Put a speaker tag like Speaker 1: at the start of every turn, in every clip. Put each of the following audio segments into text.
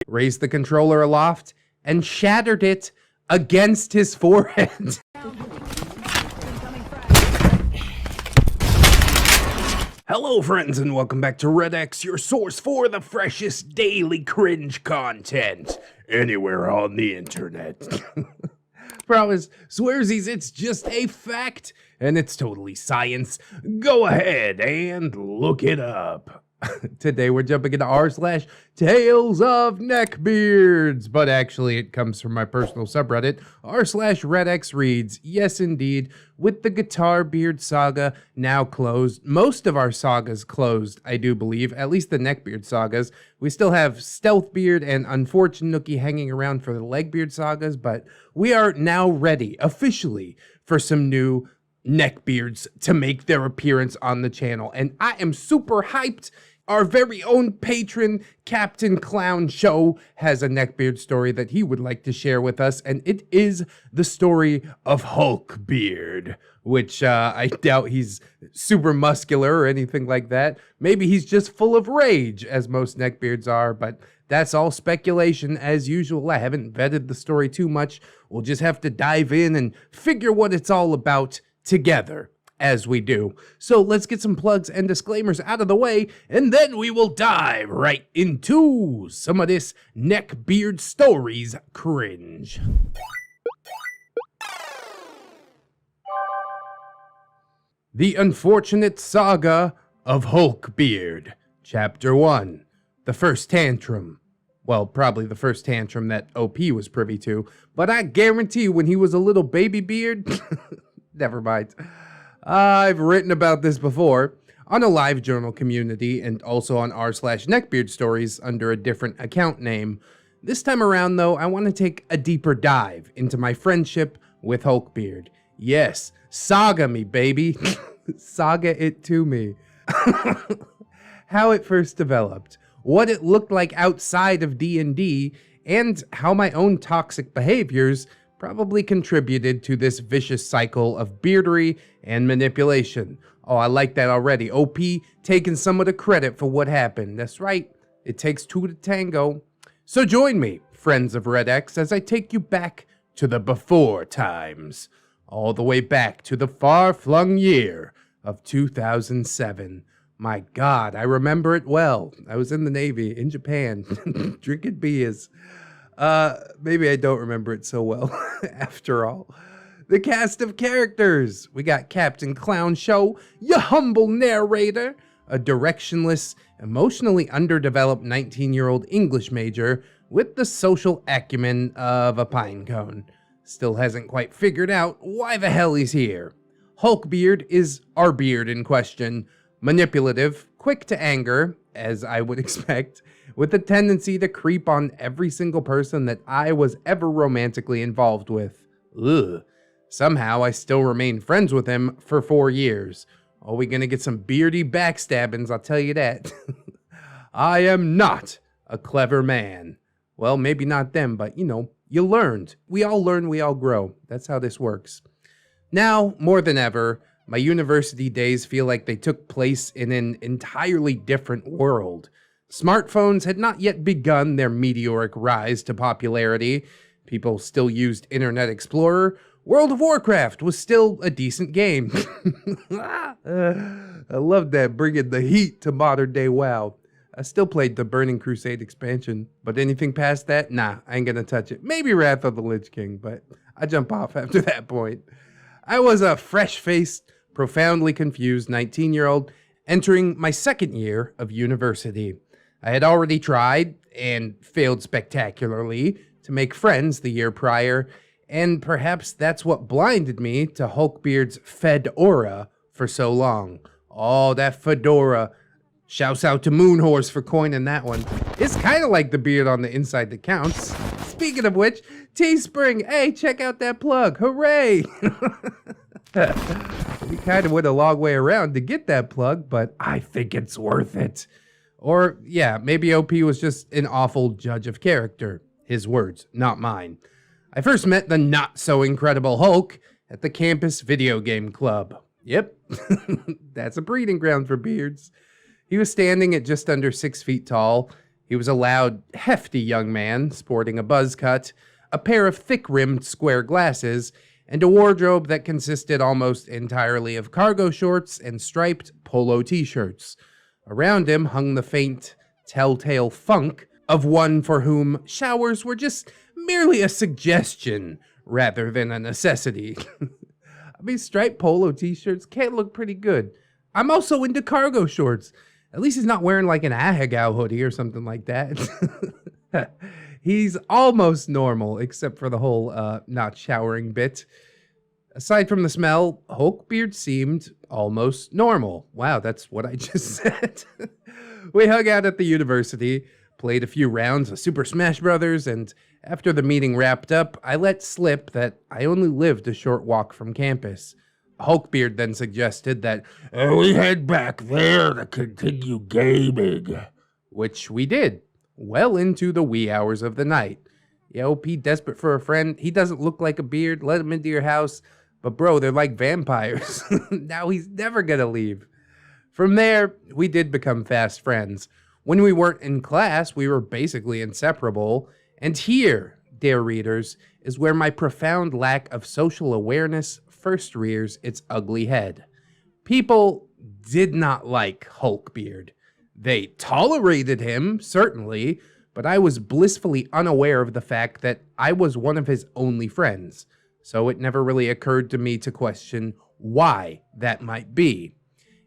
Speaker 1: raised the controller aloft, and shattered it against his forehead. Hello friends and welcome back to ReddX, your source for the freshest daily cringe content anywhere on the internet. Promise, swearsies, it's just a fact, and it's totally science. Go ahead and look it up. Today we're jumping into r/TalesofNeckbeards, but actually it comes from my personal subreddit, r/ReddX reads, yes indeed, with the Guitar Beard saga now closed, most of our sagas closed, I do believe, at least the Neckbeard sagas. We still have Stealthbeard and Unfortunate Nookie hanging around for the Legbeard sagas, but we are now ready, officially, for some new Neckbeards to make their appearance on the channel, and I am super hyped. Our very own patron, Captain Clown Show, has a Neckbeard story that he would like to share with us, and it is the story of Hulkbeard, which I doubt he's super muscular or anything like that. Maybe he's just full of rage, as most Neckbeards are, but that's all speculation as usual. I haven't vetted the story too much. We'll just have to dive in and figure what it's all about together as we do. So let's get some plugs and disclaimers out of the way, and then we will dive right into some of this Neckbeard stories cringe. The Unfortunate Saga of Hulkbeard, Chapter 1, The First Tantrum. Well, probably the first tantrum that OP was privy to, but I guarantee when he was a little baby beard, never mind. I've written about this before on a live journal community and also on r/Neckbeard stories under a different account name. This time around, though, I want to take a deeper dive into my friendship with Hulkbeard. Yes, saga me, baby. Saga it to me. How it first developed, what it looked like outside of D&D, and how my own toxic behaviors probably contributed to this vicious cycle of beardery and manipulation. Oh, I like that already. OP taking some of the credit for what happened. That's right. It takes two to tango. So join me, friends of ReddX, as I take you back to the before times. All the way back to the far-flung year of 2007. My God, I remember it well. I was in the Navy, in Japan, drinking beers. Maybe I don't remember it so well, after all. The cast of characters. We got Captain Clown Show, your humble narrator, a directionless, emotionally underdeveloped 19-year-old English major with the social acumen of a pine cone. Still hasn't quite figured out why the hell he's here. Hulkbeard is our beard in question. Manipulative, quick to anger, as I would expect, with a tendency to creep on every single person that I was ever romantically involved with. Ugh. Somehow I still remain friends with him for 4 years. Oh, we gonna get some beardy backstabbings, I'll tell you that. I am not a clever man. Well, maybe not them, but you know, you learned. We all learn, we all grow. That's how this works. Now, more than ever, my university days feel like they took place in an entirely different world. Smartphones had not yet begun their meteoric rise to popularity. People still used Internet Explorer. World of Warcraft was still a decent game. I love that, bringing the heat to modern day WoW. I still played the Burning Crusade expansion, but anything past that, nah, I ain't gonna touch it. Maybe Wrath of the Lich King, but I jump off after that point. I was a fresh-faced, profoundly confused 19-year-old entering my second year of university. I had already tried, and failed spectacularly, to make friends the year prior, and perhaps that's what blinded me to Hulkbeard's fedora for so long. Oh, that fedora. Shouts out to Moonhorse for coining that one. It's kind of like the beard on the inside that counts. Speaking of which, Teespring, hey, check out that plug, hooray! We kind of went a long way around to get that plug, but I think it's worth it. Or, yeah, maybe OP was just an awful judge of character. His words, not mine. I first met the not-so-incredible Hulk at the campus video game club. Yep, that's a breeding ground for beards. He was standing at just under 6 feet tall, He was a loud, hefty young man, sporting a buzz cut, a pair of thick-rimmed square glasses, and a wardrobe that consisted almost entirely of cargo shorts and striped polo t-shirts. Around him hung the faint, telltale funk of one for whom showers were just merely a suggestion rather than a necessity. I mean, striped polo t-shirts can look pretty good. I'm also into cargo shorts. At least he's not wearing like an Ahagao hoodie or something like that. He's almost normal, except for the whole not showering bit. Aside from the smell, Hulkbeard seemed almost normal. Wow, that's what I just said. We hung out at the university, played a few rounds of Super Smash Brothers, and after the meeting wrapped up, I let slip that I only lived a short walk from campus. Hulkbeard then suggested that we head back there to continue gaming, which we did, well into the wee hours of the night. Yeah, OP desperate for a friend. He doesn't look like a beard. Let him into your house. But bro, they're like vampires. Now he's never gonna leave. From there, we did become fast friends. When we weren't in class, we were basically inseparable. And here, dear readers, is where my profound lack of social awareness first rears its ugly head. People did not like Hulkbeard. They tolerated him, certainly, but I was blissfully unaware of the fact that I was one of his only friends, so it never really occurred to me to question why that might be.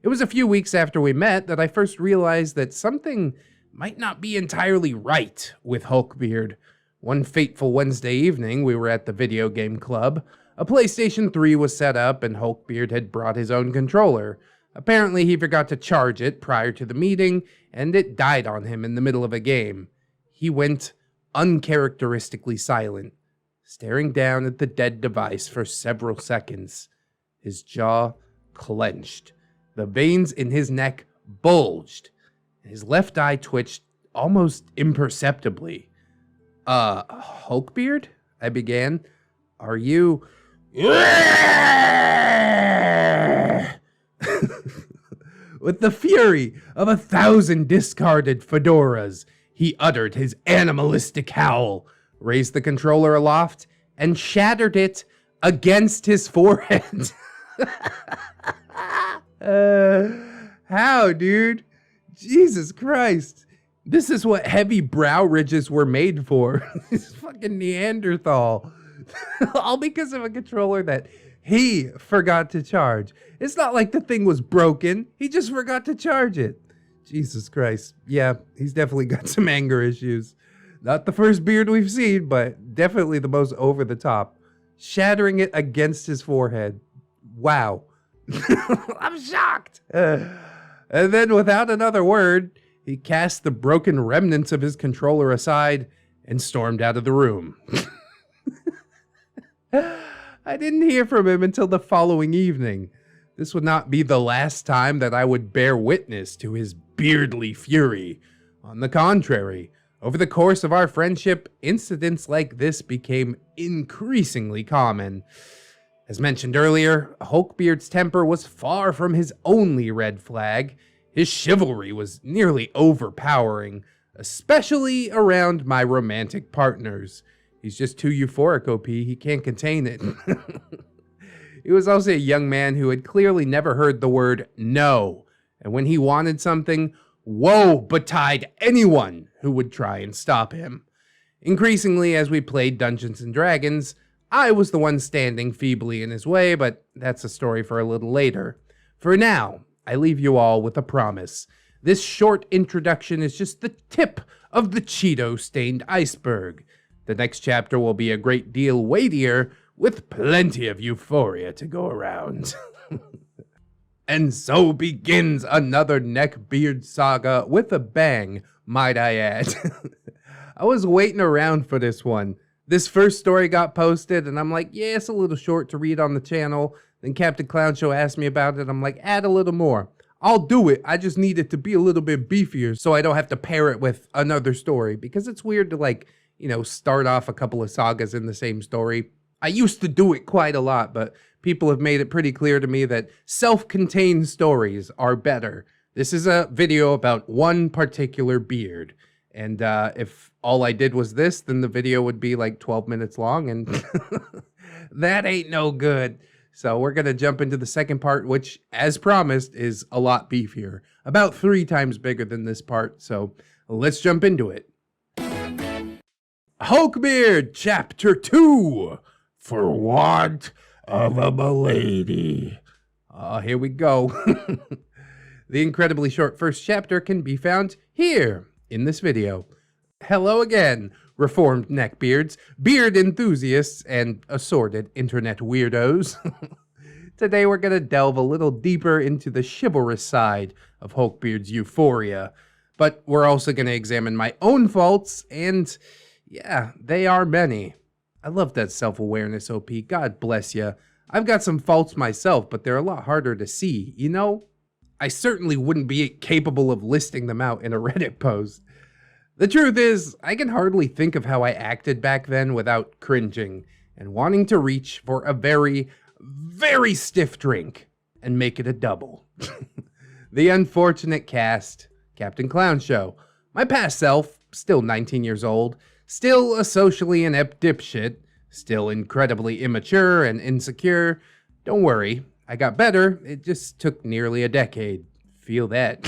Speaker 1: It was a few weeks after we met that I first realized that something might not be entirely right with Hulkbeard. One fateful Wednesday evening, we were at the video game club. A PlayStation 3 was set up, and Hulkbeard had brought his own controller. Apparently, he forgot to charge it prior to the meeting, and it died on him in the middle of a game. He went uncharacteristically silent, staring down at the dead device for several seconds. His jaw clenched. The veins in his neck bulged. His left eye twitched almost imperceptibly. Hulkbeard? I began. Are you... With the fury of 1,000 discarded fedoras, he uttered his animalistic howl, raised the controller aloft, and shattered it against his forehead. How, dude? Jesus Christ. This is what heavy brow ridges were made for. This fucking Neanderthal. All because of a controller that he forgot to charge. It's not like the thing was broken. He just forgot to charge it. Jesus Christ. Yeah, he's definitely got some anger issues. Not the first beard we've seen, but definitely the most over the top. Shattering it against his forehead. Wow. I'm shocked. And then without another word, he cast the broken remnants of his controller aside and stormed out of the room. I didn't hear from him until the following evening. This would not be the last time that I would bear witness to his beardly fury. On the contrary, over the course of our friendship, incidents like this became increasingly common. As mentioned earlier, Hulkbeard's temper was far from his only red flag. His chivalry was nearly overpowering, especially around my romantic partners. He's just too euphoric, OP. He can't contain it. He was also a young man who had clearly never heard the word no. And when he wanted something, woe betide anyone who would try and stop him. Increasingly, as we played Dungeons & Dragons, I was the one standing feebly in his way, but that's a story for a little later. For now, I leave you all with a promise. This short introduction is just the tip of the Cheeto-stained iceberg. The next chapter will be a great deal weightier, with plenty of euphoria to go around. And so begins another Neckbeard saga with a bang, might I add. I was waiting around for this one. This first story got posted, and I'm like, yeah, it's a little short to read on the channel. Then Captain Clown Show asked me about it. I'm like, add a little more. I'll do it. I just need it to be a little bit beefier so I don't have to pair it with another story. Because it's weird to, like, you know, start off a couple of sagas in the same story. I used to do it quite a lot, but people have made it pretty clear to me that self-contained stories are better. This is a video about one particular beard. And if all I did was this, then the video would be like 12 minutes long, and that ain't no good. So we're going to jump into the second part, which, as promised, is a lot beefier. About 3 times bigger than this part, so let's jump into it. Hulkbeard, Chapter 2, For Want of a Milady. Here we go. The incredibly short first chapter can be found here in this video. Hello again, reformed neckbeards, beard enthusiasts, and assorted internet weirdos. Today we're going to delve a little deeper into the chivalrous side of Hulkbeard's euphoria, but we're also going to examine my own faults, and yeah, they are many. I love that self-awareness, OP. God bless ya. I've got some faults myself, but they're a lot harder to see, you know? I certainly wouldn't be capable of listing them out in a Reddit post. The truth is, I can hardly think of how I acted back then without cringing and wanting to reach for a very, very stiff drink and make it a double. The unfortunate cast, Captain Clown Show. My past self, still 19 years old, still a socially inept dipshit, still incredibly immature and insecure. Don't worry, I got better. It just took nearly a decade. Feel that.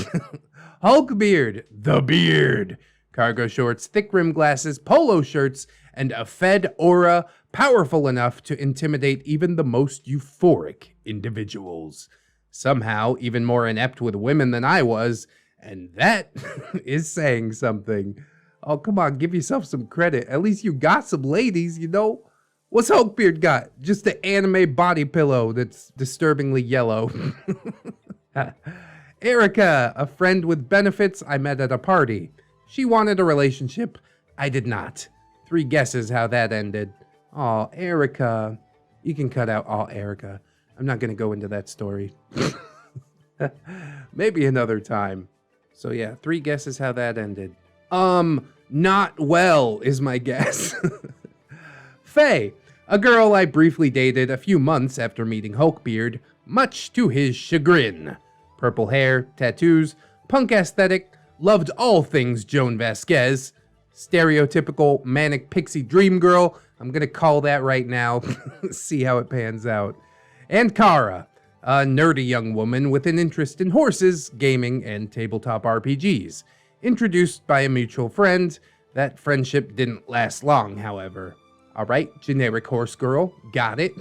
Speaker 1: Hulkbeard, the beard. Cargo shorts, thick rim glasses, polo shirts, and a fed aura powerful enough to intimidate even the most euphoric individuals. Somehow even more inept with women than I was, and that is saying something. Oh, come on, give yourself some credit. At least you got some ladies, you know? What's Hulkbeard got? Just an anime body pillow that's disturbingly yellow. Erica, a friend with benefits I met at a party. She wanted a relationship. I did not. 3 guesses how that ended. Aw, Erica. You can cut out aw, Erica. I'm not going to go into that story. Maybe another time. So yeah, 3 guesses how that ended. Not well is my guess. Faye, a girl I briefly dated a few months after meeting Hulkbeard, much to his chagrin. Purple hair, tattoos, punk aesthetic, loved all things Joan Vasquez. Stereotypical manic pixie dream girl. I'm gonna call that right now. See how it pans out. And Kara, a nerdy young woman with an interest in horses, gaming, and tabletop RPGs. Introduced by a mutual friend. That friendship didn't last long, however. Alright, generic horse girl. Got it.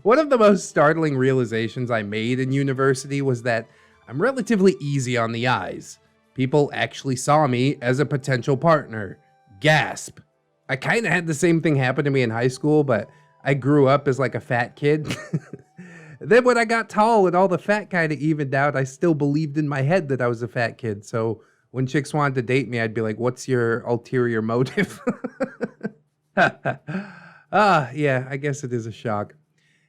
Speaker 1: One of the most startling realizations I made in university was that I'm relatively easy on the eyes. People actually saw me as a potential partner. Gasp. I kind of had the same thing happen to me in high school, but I grew up as like a fat kid. Then when I got tall and all the fat kind of evened out, I still believed in my head that I was a fat kid. So when chicks wanted to date me, I'd be like, what's your ulterior motive? Yeah, I guess it is a shock.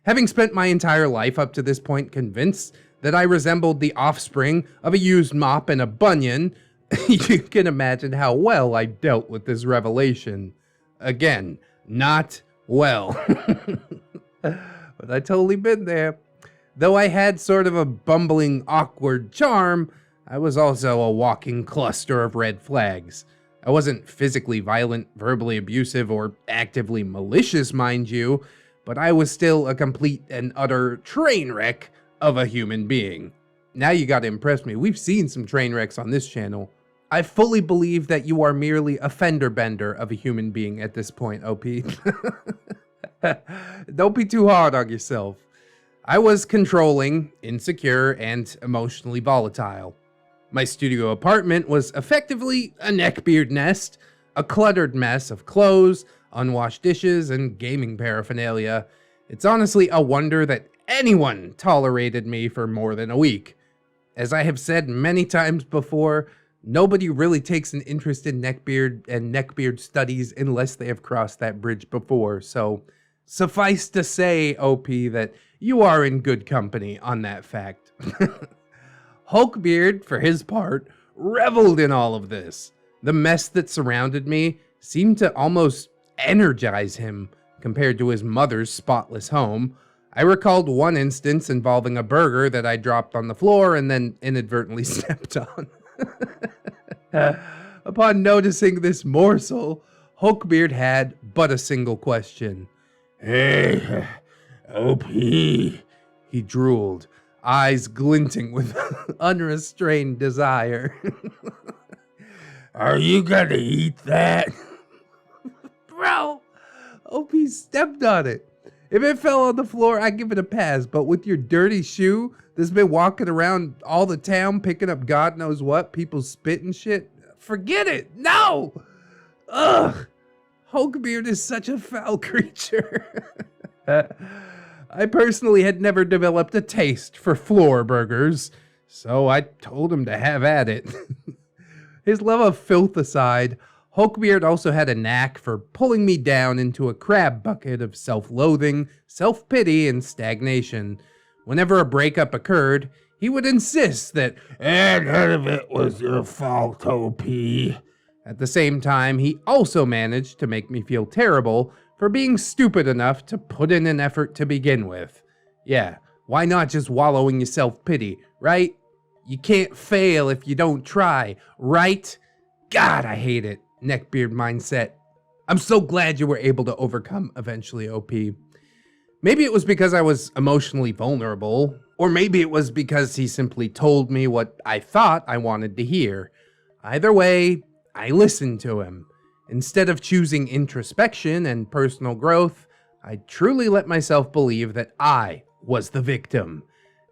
Speaker 1: Having spent my entire life up to this point convinced that I resembled the offspring of a used mop and a bunion, you can imagine how well I dealt with this revelation. Again, not well. But I totally been there. Though I had sort of a bumbling, awkward charm, I was also a walking cluster of red flags. I wasn't physically violent, verbally abusive, or actively malicious, mind you, but I was still a complete and utter train wreck of a human being. Now you gotta impress me. We've seen some train wrecks on this channel. I fully believe that you are merely a fender bender of a human being at this point, OP. Don't be too hard on yourself. I was controlling, insecure, and emotionally volatile. My studio apartment was effectively a neckbeard nest, a cluttered mess of clothes, unwashed dishes, and gaming paraphernalia. It's honestly a wonder that anyone tolerated me for more than a week. As I have said many times before, nobody really takes an interest in neckbeard and neckbeard studies unless they have crossed that bridge before, so suffice to say, OP, that you are in good company on that fact. Hulkbeard, for his part, reveled in all of this. The mess that surrounded me seemed to almost energize him compared to his mother's spotless home. I recalled one instance involving a burger that I dropped on the floor and then inadvertently stepped on. Upon noticing this morsel, Hulkbeard had but a single question. "Hey, OP," he drooled, eyes glinting with unrestrained desire. "Are you gonna eat that?" Bro, OP stepped on it. If it fell on the floor, I'd give it a pass, but with your dirty shoe that's been walking around all the town picking up God knows what, people spit and shit, forget it. No! Ugh! Hulkbeard is such a foul creature. I personally had never developed a taste for floor burgers, so I told him to have at it. His love of filth aside, Hulkbeard also had a knack for pulling me down into a crab bucket of self-loathing, self-pity, and stagnation. Whenever a breakup occurred, he would insist that none of it was your fault, OP. At the same time, he also managed to make me feel terrible for being stupid enough to put in an effort to begin with. Yeah, why not just wallow in your self-pity, right? You can't fail if you don't try, right? God, I hate it. Neckbeard mindset. I'm so glad you were able to overcome eventually, OP. Maybe it was because I was emotionally vulnerable, or maybe it was because he simply told me what I thought I wanted to hear. Either way, I listened to him. Instead of choosing introspection and personal growth, I truly let myself believe that I was the victim.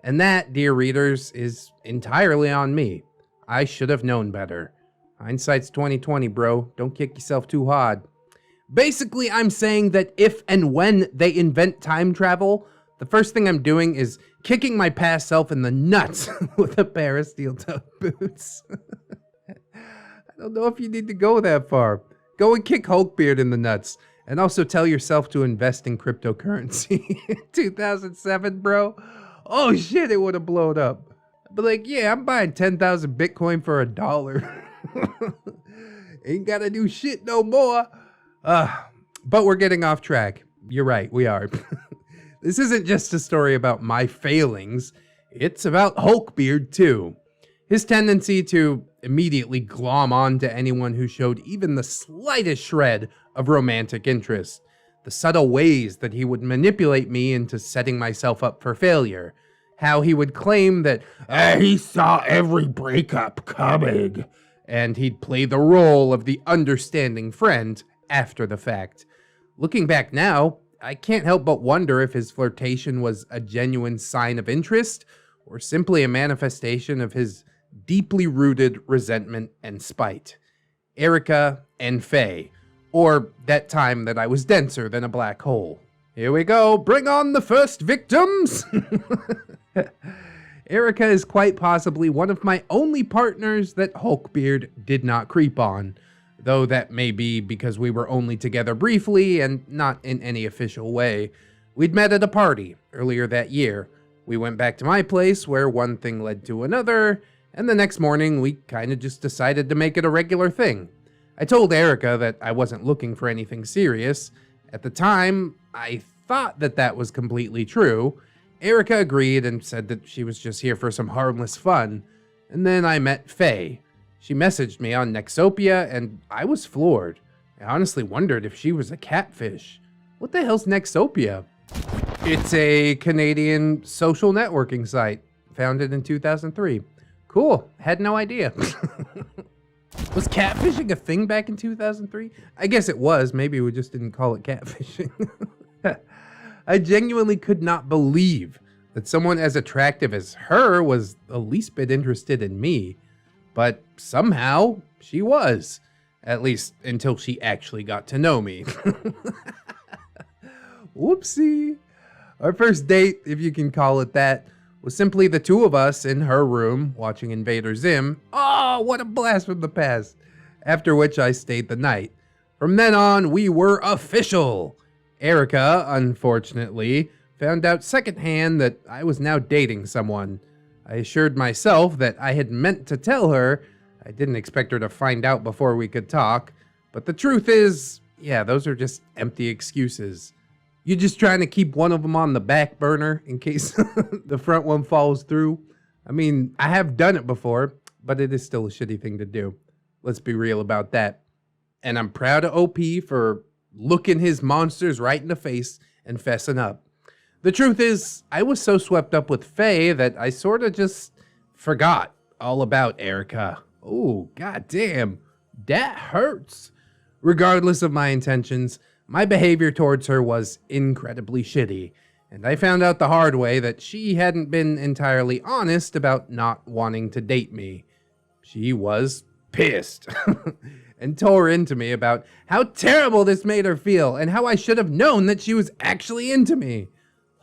Speaker 1: And that, dear readers, is entirely on me. I should have known better. Hindsight's 20/20, bro. Don't kick yourself too hard. Basically, I'm saying that if and when they invent time travel, the first thing I'm doing is kicking my past self in the nuts with a pair of steel-toed boots. I don't know if you need to go that far. Go and kick Hulkbeard in the nuts. And also tell yourself to invest in cryptocurrency. 2007, bro. Oh shit, it would have blown up. I'd be like, yeah, I'm buying 10,000 Bitcoin for $1. Ain't gotta do shit no more. But we're getting off track. You're right, we are. This isn't just a story about my failings. It's about Hulkbeard too. His tendency to immediately glom on to anyone who showed even the slightest shred of romantic interest. The subtle ways that he would manipulate me into setting myself up for failure. How he would claim that he saw every breakup coming. And he'd play the role of the understanding friend after the fact. Looking back now, I can't help but wonder if his flirtation was a genuine sign of interest or simply a manifestation of his deeply rooted resentment and spite. Erica and Faye, or that time that I was denser than a black hole. Here we go, bring on the first victims! Erica is quite possibly one of my only partners that Hulkbeard did not creep on, though that may be because we were only together briefly and not in any official way. We'd met at a party earlier that year. We went back to my place where one thing led to another, and the next morning we kinda just decided to make it a regular thing. I told Erica that I wasn't looking for anything serious. At the time, I thought that that was completely true. Erica agreed and said that she was just here for some harmless fun. And then I met Faye. She messaged me on Nexopia and I was floored. I honestly wondered if she was a catfish. What the hell's Nexopia? It's a Canadian social networking site, founded in 2003. Cool, had no idea. Was catfishing a thing back in 2003? I guess it was, maybe we just didn't call it catfishing. I genuinely could not believe that someone as attractive as her was the least bit interested in me. But somehow, she was. At least until she actually got to know me. Whoopsie. Our first date, if you can call it that, was simply the two of us in her room watching Invader Zim. Oh, what a blast from the past. After which I stayed the night. From then on, we were official. Erica, unfortunately, found out secondhand that I was now dating someone. I assured myself that I had meant to tell her. I didn't expect her to find out before we could talk. But the truth is, yeah, those are just empty excuses. You're just trying to keep one of them on the back burner in case the front one falls through. I mean, I have done it before, but it is still a shitty thing to do. Let's be real about that. And I'm proud of OP for looking his monsters right in the face and fessing up. The truth is, I was so swept up with Faye that I sort of just forgot all about Erica. Oh, goddamn, that hurts. Regardless of my intentions, my behavior towards her was incredibly shitty, and I found out the hard way that she hadn't been entirely honest about not wanting to date me. She was pissed and tore into me about how terrible this made her feel and how I should have known that she was actually into me.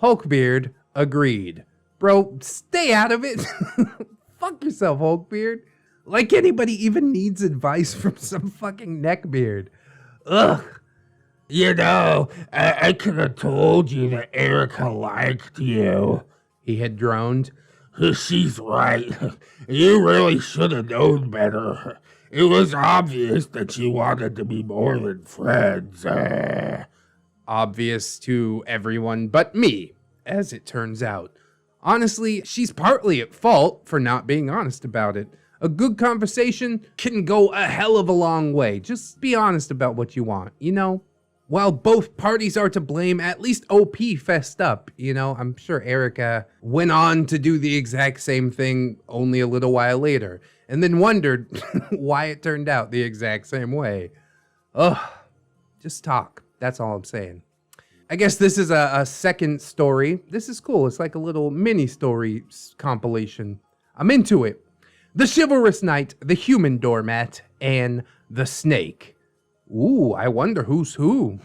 Speaker 1: Hulkbeard agreed. Bro, stay out of it. Fuck yourself, Hulkbeard. Like anybody even needs advice from some fucking neckbeard. Ugh.
Speaker 2: You know, I could have told you that Erica liked you,
Speaker 1: he had droned.
Speaker 2: She's right. You really should have known better. It was obvious that you wanted to be more than friends.
Speaker 1: Obvious to everyone but me, as it turns out. Honestly, she's partly at fault for not being honest about it. A good conversation can go a hell of a long way. Just be honest about what you want, you know? While both parties are to blame, at least OP fessed up, you know? I'm sure Erica went on to do the exact same thing only a little while later, and then wondered why it turned out the exact same way. Ugh, just talk. That's all I'm saying. I guess this is a second story. This is cool. It's like a little mini story compilation. I'm into it. The Chivalrous Knight, the Human Doormat, and the Snake. Ooh, I wonder who's who.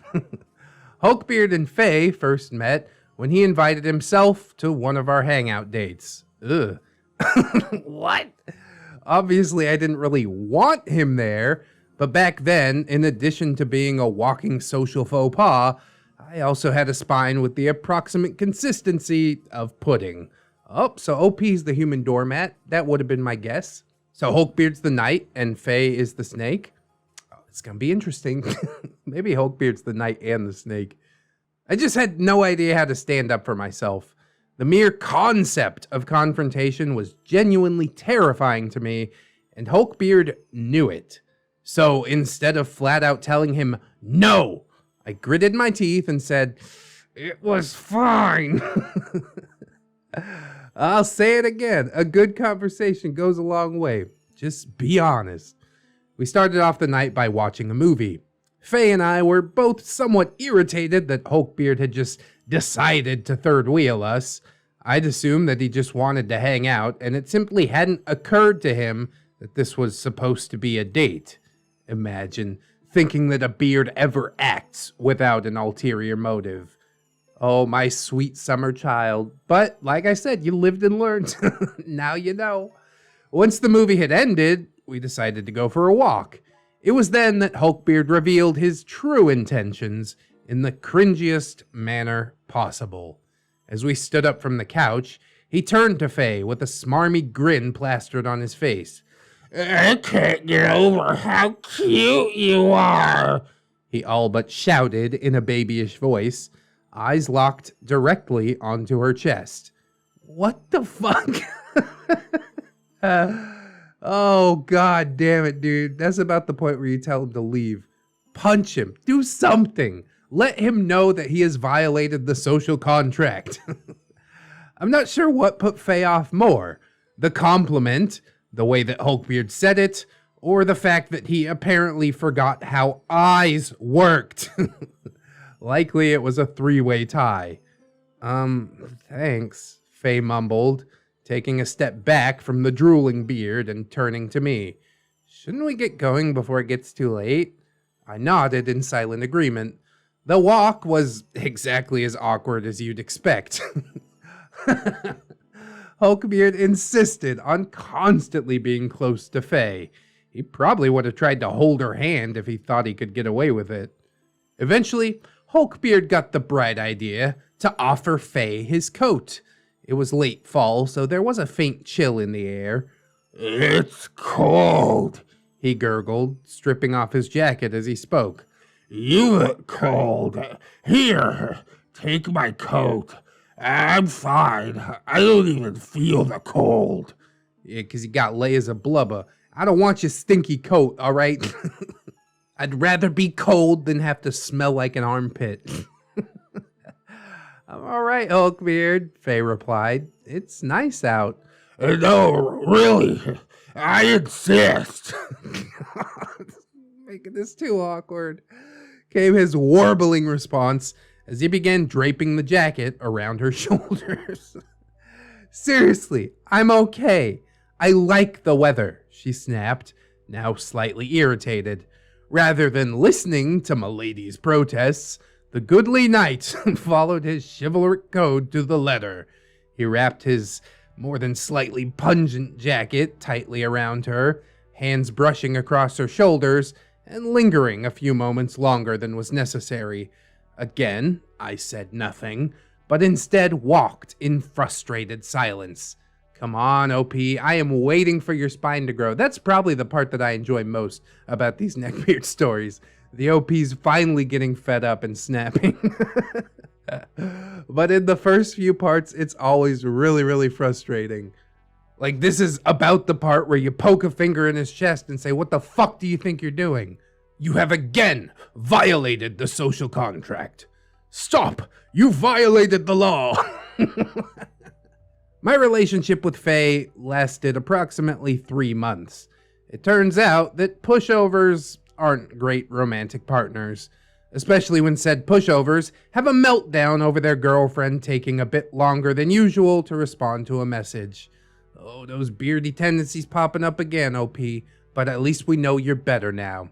Speaker 1: Hulkbeard and Faye first met when he invited himself to one of our hangout dates. Ugh. What? Obviously, I didn't really want him there, but back then, in addition to being a walking social faux pas, I also had a spine with the approximate consistency of pudding. Oh, so OP's the Human Doormat. That would have been my guess. So Hulkbeard's the Knight and Faye is the Snake. It's gonna be interesting. Maybe Hulkbeard's the Knight and the Snake. I just had no idea how to stand up for myself. The mere concept of confrontation was genuinely terrifying to me, and Hulkbeard knew it. So instead of flat out telling him no, I gritted my teeth and said, "It was fine." I'll say it again. A good conversation goes a long way. Just be honest. We started off the night by watching a movie. Faye and I were both somewhat irritated that Hulkbeard had just decided to third wheel us. I'd assumed that he just wanted to hang out, and it simply hadn't occurred to him that this was supposed to be a date. Imagine thinking that a beard ever acts without an ulterior motive. Oh, my sweet summer child. But, like I said, you lived and learned. Now you know. Once the movie had ended, we decided to go for a walk. It was then that Hulkbeard revealed his true intentions in the cringiest manner possible. As we stood up from the couch, he turned to Faye with a smarmy grin plastered on his face.
Speaker 2: "I can't get over how cute you are,"
Speaker 1: he all but shouted in a babyish voice, eyes locked directly onto her chest. What the fuck? Oh, god damn it, dude. That's about the point where you tell him to leave. Punch him. Do something. Let him know that he has violated the social contract. I'm not sure what put Faye off more. The compliment, the way that Hulkbeard said it, or the fact that he apparently forgot how eyes worked. Likely it was a three-way tie. Thanks, Faye mumbled, taking a step back from the drooling beard and turning to me. Shouldn't we get going before it gets too late? I nodded in silent agreement. The walk was exactly as awkward as you'd expect. Hulkbeard insisted on constantly being close to Faye. He probably would have tried to hold her hand if he thought he could get away with it. Eventually, Hulkbeard got the bright idea to offer Faye his coat. It was late fall, so there was a faint chill in the air.
Speaker 2: "It's cold,"
Speaker 1: he gurgled, stripping off his jacket as he spoke.
Speaker 2: "You look cold. Here, take my coat. I'm fine. I don't even feel the cold."
Speaker 1: Yeah, 'cause he got layers of blubber. I don't want your stinky coat, all right? I'd rather be cold than have to smell like an armpit. I'm all right, Hulkbeard, Faye replied. It's nice out.
Speaker 2: No, really, I insist.
Speaker 1: Making this too awkward, came his warbling response as he began draping the jacket around her shoulders. Seriously, I'm okay. I like the weather, she snapped, now slightly irritated. Rather than listening to Milady's protests, the goodly knight followed his chivalric code to the letter. He wrapped his more than slightly pungent jacket tightly around her, hands brushing across her shoulders and lingering a few moments longer than was necessary. Again, I said nothing, but instead walked in frustrated silence. Come on, OP, I am waiting for your spine to grow. That's probably the part that I enjoy most about these Neckbeard stories. The OP's finally getting fed up and snapping. But in the first few parts, it's always really, really frustrating. Like, this is about the part where you poke a finger in his chest and say, what the fuck do you think you're doing? You have again violated the social contract. Stop! You violated the law! My relationship with Faye lasted approximately 3 months. It turns out that pushovers aren't great romantic partners, especially when said pushovers have a meltdown over their girlfriend taking a bit longer than usual to respond to a message. Oh, those beardy tendencies popping up again, OP, but at least we know you're better now.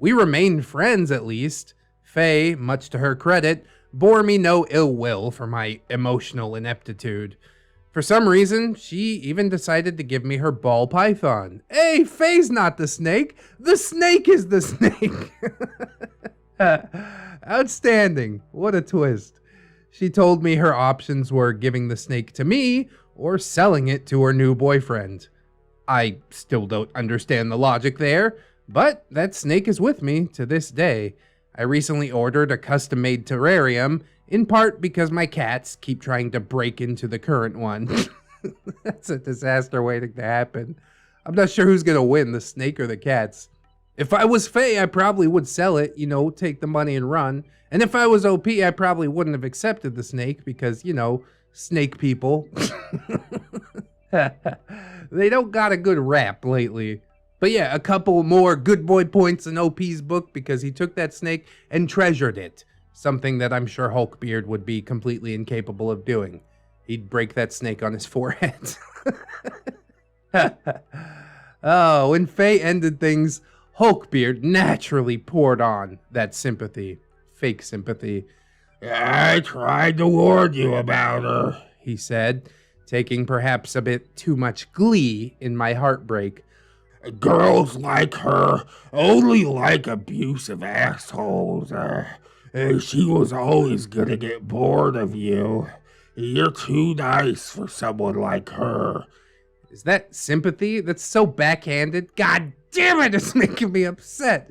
Speaker 1: We remained friends, at least. Faye, much to her credit, bore me no ill will for my emotional ineptitude. For some reason, she even decided to give me her ball python. Hey, Faye's not the snake. The snake is the snake. Outstanding. What a twist. She told me her options were giving the snake to me or selling it to her new boyfriend. I still don't understand the logic there, but that snake is with me to this day. I recently ordered a custom-made terrarium, in part because my cats keep trying to break into the current one. That's a disaster waiting to happen. I'm not sure who's gonna win, the snake or the cats. If I was Faye, I probably would sell it, take the money and run. And if I was OP, I probably wouldn't have accepted the snake because, snake people. They don't got a good rap lately. But yeah, a couple more good boy points in OP's book because he took that snake and treasured it. Something that I'm sure Hulkbeard would be completely incapable of doing. He'd break that snake on his forehead. Oh, when Faye ended things, Hulkbeard naturally poured on that sympathy. Fake sympathy.
Speaker 2: I tried to warn you about her,
Speaker 1: He said, taking perhaps a bit too much glee in my heartbreak.
Speaker 2: Girls like her only like abusive assholes. She was always gonna get bored of you. You're too nice for someone like her.
Speaker 1: Is that sympathy? That's so backhanded. God damn it, it's making me upset.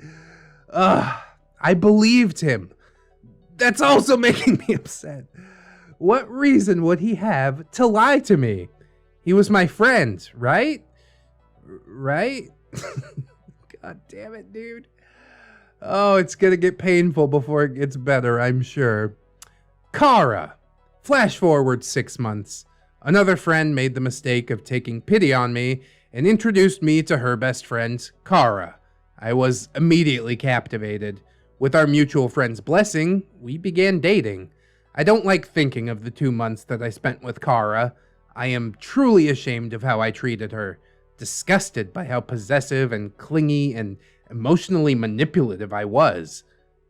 Speaker 1: I believed him. That's also making me upset. What reason would he have to lie to me? He was my friend, right? Right? God damn it, dude. Oh, it's gonna get painful before it gets better, I'm sure. Kara. Flash forward 6 months. Another friend made the mistake of taking pity on me and introduced me to her best friend, Kara. I was immediately captivated. With our mutual friend's blessing, we began dating. I don't like thinking of the 2 months that I spent with Kara. I am truly ashamed of how I treated her. Disgusted by how possessive and clingy and emotionally manipulative I was.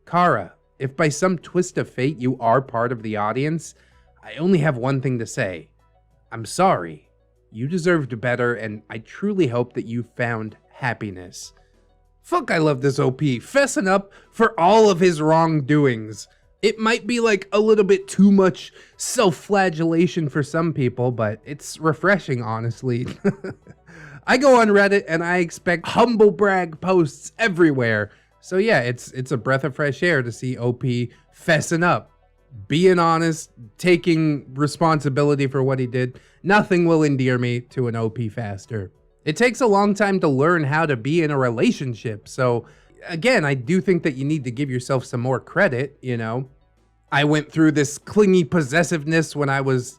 Speaker 1: Kara, if by some twist of fate you are part of the audience, I only have one thing to say. I'm sorry. You deserved better, and I truly hope that you found happiness. Fuck, I love this OP, fessing up for all of his wrongdoings. It might be like a little bit too much self-flagellation for some people, but it's refreshing, honestly. I go on Reddit and I expect humble brag posts everywhere. So yeah, it's a breath of fresh air to see OP fessing up, being honest, taking responsibility for what he did. Nothing will endear me to an OP faster. It takes a long time to learn how to be in a relationship. So again, I do think that you need to give yourself some more credit, you know. I went through this clingy possessiveness when I was,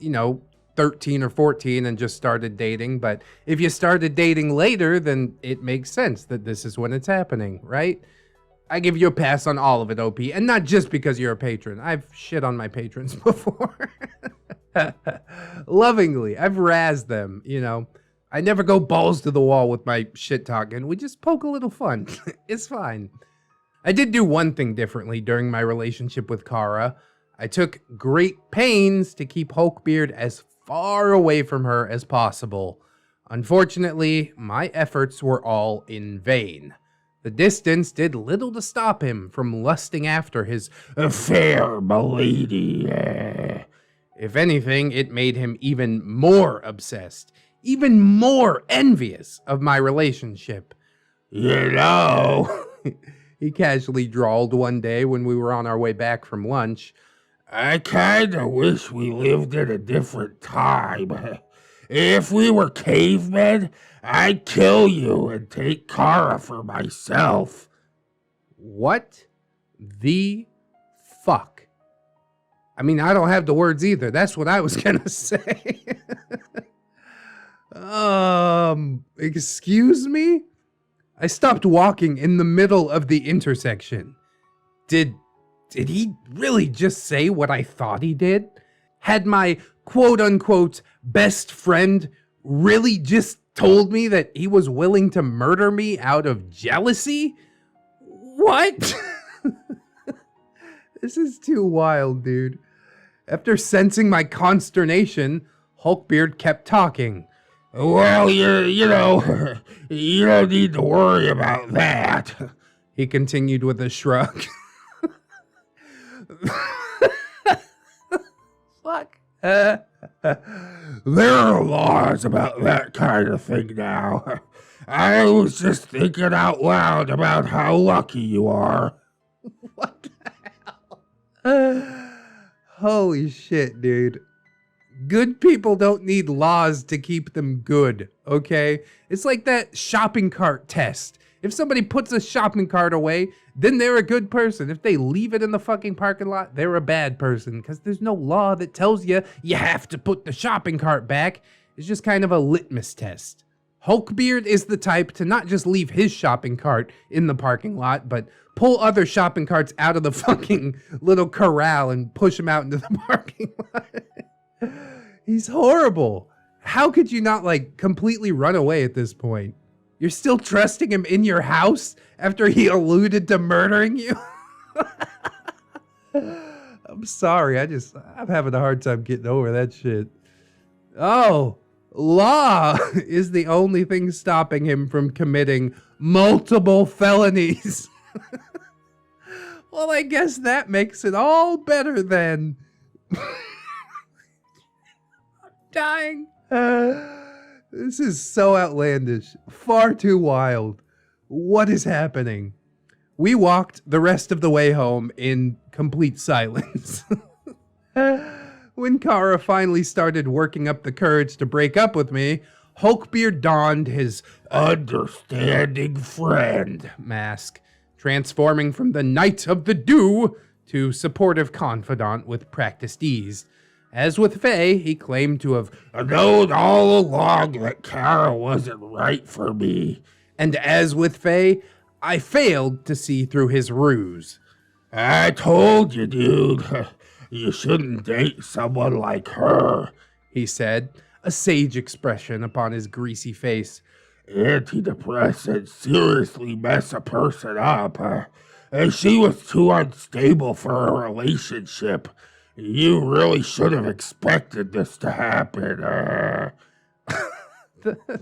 Speaker 1: 13 or 14 and just started dating. But if you started dating later, then it makes sense that this is when it's happening, right? I give you a pass on all of it, OP. And not just because you're a patron. I've shit on my patrons before. Lovingly. I've razzed them, I never go balls to the wall with my shit talking. We just poke a little fun. It's fine. I did do one thing differently during my relationship with Kara. I took great pains to keep Hulkbeard as far away from her as possible. Unfortunately, my efforts were all in vain. The distance did little to stop him from lusting after his
Speaker 2: fair milady.
Speaker 1: If anything, it made him even more obsessed, even more envious of my relationship. He casually drawled one day when we were on our way back from lunch.
Speaker 2: I kinda wish we lived in a different time. If we were cavemen, I'd kill you and take Kara for myself.
Speaker 1: What the fuck? I mean, I don't have the words either. That's what I was gonna say. Excuse me? I stopped walking in the middle of the intersection. Did he really just say what I thought he did? Had my quote-unquote best friend really just told me that he was willing to murder me out of jealousy? What? This is too wild, dude. After sensing my consternation, Hulkbeard kept talking.
Speaker 2: Well, you don't need to worry about that,
Speaker 1: he continued with a shrug. Fuck.
Speaker 2: There are laws about that kind of thing now. I was just thinking out loud about how lucky you are.
Speaker 1: What the hell? Holy shit, dude. Good people don't need laws to keep them good, okay? It's like that shopping cart test. If somebody puts a shopping cart away, then they're a good person. If they leave it in the fucking parking lot, they're a bad person, because there's no law that tells you you have to put the shopping cart back. It's just kind of a litmus test. Hulkbeard is the type to not just leave his shopping cart in the parking lot, but pull other shopping carts out of the fucking little corral and push them out into the parking lot. He's horrible. How could you not, completely run away at this point? You're still trusting him in your house after he alluded to murdering you? I'm sorry. I'm having a hard time getting over that shit. Oh, law is the only thing stopping him from committing multiple felonies. Well, I guess that makes it all better then. Dying. This is so outlandish. Far too wild. What is happening? We walked the rest of the way home in complete silence. When Kara finally started working up the courage to break up with me, Hulkbeard donned his
Speaker 2: understanding friend
Speaker 1: mask, transforming from the Knight of the Dew to supportive confidant with practiced ease. As with Faye, he claimed to have
Speaker 2: known all along that Kara wasn't right for me.
Speaker 1: And as with Faye, I failed to see through his ruse.
Speaker 2: I told you, dude, you shouldn't date someone like her,
Speaker 1: he said, a sage expression upon his greasy face.
Speaker 2: Antidepressants seriously mess a person up, and she was too unstable for a relationship. You really should have expected this to happen.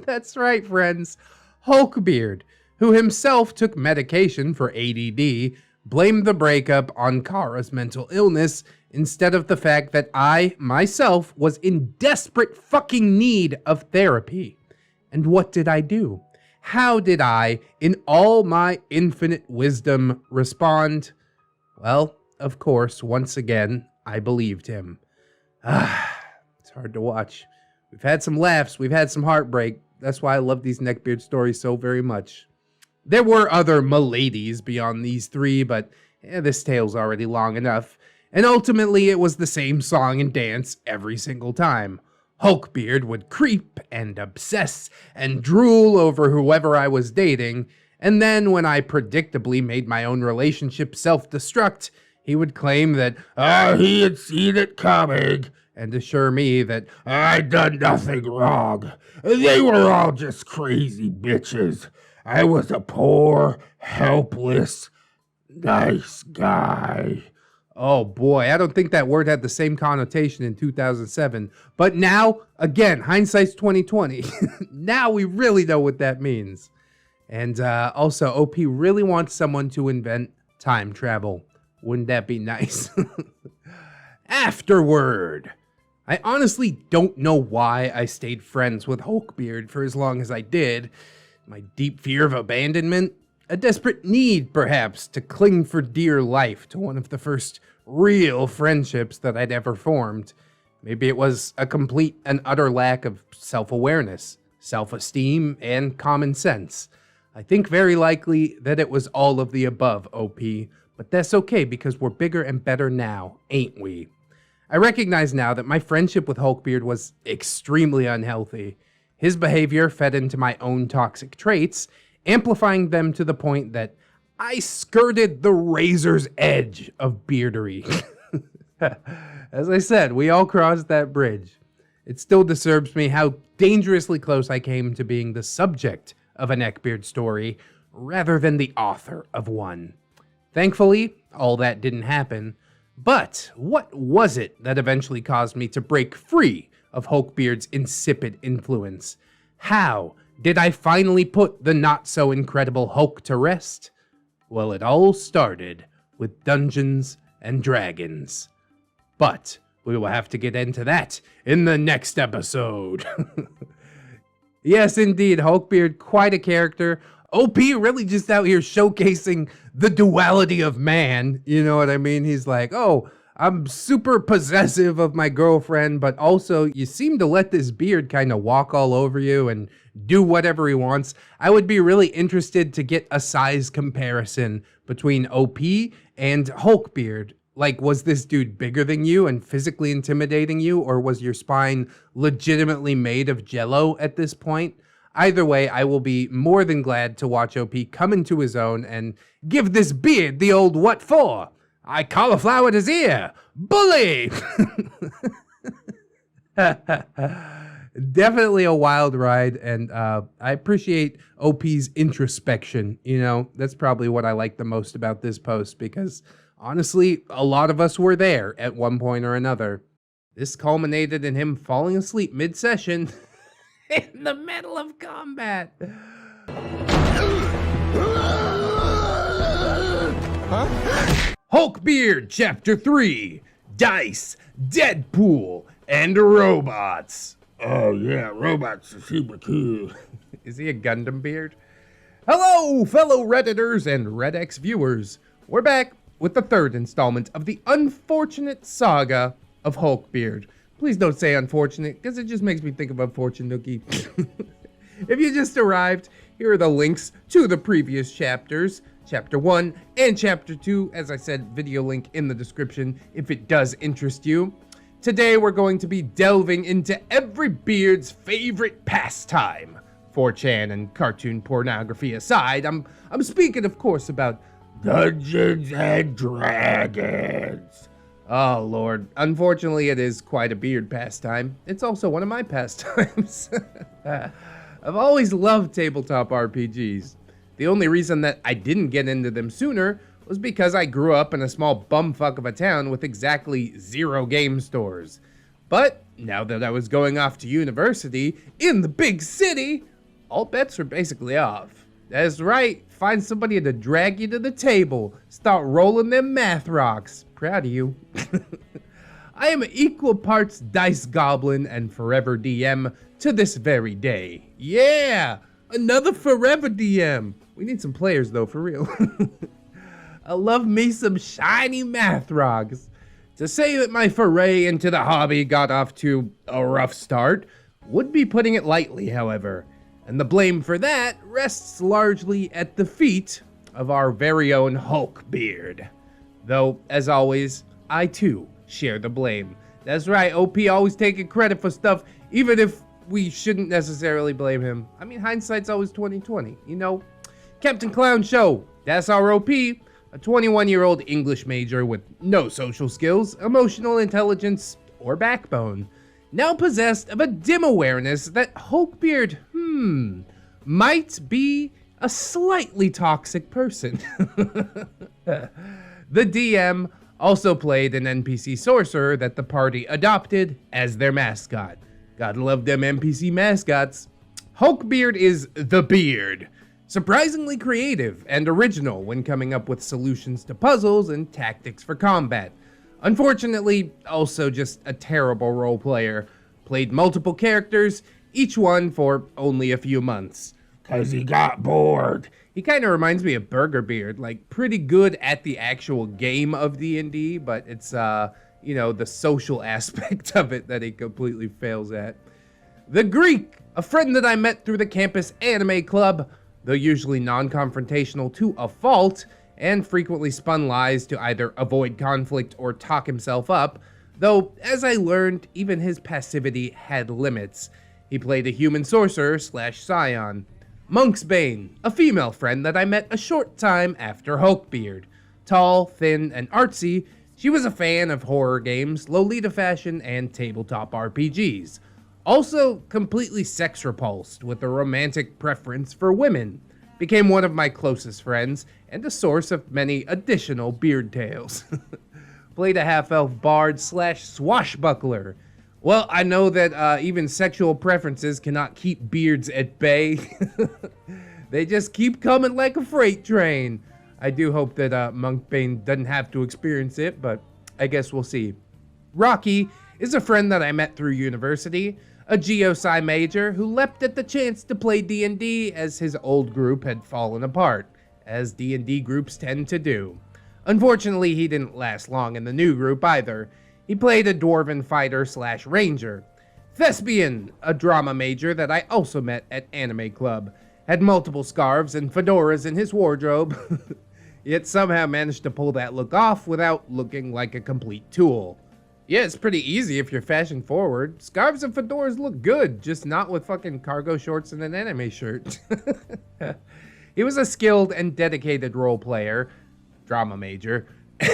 Speaker 1: That's right, friends. Hulkbeard, who himself took medication for ADD, blamed the breakup on Kara's mental illness instead of the fact that I, myself, was in desperate fucking need of therapy. And what did I do? How did I, in all my infinite wisdom, respond? Well, of course, once again, I believed him. It's hard to watch. We've had some laughs, we've had some heartbreak. That's why I love these Neckbeard stories so very much. There were other miladies beyond these three, but this tale's already long enough. And ultimately, it was the same song and dance every single time. Hulkbeard would creep and obsess and drool over whoever I was dating, and then when I predictably made my own relationship self-destruct, he would claim that
Speaker 2: he had seen it coming,
Speaker 1: and assure me that
Speaker 2: I'd done nothing wrong. They were all just crazy bitches. I was a poor, helpless, nice guy.
Speaker 1: oh boy, I don't think that word had the same connotation in 2007. But now, again, hindsight's 2020. Now we really know what that means. And also, OP really wants someone to invent time travel. Wouldn't that be nice? Afterward. I honestly don't know why I stayed friends with Hulkbeard for as long as I did. My deep fear of abandonment? A desperate need, perhaps, to cling for dear life to one of the first real friendships that I'd ever formed. Maybe it was a complete and utter lack of self-awareness, self-esteem, and common sense. I think very likely that it was all of the above, OP, but that's okay because we're bigger and better now, ain't we? I recognize now that my friendship with Hulkbeard was extremely unhealthy. His behavior fed into my own toxic traits, amplifying them to the point that I skirted the razor's edge of beardery. As I said, we all crossed that bridge. It still disturbs me how dangerously close I came to being the subject of a Neckbeard story, rather than the author of one. Thankfully, all that didn't happen. But what was it that eventually caused me to break free of Hulkbeard's insipid influence? How did I finally put the not-so-incredible Hulk to rest? Well, it all started with Dungeons and Dragons. But we will have to get into that in the next episode. Yes, indeed, Hulkbeard, quite a character. OP really just out here showcasing the duality of man. You know what I mean? He's like, oh, I'm super possessive of my girlfriend, but also you seem to let this beard kind of walk all over you and do whatever he wants. I would be really interested to get a size comparison between OP and Hulkbeard. Like, was this dude bigger than you and physically intimidating you, or was your spine legitimately made of jello at this point? Either way, I will be more than glad to watch OP come into his own and give this beard the old what for. I cauliflowered his ear. Bully! Definitely a wild ride, and I appreciate OP's introspection. You know, that's probably what I like the most about this post, because honestly, a lot of us were there at one point or another. This culminated in him falling asleep mid-session in the middle of combat. Hulkbeard, Chapter 3, Dice, Deadpool, and Robots.
Speaker 2: Oh yeah, robots are super cool.
Speaker 1: Is he a Gundam beard? Hello, fellow Redditors and ReddX viewers. We're back with the third installment of the unfortunate saga of Hulkbeard. Please don't say unfortunate, because it just makes me think of Unfortunate. If you just arrived, here are the links to the previous chapters, Chapter 1 and Chapter 2. As I said, video link in the description if it does interest you. Today we're going to be delving into every beard's favorite pastime. 4chan and cartoon pornography aside, I'm speaking, of course, about
Speaker 2: Dungeons and Dragons.
Speaker 1: Oh, Lord. Unfortunately, it is quite a beard pastime. It's also one of my pastimes. I've always loved tabletop RPGs. The only reason that I didn't get into them sooner was because I grew up in a small bumfuck of a town with exactly 0 game stores. But now that I was going off to university in the big city, all bets were basically off. That's right, find somebody to drag you to the table, start rolling them math rocks. Proud of you. I am an equal parts dice goblin and forever DM to this very day. Yeah, another forever DM. We need some players though, for real. I love me some shiny math rocks. To say that my foray into the hobby got off to a rough start would be putting it lightly, however. And the blame for that rests largely at the feet of our very own Hulkbeard. Though, as always, I too share the blame. That's right, OP always taking credit for stuff, even if we shouldn't necessarily blame him. I mean, hindsight's always 20/20, you know? Captain Clown Show, that's our OP, a 21-year-old English major with no social skills, emotional intelligence, or backbone, now possessed of a dim awareness that Hulkbeard, might be a slightly toxic person. The DM also played an NPC sorcerer that the party adopted as their mascot. Gotta love them NPC mascots. Hulkbeard is the Beard, surprisingly creative and original when coming up with solutions to puzzles and tactics for combat. Unfortunately, also just a terrible role player. Played multiple characters, each one for only a few months.
Speaker 2: 'Cause he got bored.
Speaker 1: He kind of reminds me of Burger Beard, like pretty good at the actual game of D&D, but it's, the social aspect of it that he completely fails at. The Greek, a friend that I met through the campus anime club, though usually non-confrontational to a fault, and frequently spun lies to either avoid conflict or talk himself up, though, as I learned, even his passivity had limits. He played a human sorcerer / scion. Monk's Bane, a female friend that I met a short time after Hulkbeard. Tall, thin, and artsy, she was a fan of horror games, Lolita fashion, and tabletop RPGs. Also completely sex repulsed with a romantic preference for women. Became one of my closest friends, and a source of many additional beard tales. Played a half-elf bard / swashbuckler. Well, I know that even sexual preferences cannot keep beards at bay. They just keep coming like a freight train. I do hope that Monkbane doesn't have to experience it, but I guess we'll see. Rocky is a friend that I met through university, a Geosci major who leapt at the chance to play D&D as his old group had fallen apart, as D&D groups tend to do. Unfortunately, he didn't last long in the new group either. He played a dwarven fighter / ranger. Thespian, a drama major that I also met at Anime Club, had multiple scarves and fedoras in his wardrobe, yet somehow managed to pull that look off without looking like a complete tool. Yeah, it's pretty easy if you're fashion forward. Scarves and fedoras look good, just not with fucking cargo shorts and an anime shirt. He was a skilled and dedicated role player, drama major,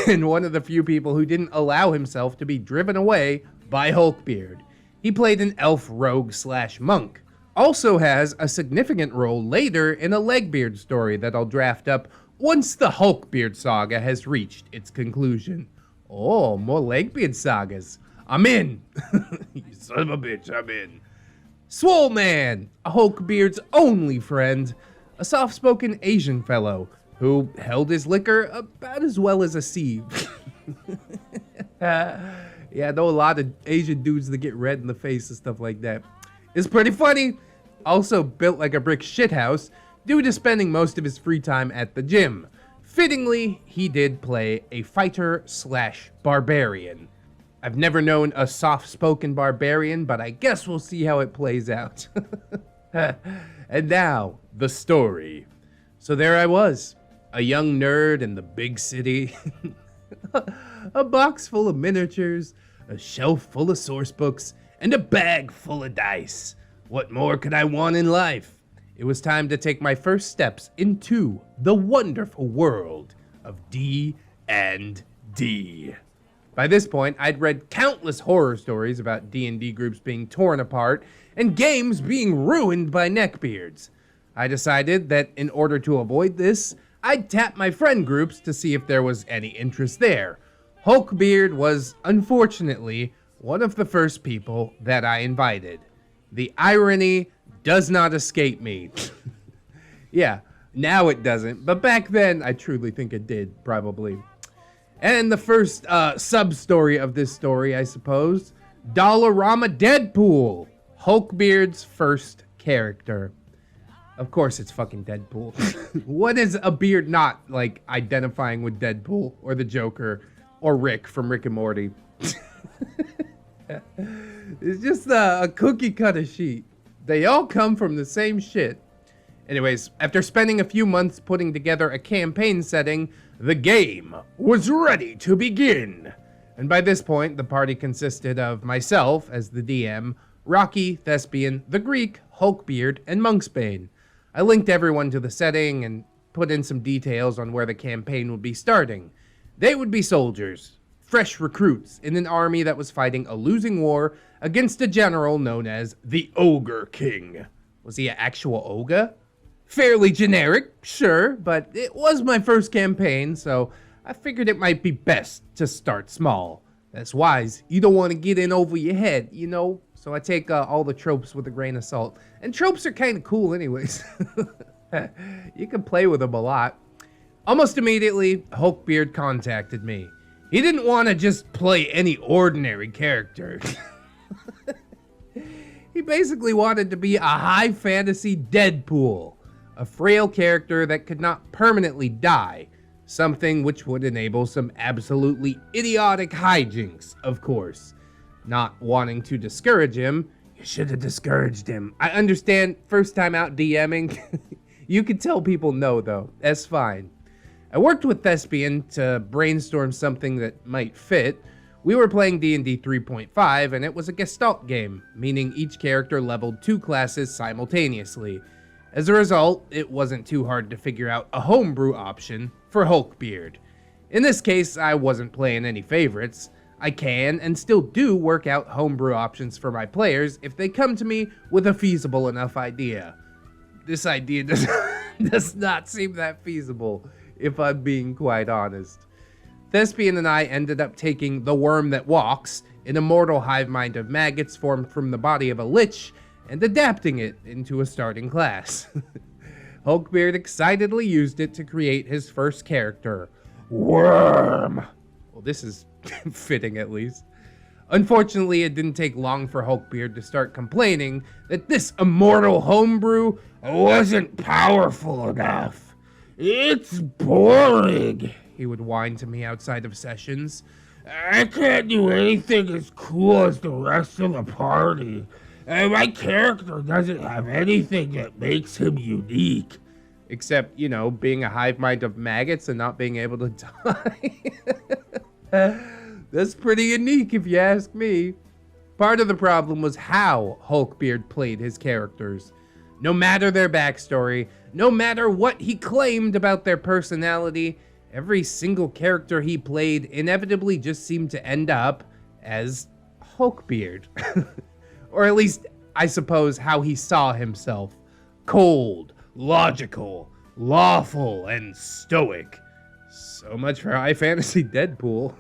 Speaker 1: and one of the few people who didn't allow himself to be driven away by Hulkbeard. He played an elf rogue / monk. Also has a significant role later in a Neckbeard story that I'll draft up once the Hulkbeard saga has reached its conclusion. Oh, more Neckbeard sagas. I'm in. You son of a bitch, I'm in. Swole Man, a Hulkbeard's only friend, a soft-spoken Asian fellow who held his liquor about as well as a sieve. Yeah, I know a lot of Asian dudes that get red in the face and stuff like that. It's pretty funny. Also built like a brick shithouse due to spending most of his free time at the gym. Fittingly, he did play a fighter / barbarian. I've never known a soft-spoken barbarian, but I guess we'll see how it plays out. And now, the story. So there I was, a young nerd in the big city. A box full of miniatures, a shelf full of source books, and a bag full of dice. What more could I want in life? It was time to take my first steps into the wonderful world of D&D. By this point, I'd read countless horror stories about D&D groups being torn apart and games being ruined by neckbeards. I decided that in order to avoid this, I'd tap my friend groups to see if there was any interest there. Hulkbeard was, unfortunately, one of the first people that I invited. The irony does not escape me. Yeah, now it doesn't, but back then I truly think it did, probably. And the first sub-story of this story, I suppose, Dollarama Deadpool, Hulkbeard's first character. Of course it's fucking Deadpool. What is a beard not, like, identifying with Deadpool, or the Joker, or Rick from Rick and Morty? It's just a cookie cutter sheet. They all come from the same shit. Anyways, after spending a few months putting together a campaign setting, the game was ready to begin. And by this point, the party consisted of myself as the DM, Rocky, Thespian, the Greek, Hulkbeard, and Monksbane. I linked everyone to the setting and put in some details on where the campaign would be starting. They would be soldiers, fresh recruits in an army that was fighting a losing war against a general known as the Ogre King. Was he an actual ogre? Fairly generic, sure, but it was my first campaign, so I figured it might be best to start small. That's wise. You don't want to get in over your head, you know? So I take all the tropes with a grain of salt. And tropes are kind of cool anyways. You can play with them a lot. Almost immediately, Hulkbeard contacted me. He didn't want to just play any ordinary character. He basically wanted to be a high fantasy Deadpool. A frail character that could not permanently die. Something which would enable some absolutely idiotic hijinks, of course. Not wanting to discourage him, you should have discouraged him. I understand, first time out DMing. You can tell people no, though. That's fine. I worked with Thespian to brainstorm something that might fit. We were playing D&D 3.5, and it was a Gestalt game, meaning each character leveled 2 classes simultaneously. As a result, it wasn't too hard to figure out a homebrew option for Hulkbeard. In this case, I wasn't playing any favorites. I can and still do work out homebrew options for my players if they come to me with a feasible enough idea. This idea does not seem that feasible, if I'm being quite honest. Thespian and I ended up taking the Worm That Walks, an immortal hive mind of maggots formed from the body of a lich, and adapting it into a starting class. Hulkbeard excitedly used it to create his first character, Worm. Well, this is fitting at least. Unfortunately, it didn't take long for Hulkbeard to start complaining that this immortal homebrew wasn't powerful enough. It's boring, he would whine to me outside of sessions. I can't do anything as cool as the rest of the party. And my character doesn't have anything that makes him unique. Except, you know, being a hive mind of maggots and not being able to die. That's pretty unique if you ask me. Part of the problem was how Hulkbeard played his characters. No matter their backstory, no matter what he claimed about their personality, every single character he played inevitably just seemed to end up as Hulkbeard. Or at least, I suppose, how he saw himself. Cold, logical, lawful, and stoic. So much for high fantasy Deadpool.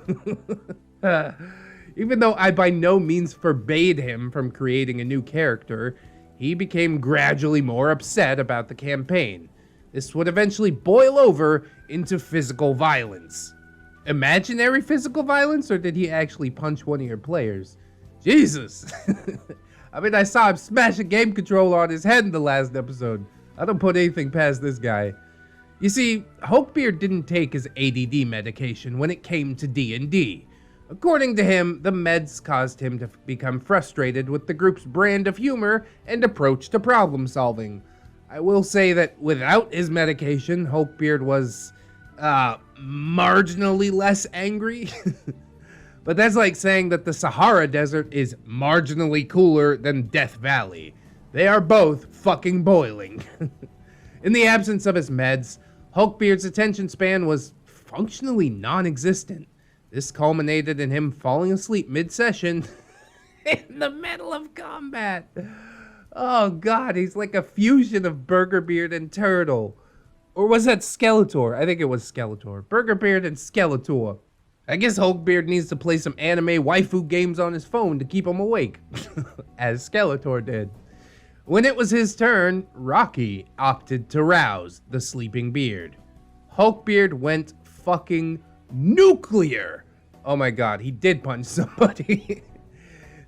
Speaker 1: Even though I by no means forbade him from creating a new character, he became gradually more upset about the campaign. This would eventually boil over into physical violence. Imaginary physical violence, or did he actually punch one of your players? Jesus! I mean, I saw him smash a game controller on his head in the last episode. I don't put anything past this guy. You see, Hulkbeard didn't take his ADD medication when it came to D&D. According to him, the meds caused him to become frustrated with the group's brand of humor and approach to problem solving. I will say that without his medication, Hulkbeard was, marginally less angry. But that's like saying that the Sahara Desert is marginally cooler than Death Valley. They are both fucking boiling. In the absence of his meds, Hulkbeard's attention span was functionally non-existent. This culminated in him falling asleep mid-session in the middle of combat. Oh god, he's like a fusion of Burgerbeard and Turtle. Or was that Skeletor? I think it was Skeletor. Burgerbeard and Skeletor. I guess Hulkbeard needs to play some anime waifu games on his phone to keep him awake, as Skeletor did. When it was his turn, Rocky opted to rouse the sleeping beard. Hulkbeard went fucking nuclear. Oh my god, he did punch somebody.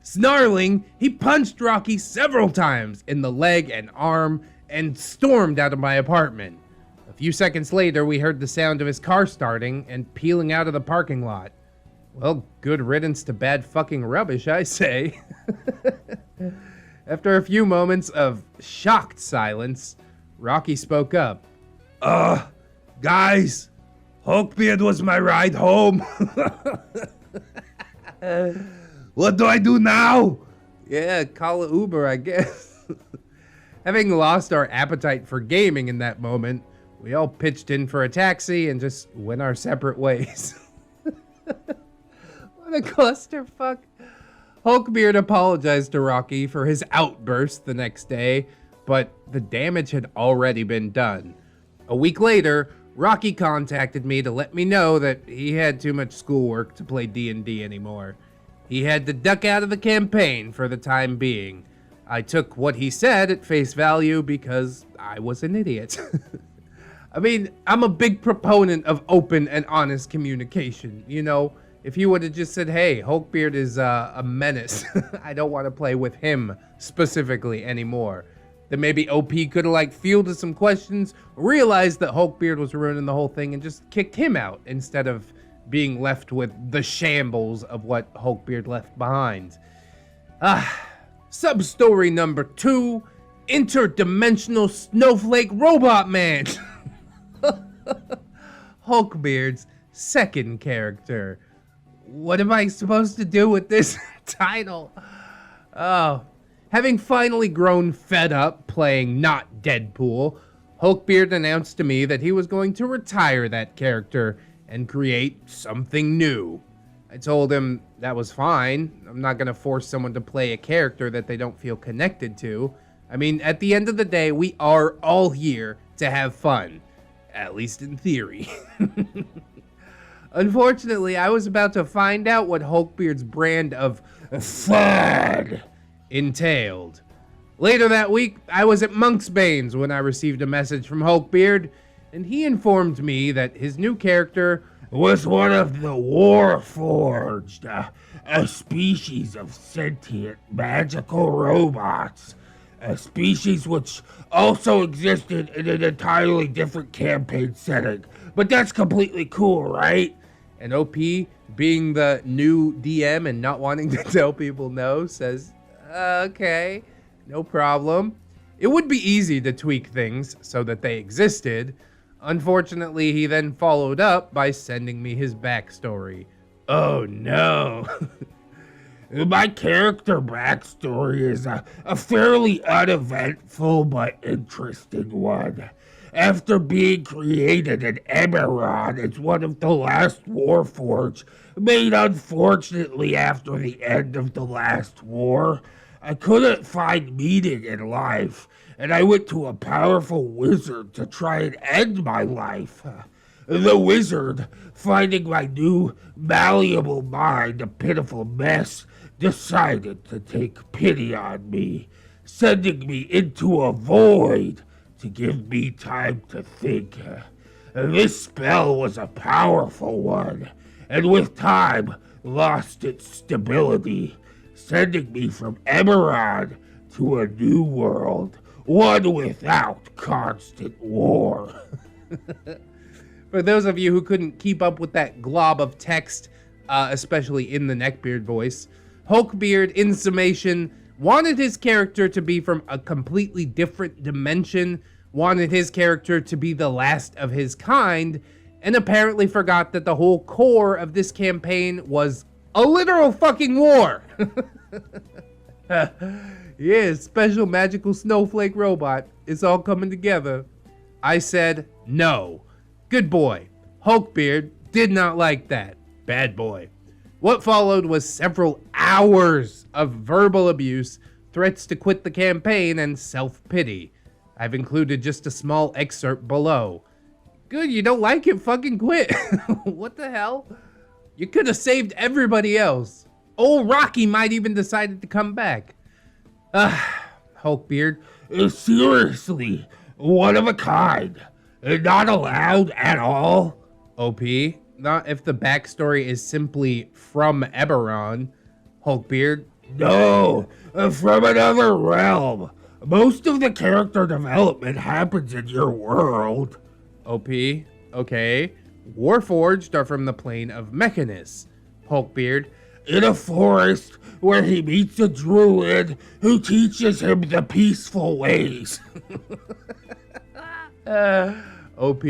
Speaker 1: Snarling, he punched Rocky several times in the leg and arm and stormed out of my apartment. A few seconds later, we heard the sound of his car starting and peeling out of the parking lot. Well, good riddance to bad fucking rubbish, I say. After a few moments of shocked silence, Rocky spoke up.
Speaker 2: Guys, Hulkbeard was my ride home. What do I do now?
Speaker 1: Yeah, call it Uber, I guess. Having lost our appetite for gaming in that moment, we all pitched in for a taxi and just went our separate ways. What a clusterfuck. Hulkbeard apologized to Rocky for his outburst the next day, but the damage had already been done. A week later, Rocky contacted me to let me know that he had too much schoolwork to play D&D anymore. He had to duck out of the campaign for the time being. I took what he said at face value because I was an idiot. I mean, I'm a big proponent of open and honest communication, you know? If you would have just said, hey, Hulkbeard is a menace, I don't want to play with him specifically anymore, then maybe OP could have fielded some questions, realized that Hulkbeard was ruining the whole thing, and just kicked him out instead of being left with the shambles of what Hulkbeard left behind. Sub-story number 2, Interdimensional Snowflake Robot Man. Hulkbeard's second character. What am I supposed to do with this title? Oh, having finally grown fed up playing not Deadpool, Hulkbeard announced to me that he was going to retire that character and create something new. I told him that was fine. I'm not going to force someone to play a character that they don't feel connected to. I mean, at the end of the day, we are all here to have fun. At least in theory. Unfortunately, I was about to find out what Hulkbeard's brand of fun entailed. Later that week, I was at Monksbane's when I received a message from Hulkbeard, and he informed me that his new character
Speaker 2: was one of the Warforged, a species of sentient magical robots. A species which also existed in an entirely different campaign setting. But that's completely cool, right?
Speaker 1: And OP, being the new DM and not wanting to tell people no, says, okay, no problem. It would be easy to tweak things so that they existed. Unfortunately, he then followed up by sending me his backstory. Oh no.
Speaker 2: My character backstory is a fairly uneventful but interesting one. After being created in Eberron as one of the last Warforged, made unfortunately after the end of the last war, I couldn't find meaning in life, and I went to a powerful wizard to try and end my life. The wizard, finding my new, malleable mind a pitiful mess, decided to take pity on me, sending me into a void to give me time to think. This spell was a powerful one, and with time lost its stability, sending me from Eberron to a new world, one without constant war.
Speaker 1: For those of you who couldn't keep up with that glob of text, especially in the Neckbeard voice, Hulkbeard, in summation, wanted his character to be from a completely different dimension, wanted his character to be the last of his kind, and apparently forgot that the whole core of this campaign was a literal fucking war. Yeah, special magical snowflake robot. It's all coming together. I said no. Good boy. Hulkbeard did not like that. Bad boy. What followed was several hours of verbal abuse, threats to quit the campaign, and self-pity. I've included just a small excerpt below. Good, you don't like it? Fucking quit. What the hell? You could have saved everybody else. Old Rocky might even decided to come back. Hulkbeard.
Speaker 2: Seriously, one of a kind. Not allowed at all.
Speaker 1: OP. Not if the backstory is simply from Eberron. Hulkbeard.
Speaker 2: No, from another realm. Most of the character development happens in your world.
Speaker 1: OP. Okay. Warforged are from the plane of Mechanus. Hulkbeard.
Speaker 2: in a forest where he meets a druid who teaches him the peaceful ways.
Speaker 1: OP.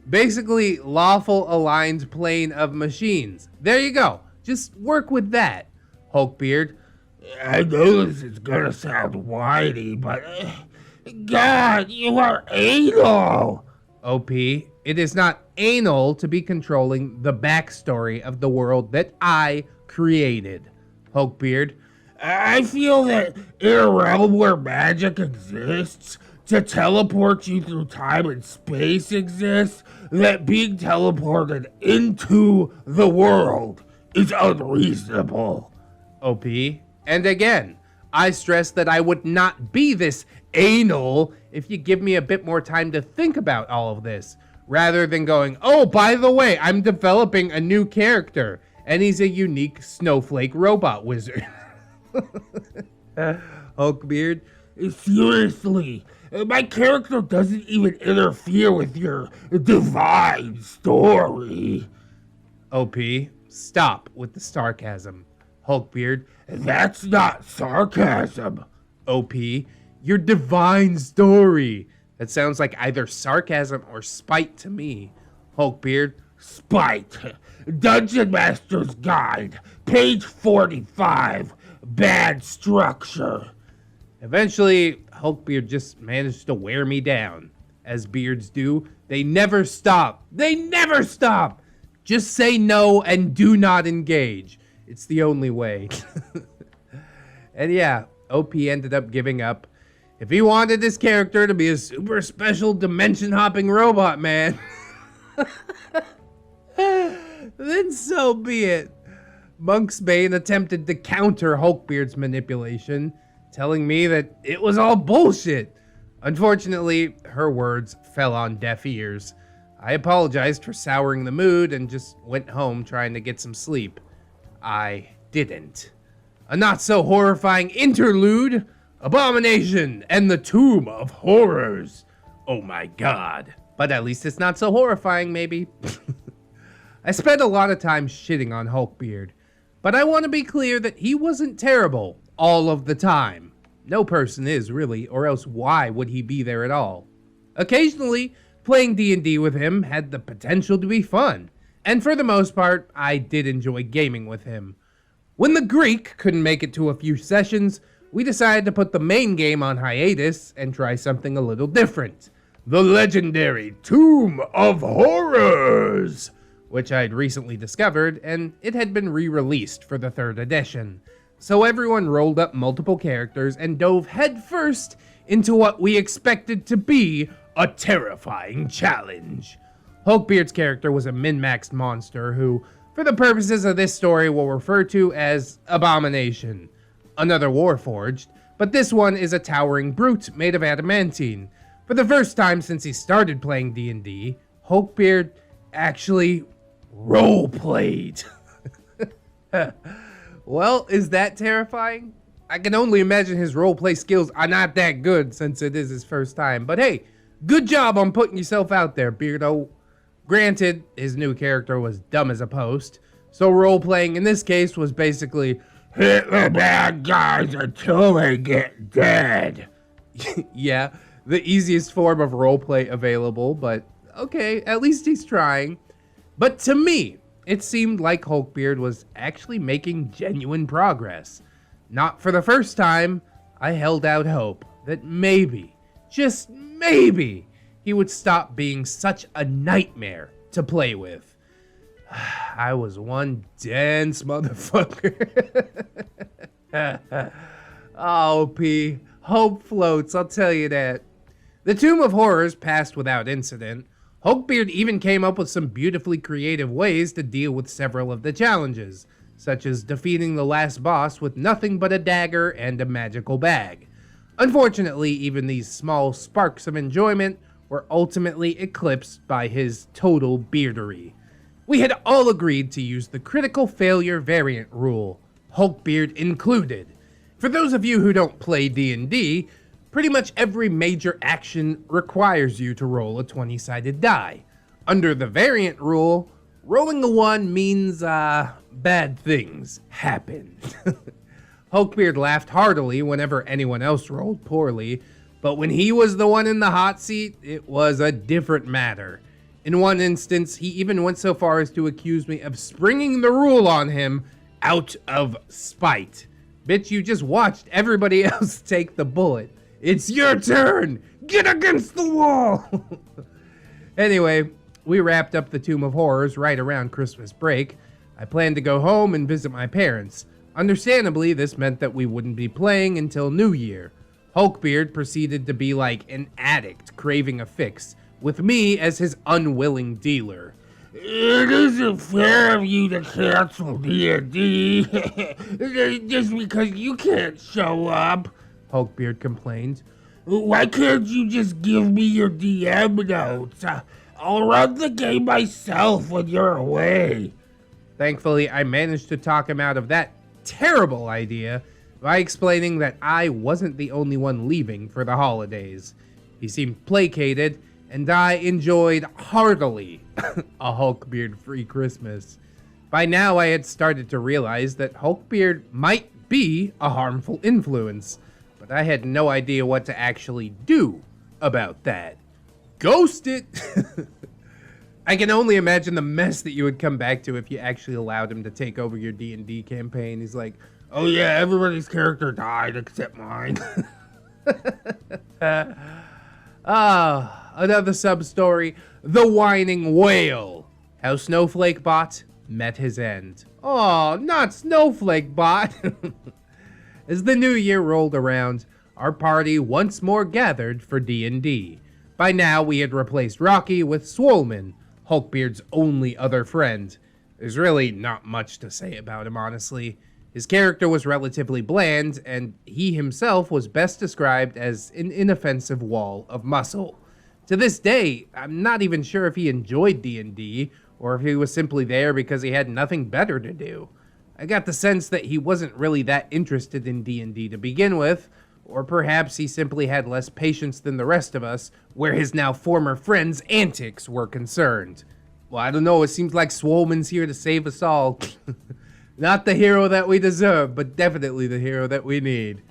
Speaker 1: Basically, lawful aligned plane of machines. There you go. Just work with that, Hulkbeard.
Speaker 2: I know this is gonna sound whiny, but God, you are anal.
Speaker 1: OP. It is not anal to be controlling the backstory of the world that I created, Hulkbeard.
Speaker 2: I feel that in a realm where magic exists, to teleport you through time and space exists, that being teleported into the world is unreasonable.
Speaker 1: OP. And again, I stress that I would not be this anal if you give me a bit more time to think about all of this, rather than going, oh, by the way, I'm developing a new character, and he's a unique snowflake robot wizard. Hulkbeard.
Speaker 2: Seriously, my character doesn't even interfere with your divine story.
Speaker 1: OP. Stop with the sarcasm, Hulkbeard.
Speaker 2: That's not sarcasm.
Speaker 1: OP. Your divine story. That sounds like either sarcasm or spite to me, Hulkbeard.
Speaker 2: Spite. Dungeon Master's Guide, page 45. Bad structure.
Speaker 1: Eventually, Hulkbeard just managed to wear me down. As beards do, they never stop. They never stop! Just say no and do not engage. It's the only way. And yeah, OP ended up giving up. If he wanted this character to be a super special dimension-hopping robot man, then so be it. Monksbane attempted to counter Hulkbeard's manipulation, telling me that it was all bullshit. Unfortunately, her words fell on deaf ears. I apologized for souring the mood and just went home trying to get some sleep. I didn't. A not-so-horrifying interlude, Abomination and the Tomb of Horrors. Oh my god. But at least it's not so horrifying, maybe. I spent a lot of time shitting on Hulkbeard, but I want to be clear that he wasn't terrible all of the time. No person is, really, or else why would he be there at all? Occasionally, playing D&D with him had the potential to be fun, and for the most part, I did enjoy gaming with him. When the Greek couldn't make it to a few sessions, we decided to put the main game on hiatus and try something a little different. The legendary Tomb of Horrors, which I'd recently discovered, and it had been re-released for the 3rd edition. So everyone rolled up multiple characters and dove headfirst into what we expected to be a terrifying challenge. Hulkbeard's character was a min-maxed monster who, for the purposes of this story, we'll refer to as Abomination. Another Warforged, but this one is a towering brute made of adamantine. For the first time since he started playing D&D, Hulkbeard actually role-played. Well, is that terrifying? I can only imagine his roleplay skills are not that good since it is his first time. But hey, good job on putting yourself out there, Beardo. Granted, his new character was dumb as a post, so roleplaying in this case was basically
Speaker 2: hit the bad guys until they get dead.
Speaker 1: Yeah, the easiest form of roleplay available, but okay, at least he's trying. But to me, it seemed like Hulkbeard was actually making genuine progress. Not for the first time, I held out hope that maybe, just maybe, he would stop being such a nightmare to play with. I was one dense motherfucker. Oh, P. Hope floats, I'll tell you that. The Tomb of Horrors passed without incident. Hulkbeard even came up with some beautifully creative ways to deal with several of the challenges, such as defeating the last boss with nothing but a dagger and a magical bag. Unfortunately, even these small sparks of enjoyment were ultimately eclipsed by his total beardery. We had all agreed to use the critical failure variant rule, Hulkbeard included. For those of you who don't play D&D, pretty much every major action requires you to roll a 20-sided die. Under the variant rule, rolling a 1 means, bad things happened. Hulkbeard laughed heartily whenever anyone else rolled poorly, but when he was the one in the hot seat, it was a different matter. In one instance, he even went so far as to accuse me of springing the rule on him out of spite. Bitch, you just watched everybody else take the bullet. It's your turn! Get against the wall! Anyway, we wrapped up the Tomb of Horrors right around Christmas break. I planned to go home and visit my parents. Understandably, this meant that we wouldn't be playing until New Year. Hulkbeard proceeded to be like an addict craving a fix, with me as his unwilling dealer.
Speaker 2: It isn't fair of you to cancel D&D just because you can't show up,
Speaker 1: Hulkbeard complained.
Speaker 2: Why can't you just give me your DM notes? I'll run the game myself when you're away.
Speaker 1: Thankfully, I managed to talk him out of that terrible idea by explaining that I wasn't the only one leaving for the holidays. He seemed placated, and I enjoyed heartily a Hulkbeard-free Christmas. By now, I had started to realize that Hulkbeard might be a harmful influence, but I had no idea what to actually do about that. Ghost it! I can only imagine the mess that you would come back to if you actually allowed him to take over your D&D campaign. He's like,
Speaker 2: oh yeah, everybody's character died except mine.
Speaker 1: Another sub-story, The Whining Whale. How Snowflake Bot met his end. Oh, not Snowflake Bot. As the new year rolled around, our party once more gathered for D&D. By now, we had replaced Rocky with Swolman, Hulkbeard's only other friend. There's really not much to say about him, honestly. His character was relatively bland, and he himself was best described as an inoffensive wall of muscle. To this day, I'm not even sure if he enjoyed D&D, or if he was simply there because he had nothing better to do. I got the sense that he wasn't really that interested in D&D to begin with, or perhaps he simply had less patience than the rest of us, where his now former friend's antics were concerned. Well, I don't know, it seems like Swolman's here to save us all. Not the hero that we deserve, but definitely the hero that we need.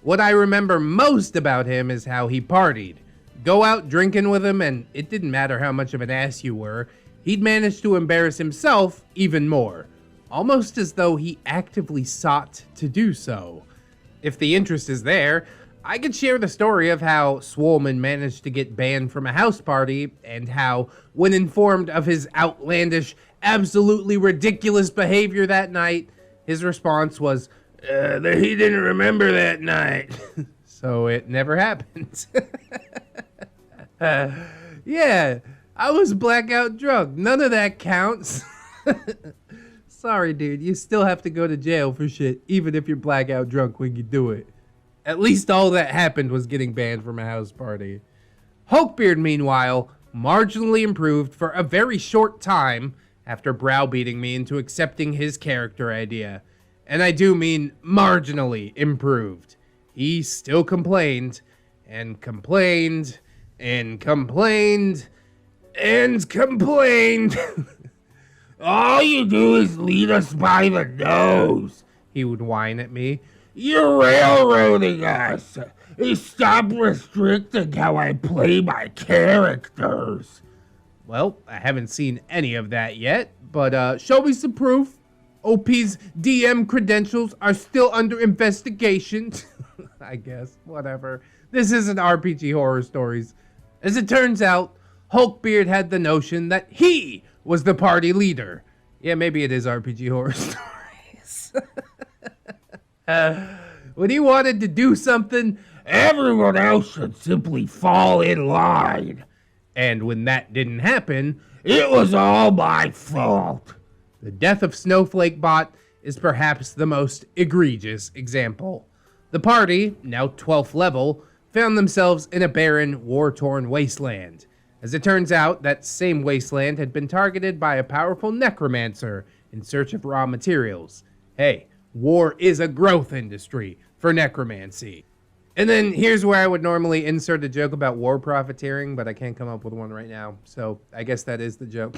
Speaker 1: What I remember most about him is how he partied. Go out drinking with him, and it didn't matter how much of an ass you were, he'd manage to embarrass himself even more. Almost as though he actively sought to do so. If the interest is there, I could share the story of how Swolman managed to get banned from a house party, and how, when informed of his outlandish, absolutely ridiculous behavior that night, his response was,
Speaker 2: that he didn't remember that night.
Speaker 1: So it never happened. Yeah, I was blackout drunk. None of that counts. Sorry, dude. You still have to go to jail for shit, even if you're blackout drunk when you do it. At least all that happened was getting banned from a house party. Hulkbeard, meanwhile, marginally improved for a very short time after browbeating me into accepting his character idea. And I do mean marginally improved. He still complained, and complained, and complained, and complained.
Speaker 2: All you do is lead us by the nose,
Speaker 1: He would whine at me.
Speaker 2: You're railroading us. Stop restricting how I play my characters.
Speaker 1: Well, I haven't seen any of that yet, but show me some proof. OP's DM credentials are still under investigation. I guess, whatever. This isn't RPG horror stories. As it turns out, Hulkbeard had the notion that he was the party leader. Yeah, maybe it is RPG horror stories. When he wanted to do something,
Speaker 2: everyone else should simply fall in line.
Speaker 1: And when that didn't happen,
Speaker 2: it was all my fault.
Speaker 1: The death of Snowflake Bot is perhaps the most egregious example. The party, now 12th level, found themselves in a barren, war-torn wasteland. As it turns out, that same wasteland had been targeted by a powerful necromancer in search of raw materials. Hey, war is a growth industry for necromancy. And then here's where I would normally insert a joke about war profiteering, but I can't come up with one right now, so I guess that is the joke.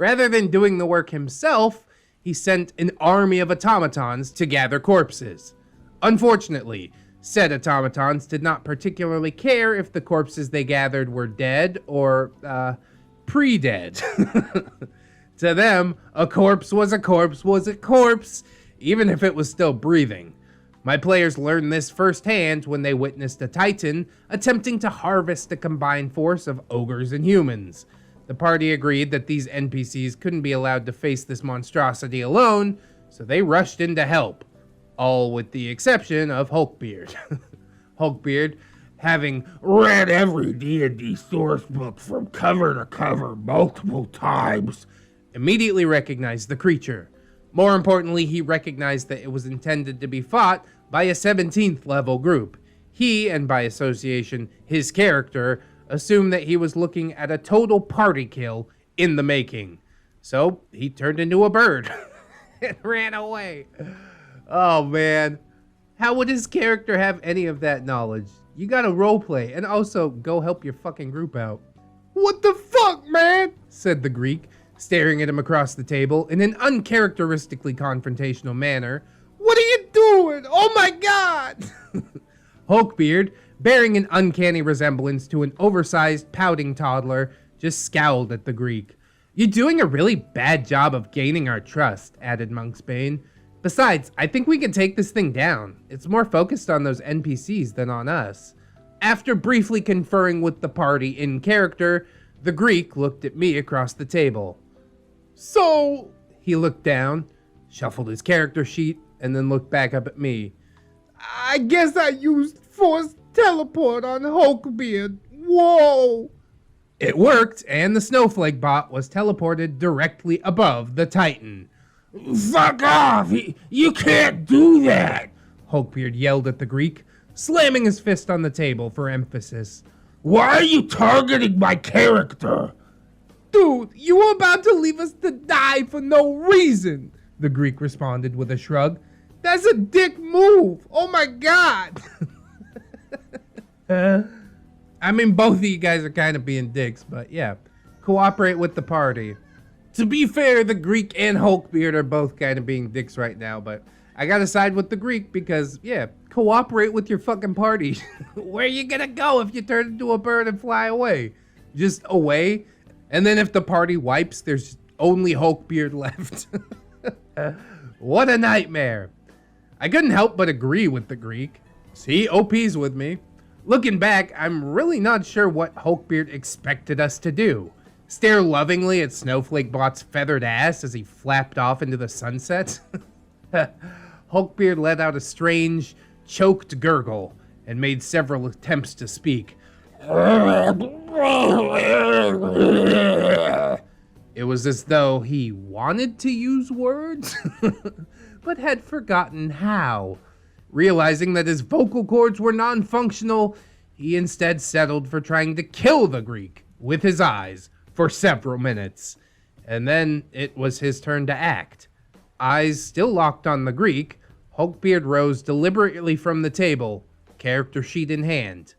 Speaker 1: Rather than doing the work himself, he sent an army of automatons to gather corpses. Unfortunately, said automatons did not particularly care if the corpses they gathered were dead or, pre-dead. To them, a corpse was a corpse was a corpse, even if it was still breathing. My players learned this firsthand when they witnessed a Titan attempting to harvest the combined force of ogres and humans. The party agreed that these NPCs couldn't be allowed to face this monstrosity alone, so they rushed in to help. All with the exception of Hulkbeard. Hulkbeard, having
Speaker 2: read every D&D source book from cover to cover multiple times,
Speaker 1: immediately recognized the creature. More importantly, he recognized that it was intended to be fought by a 17th level group. He, and by association, his character, assumed that he was looking at a total party kill in the making. So, he turned into a bird and ran away. Oh man, how would his character have any of that knowledge? You gotta roleplay and also go help your fucking group out. What the fuck, man? Said the Greek, staring at him across the table in an uncharacteristically confrontational manner. What are you doing? Oh my god! Hulkbeard, bearing an uncanny resemblance to an oversized, pouting toddler, just scowled at the Greek. You're doing a really bad job of gaining our trust, added Monksbane. Besides, I think we can take this thing down. It's more focused on those NPCs than on us. After briefly conferring with the party in character, the Greek looked at me across the table. So, he looked down, shuffled his character sheet, and then looked back up at me. I guess I used forced teleport on Hulkbeard. Whoa! It worked, and the snowflake bot was teleported directly above the Titan.
Speaker 2: Fuck off! You can't do that!
Speaker 1: Hulkbeard yelled at the Greek, slamming his fist on the table for emphasis.
Speaker 2: Why are you targeting my character?
Speaker 1: Dude, you were about to leave us to die for no reason, the Greek responded with a shrug. That's a dick move! Oh my god! I mean, both of you guys are kind of being dicks, but yeah. Cooperate with the party. To be fair, the Greek and Hulkbeard are both kind of being dicks right now, but I gotta side with the Greek because, yeah, cooperate with your fucking party. Where are you gonna go if you turn into a bird and fly away? Just away? And then if the party wipes, there's only Hulkbeard left. What a nightmare. I couldn't help but agree with the Greek. See, OP's with me. Looking back, I'm really not sure what Hulkbeard expected us to do. Stare lovingly at Snowflake Bot's feathered ass as he flapped off into the sunset? Hulkbeard let out a strange, choked gurgle and made several attempts to speak. It was as though he wanted to use words, but had forgotten how. Realizing that his vocal cords were non-functional, he instead settled for trying to kill the Greek with his eyes for several minutes. And then it was his turn to act. Eyes still locked on the Greek, Hulkbeard rose deliberately from the table, character sheet in hand.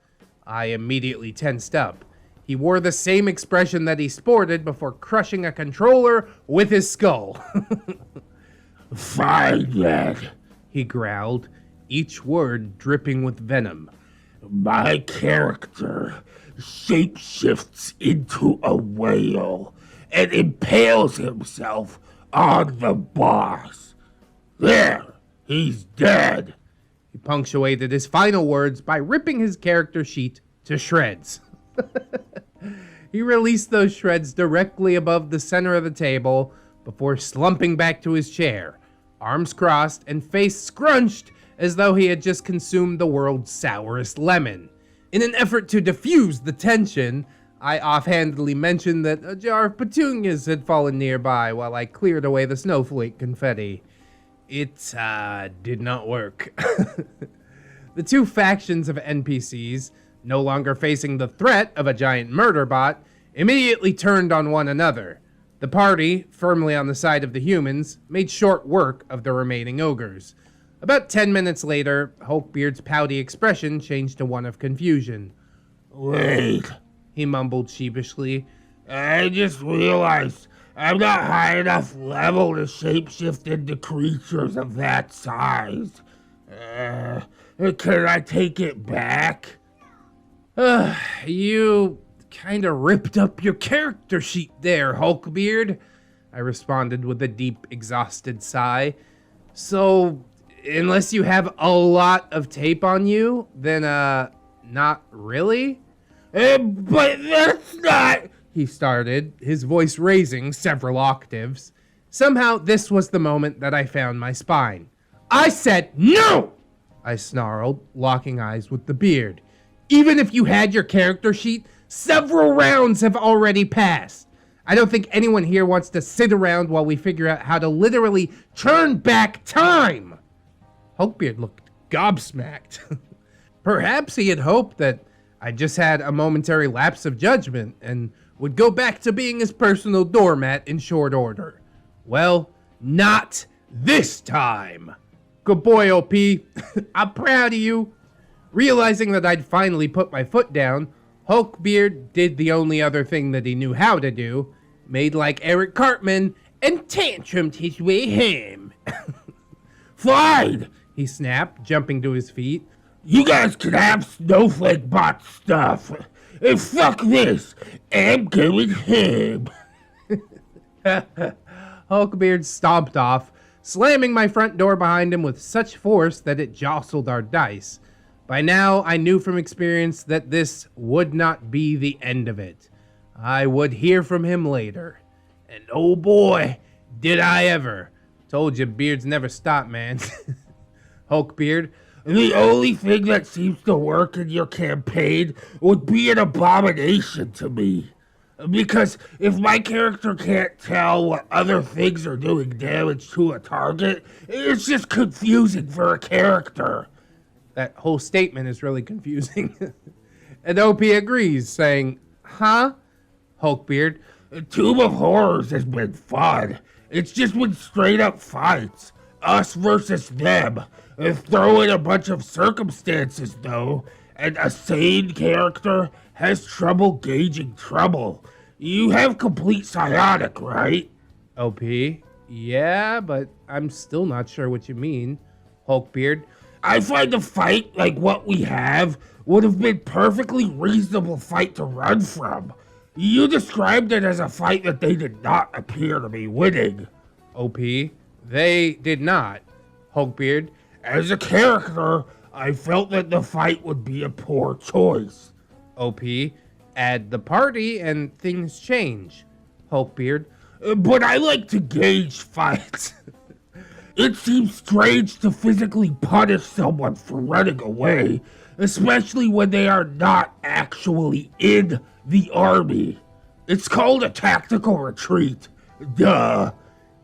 Speaker 1: I immediately tensed up. He wore the same expression that he sported before crushing a controller with his skull.
Speaker 2: Fine then,
Speaker 1: he growled, each word dripping with venom.
Speaker 2: My character shapeshifts into a whale and impales himself on the boss. There, he's dead.
Speaker 1: He punctuated his final words by ripping his character sheet to shreds. He released those shreds directly above the center of the table before slumping back to his chair, arms crossed and face scrunched as though he had just consumed the world's sourest lemon. In an effort to diffuse the tension, I offhandedly mentioned that a jar of petunias had fallen nearby while I cleared away the snowflake confetti. It, did not work. The two factions of NPCs, no longer facing the threat of a giant murder bot, immediately turned on one another. The party, firmly on the side of the humans, made short work of the remaining ogres. About 10 minutes later, Hulkbeard's pouty expression changed to one of confusion.
Speaker 2: Wait,
Speaker 1: he mumbled sheepishly.
Speaker 2: I just realized I'm not high enough level to shapeshift into creatures of that size. Can I take it back?
Speaker 1: You kind of ripped up your character sheet there, Hulkbeard, I responded with a deep, exhausted sigh. So, unless you have a lot of tape on you, then, not really?
Speaker 2: But that's not...
Speaker 1: He started, his voice raising several octaves. Somehow, this was the moment that I found my spine. I said no! I snarled, locking eyes with the beard. Even if you had your character sheet, several rounds have already passed. I don't think anyone here wants to sit around while we figure out how to literally turn back time. Hulkbeard looked gobsmacked. Perhaps he had hoped that I just had a momentary lapse of judgment and would go back to being his personal doormat in short order. Well, not this time. Good boy, OP. I'm proud of you. Realizing that I'd finally put my foot down, Hulkbeard did the only other thing that he knew how to do, made like Eric Cartman, and tantrumed his way home.
Speaker 2: Fine!
Speaker 1: He snapped, jumping to his feet.
Speaker 2: You guys can have snowflake bot stuff. And fuck this! I'm going home.
Speaker 1: Hulkbeard stomped off, slamming my front door behind him with such force that it jostled our dice. By now, I knew from experience that this would not be the end of it. I would hear from him later. And oh boy, did I ever. Told you, beards never stop, man. Hulkbeard.
Speaker 2: The only thing that seems to work in your campaign would be an abomination to me. Because if my character can't tell what other things are doing damage to a target, it's just confusing for a character.
Speaker 1: That whole statement is really confusing. And OP agrees, saying, huh? Hulkbeard.
Speaker 2: Tomb of Horrors has been fun. It's just been straight up fights. Us versus them. Throw in a bunch of circumstances, though, and a sane character has trouble gauging trouble. You have complete psionic, right?
Speaker 1: OP. Yeah, but I'm still not sure what you mean. Hulkbeard.
Speaker 2: I find a fight like what we have would have been perfectly reasonable fight to run from. You described it as a fight that they did not appear to be winning.
Speaker 1: OP. They did not. Hulkbeard.
Speaker 2: As a character, I felt that the fight would be a poor choice.
Speaker 1: OP. Add the party and things change. Hulkbeard.
Speaker 2: But I like to gauge fights. It seems strange to physically punish someone for running away, especially when they are not actually in the army. It's called a tactical retreat. Duh.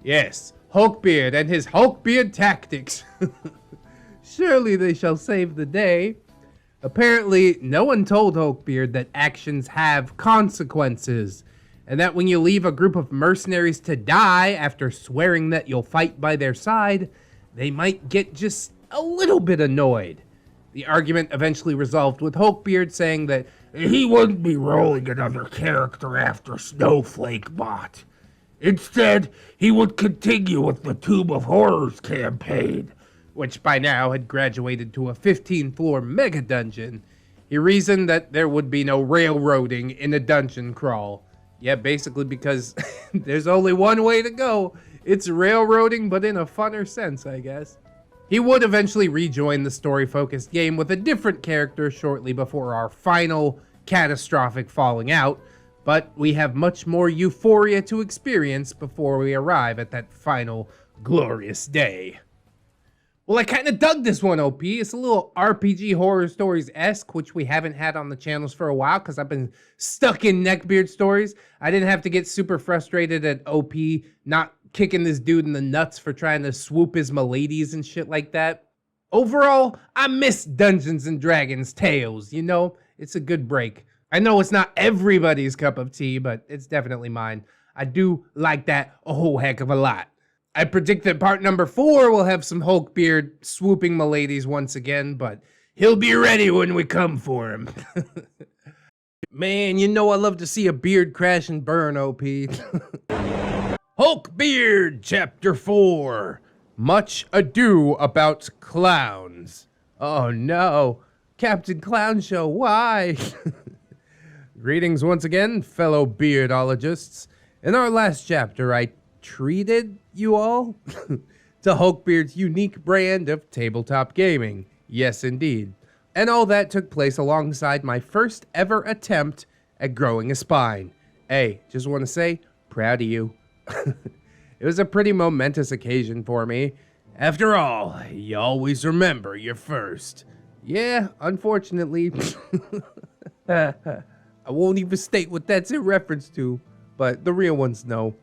Speaker 1: Yes, Hulkbeard and his Hulkbeard tactics. Surely they shall save the day. Apparently, no one told Hulkbeard that actions have consequences, and that when you leave a group of mercenaries to die after swearing that you'll fight by their side, they might get just a little bit annoyed. The argument eventually resolved with Hulkbeard saying that
Speaker 2: he wouldn't be rolling another character after Snowflake Bot. Instead, he would continue with the Tomb of Horrors campaign,
Speaker 1: which by now had graduated to a 15-floor mega dungeon. He reasoned that there would be no railroading in a dungeon crawl. Yeah, basically because there's only one way to go. It's railroading, but in a funner sense, I guess. He would eventually rejoin the story-focused game with a different character shortly before our final catastrophic falling out, but we have much more euphoria to experience before we arrive at that final glorious day. Well, I kind of dug this one, OP. It's a little RPG horror stories-esque, which we haven't had on the channels for a while because I've been stuck in Neckbeard stories. I didn't have to get super frustrated at OP not kicking this dude in the nuts for trying to swoop his miladies and shit like that. Overall, I miss Dungeons and Dragons Tales, you know? It's a good break. I know it's not everybody's cup of tea, but it's definitely mine. I do like that a whole heck of a lot. I predict that part number 4 will have some Hulkbeard swooping miladies once again, but he'll be ready when we come for him. Man, you know I love to see a beard crash and burn, OP. Hulkbeard, Chapter 4. Much Ado About Clowns. Oh no, Captain Clown Show, why? Greetings once again, fellow beardologists. In our last chapter, I treated you all to Hulkbeard's unique brand of tabletop gaming. Yes, indeed. And all that took place alongside my first ever attempt at growing a spine. Hey, just want to say, proud of you. It was a pretty momentous occasion for me. After all, you always remember your first. Yeah, unfortunately. I won't even state what that's in reference to, but the real ones know.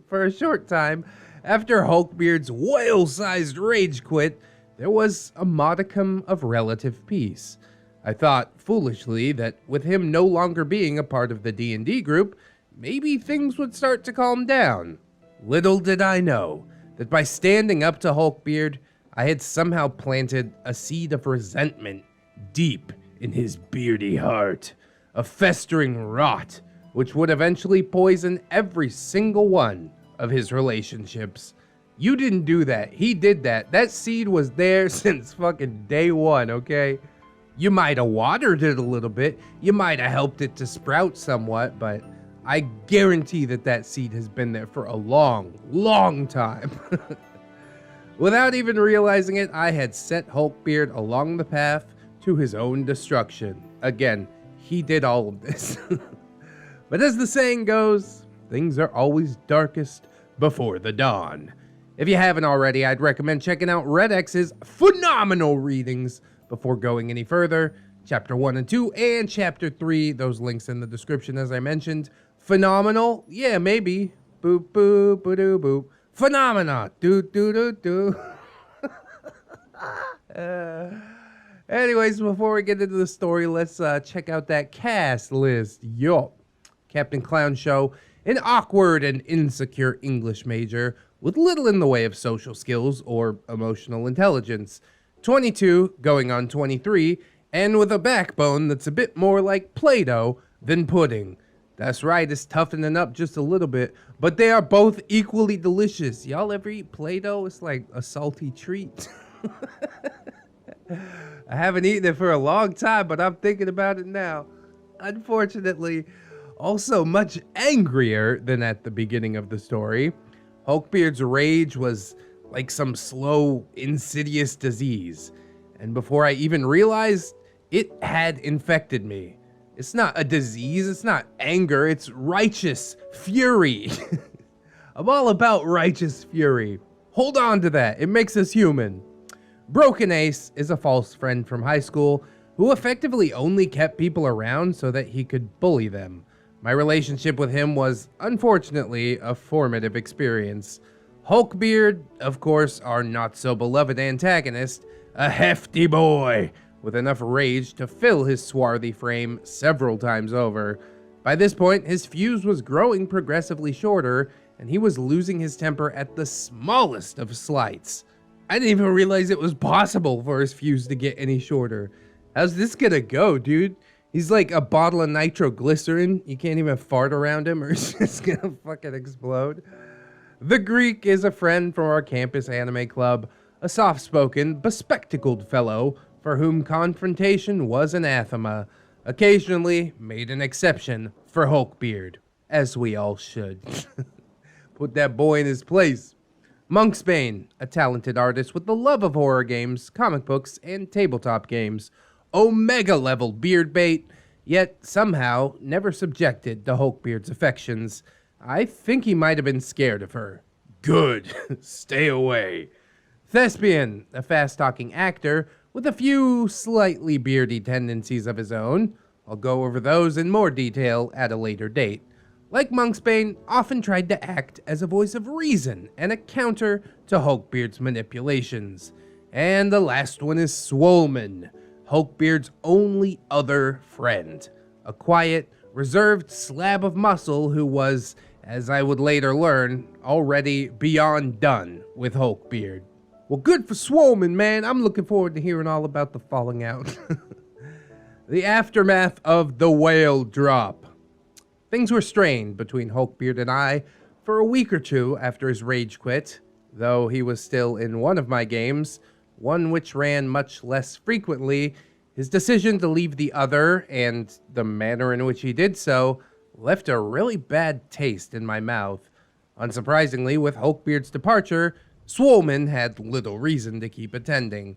Speaker 1: For a short time, after Hulkbeard's whale-sized rage quit, there was a modicum of relative peace. I thought, foolishly, that with him no longer being a part of the D&D group, maybe things would start to calm down. Little did I know that by standing up to Hulkbeard, I had somehow planted a seed of resentment deep in his beardy heart, a festering rot which would eventually poison every single one of his relationships. You didn't do that. He did that. That seed was there since fucking day one, okay? You might have watered it a little bit. You might have helped it to sprout somewhat, but I guarantee that that seed has been there for a long, long time. Without even realizing it, I had set Hulkbeard along the path to his own destruction. Again, he did all of this. But as the saying goes, things are always darkest before the dawn. If you haven't already, I'd recommend checking out ReddX's phenomenal readings before going any further. Chapter 1 and 2 and Chapter 3, those links in the description as I mentioned. Phenomenal? Yeah, maybe. Boop, boop, boop, boop. Phenomena. Do, do, do, do. Anyways, before we get into the story, let's check out that cast list. Yo. Captain Clown Show, an awkward and insecure English major with little in the way of social skills or emotional intelligence. 22, going on 23, and with a backbone that's a bit more like Play-Doh than pudding. That's right, it's toughening up just a little bit, but they are both equally delicious. Y'all ever eat Play-Doh? It's like a salty treat. I haven't eaten it for a long time, but I'm thinking about it now. Unfortunately, also much angrier than at the beginning of the story, Hulkbeard's rage was like some slow, insidious disease. And before I even realized, it had infected me. It's not a disease, it's not anger, it's righteous fury. I'm all about righteous fury. Hold on to that, it makes us human. Broken Ace is a false friend from high school who effectively only kept people around so that he could bully them. My relationship with him was, unfortunately, a formative experience. Hulkbeard, of course, our not-so-beloved antagonist, a hefty boy with enough rage to fill his swarthy frame several times over. By this point, his fuse was growing progressively shorter, and he was losing his temper at the smallest of slights. I didn't even realize it was possible for his fuse to get any shorter. How's this gonna go, dude? He's like a bottle of nitroglycerin. You can't even fart around him or it's just gonna fucking explode. The Greek is a friend from our campus anime club, a soft-spoken, bespectacled fellow for whom confrontation was anathema, occasionally made an exception for Hulkbeard, as we all should. Put that boy in his place. Monksbane, a talented artist with the love of horror games, comic books, and tabletop games. Omega-level beard bait, yet somehow never subjected to Hulkbeard's affections. I think he might have been scared of her. Good, stay away. Thespian, a fast-talking actor with a few slightly beardy tendencies of his own. I'll go over those in more detail at a later date. Like Monksbane, often tried to act as a voice of reason and a counter to Hulkbeard's manipulations. And the last one is Swolman, Hulkbeard's only other friend. A quiet, reserved slab of muscle who was, as I would later learn, already beyond done with Hulkbeard. Well, good for Swolman, man. I'm looking forward to hearing all about the falling out. The aftermath of the whale drop. Things were strained between Hulkbeard and I for a week or two after his rage quit, though he was still in one of my games, one which ran much less frequently. His decision to leave the other, and the manner in which he did so, left a really bad taste in my mouth. Unsurprisingly, with Hulkbeard's departure, Swolman had little reason to keep attending.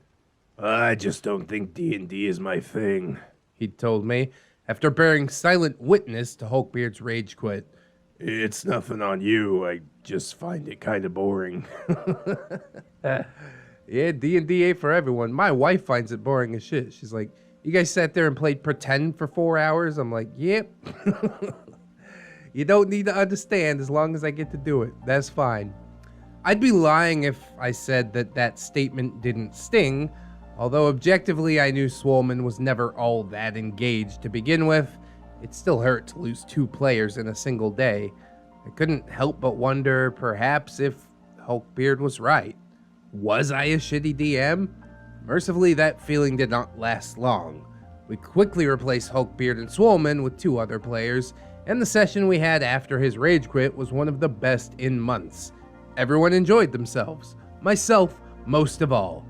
Speaker 2: I just don't think D&D is my thing,
Speaker 1: He'd told me, after bearing silent witness to Hulkbeard's rage quit.
Speaker 2: It's nothing on you, I just find it kind of boring.
Speaker 1: Yeah, D&D ain't for everyone. My wife finds it boring as shit. She's like, you guys sat there and played pretend for 4 hours? I'm like, yep. You don't need to understand as long as I get to do it. That's fine. I'd be lying if I said that that statement didn't sting, although objectively I knew Swolman was never all that engaged to begin with. It still hurt to lose 2 players in a single day. I couldn't help but wonder, perhaps, if Hulkbeard was right. Was I a shitty DM? Mercifully, that feeling did not last long. We quickly replaced Hulkbeard and Swolman with 2 other players, and the session we had after his rage quit was one of the best in months. Everyone enjoyed themselves. Myself, most of all.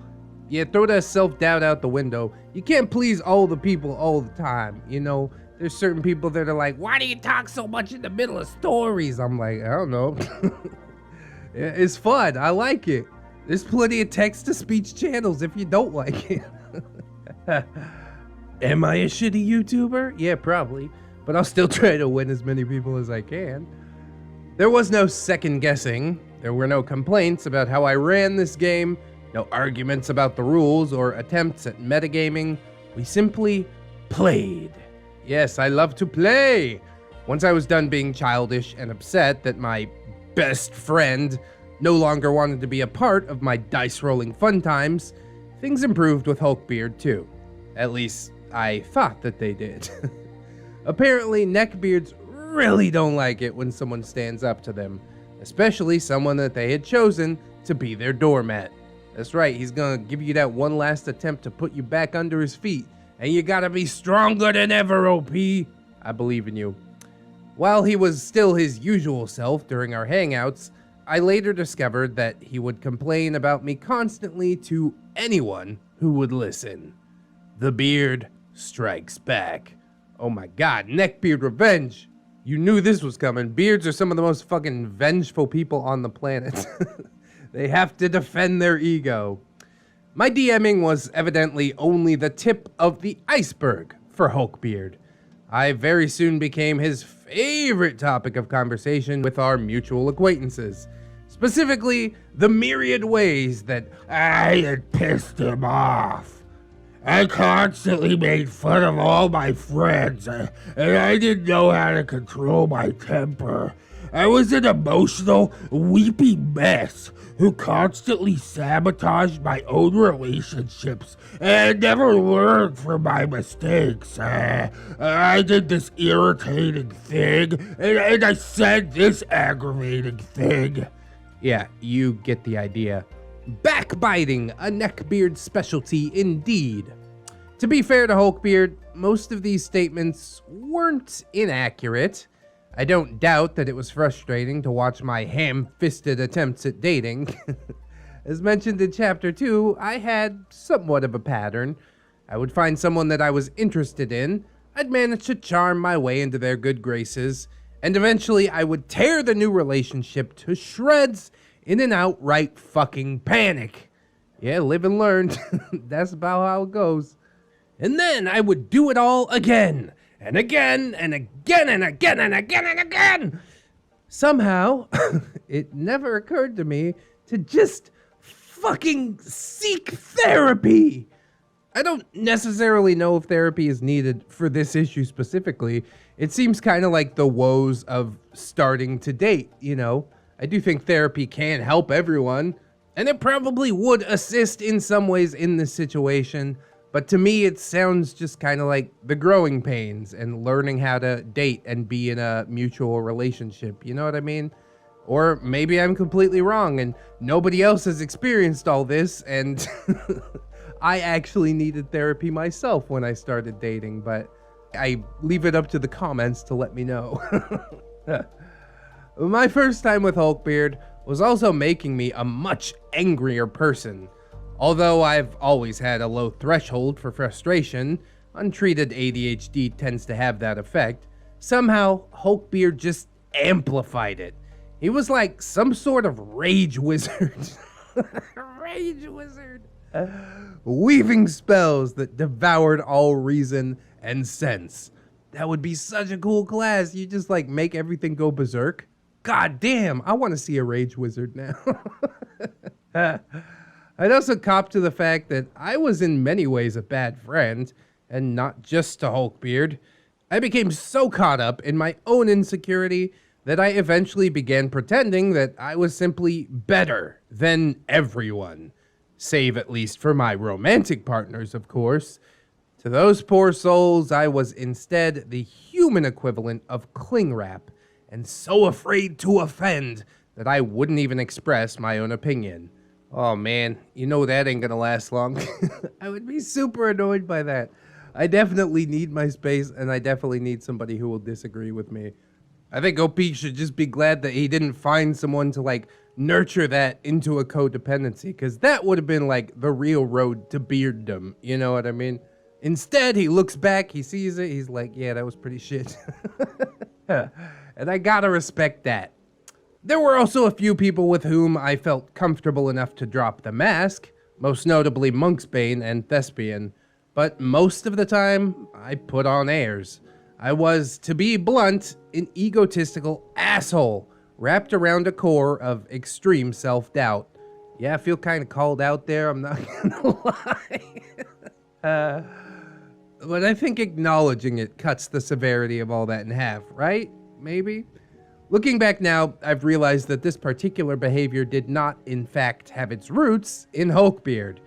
Speaker 1: Yeah, throw that self-doubt out the window. You can't please all the people all the time, you know? There's certain people that are like, why do you talk so much in the middle of stories? I'm like, I don't know. It's fun. I like it. There's plenty of text-to-speech channels if you don't like it. Am I a shitty YouTuber? Yeah, probably. But I'll still try to win as many people as I can. There was no second guessing. There were no complaints about how I ran this game, no arguments about the rules or attempts at metagaming. We simply played. Yes, I love to play. Once I was done being childish and upset that my best friend no longer wanted to be a part of my dice-rolling fun times, things improved with Hulkbeard too. At least, I thought that they did. Apparently, neckbeards really don't like it when someone stands up to them, especially someone that they had chosen to be their doormat. That's right, he's gonna give you that one last attempt to put you back under his feet, and you gotta be stronger than ever, OP. I believe in you. While he was still his usual self during our hangouts, I later discovered that he would complain about me constantly to anyone who would listen. The beard strikes back. Oh my god, neckbeard revenge. You knew this was coming. Beards are some of the most fucking vengeful people on the planet. They have to defend their ego. My DMing was evidently only the tip of the iceberg for Hulkbeard. I very soon became his favorite topic of conversation with our mutual acquaintances. Specifically, the myriad ways that
Speaker 2: I had pissed him off. I constantly made fun of all my friends, and I didn't know how to control my temper. I was an emotional, weepy mess who constantly sabotaged my own relationships and never learned from my mistakes. I did this irritating thing, and I said this aggravating thing.
Speaker 1: Yeah, you get the idea. Backbiting, a neckbeard specialty indeed. To be fair to Hulkbeard, most of these statements weren't inaccurate. I don't doubt that it was frustrating to watch my ham-fisted attempts at dating. As mentioned in Chapter 2, I had somewhat of a pattern. I would find someone that I was interested in, I'd manage to charm my way into their good graces, and eventually I would tear the new relationship to shreds in an outright fucking panic. Yeah, live and learn. That's about how it goes. And then I would do it all again, and again, and again, and again, and again, and again. Somehow, it never occurred to me to just fucking seek therapy. I don't necessarily know if therapy is needed for this issue specifically. It seems kind of like the woes of starting to date, you know? I do think therapy can help everyone, and it probably would assist in some ways in this situation, but to me it sounds just kind of like the growing pains and learning how to date and be in a mutual relationship, you know what I mean? Or maybe I'm completely wrong and nobody else has experienced all this, and I actually needed therapy myself when I started dating, but I leave it up to the comments to let me know. My first time with Hulkbeard was also making me a much angrier person. Although I've always had a low threshold for frustration, untreated ADHD tends to have that effect, somehow Hulkbeard just amplified it. He was like some sort of rage wizard. Rage wizard. Weaving spells that devoured all reason and sense. That would be such a cool class. You just like make everything go berserk. God damn, I want to see a rage wizard now. I'd also cop to the fact that I was in many ways a bad friend, and not just to Hulkbeard. I became so caught up in my own insecurity that I eventually began pretending that I was simply better than everyone. Save at least for my romantic partners, of course. To those poor souls, I was instead the human equivalent of cling wrap, and so afraid to offend that I wouldn't even express my own opinion. Oh man, you know that ain't gonna last long. I would be super annoyed by that. I definitely need my space, and I definitely need somebody who will disagree with me. I think OP should just be glad that he didn't find someone to like nurture that into a codependency, because that would have been like the real road to bearddom, you know what I mean? Instead, he looks back, he sees it, he's like, yeah, that was pretty shit. And I gotta respect that. There were also a few people with whom I felt comfortable enough to drop the mask, most notably Monksbane and Thespian, but most of the time, I put on airs. I was, to be blunt, an egotistical asshole, wrapped around a core of extreme self-doubt. Yeah, I feel kind of called out there, I'm not gonna lie. But I think acknowledging it cuts the severity of all that in half, right? Maybe? Looking back now, I've realized that this particular behavior did not, in fact, have its roots in Hulkbeard.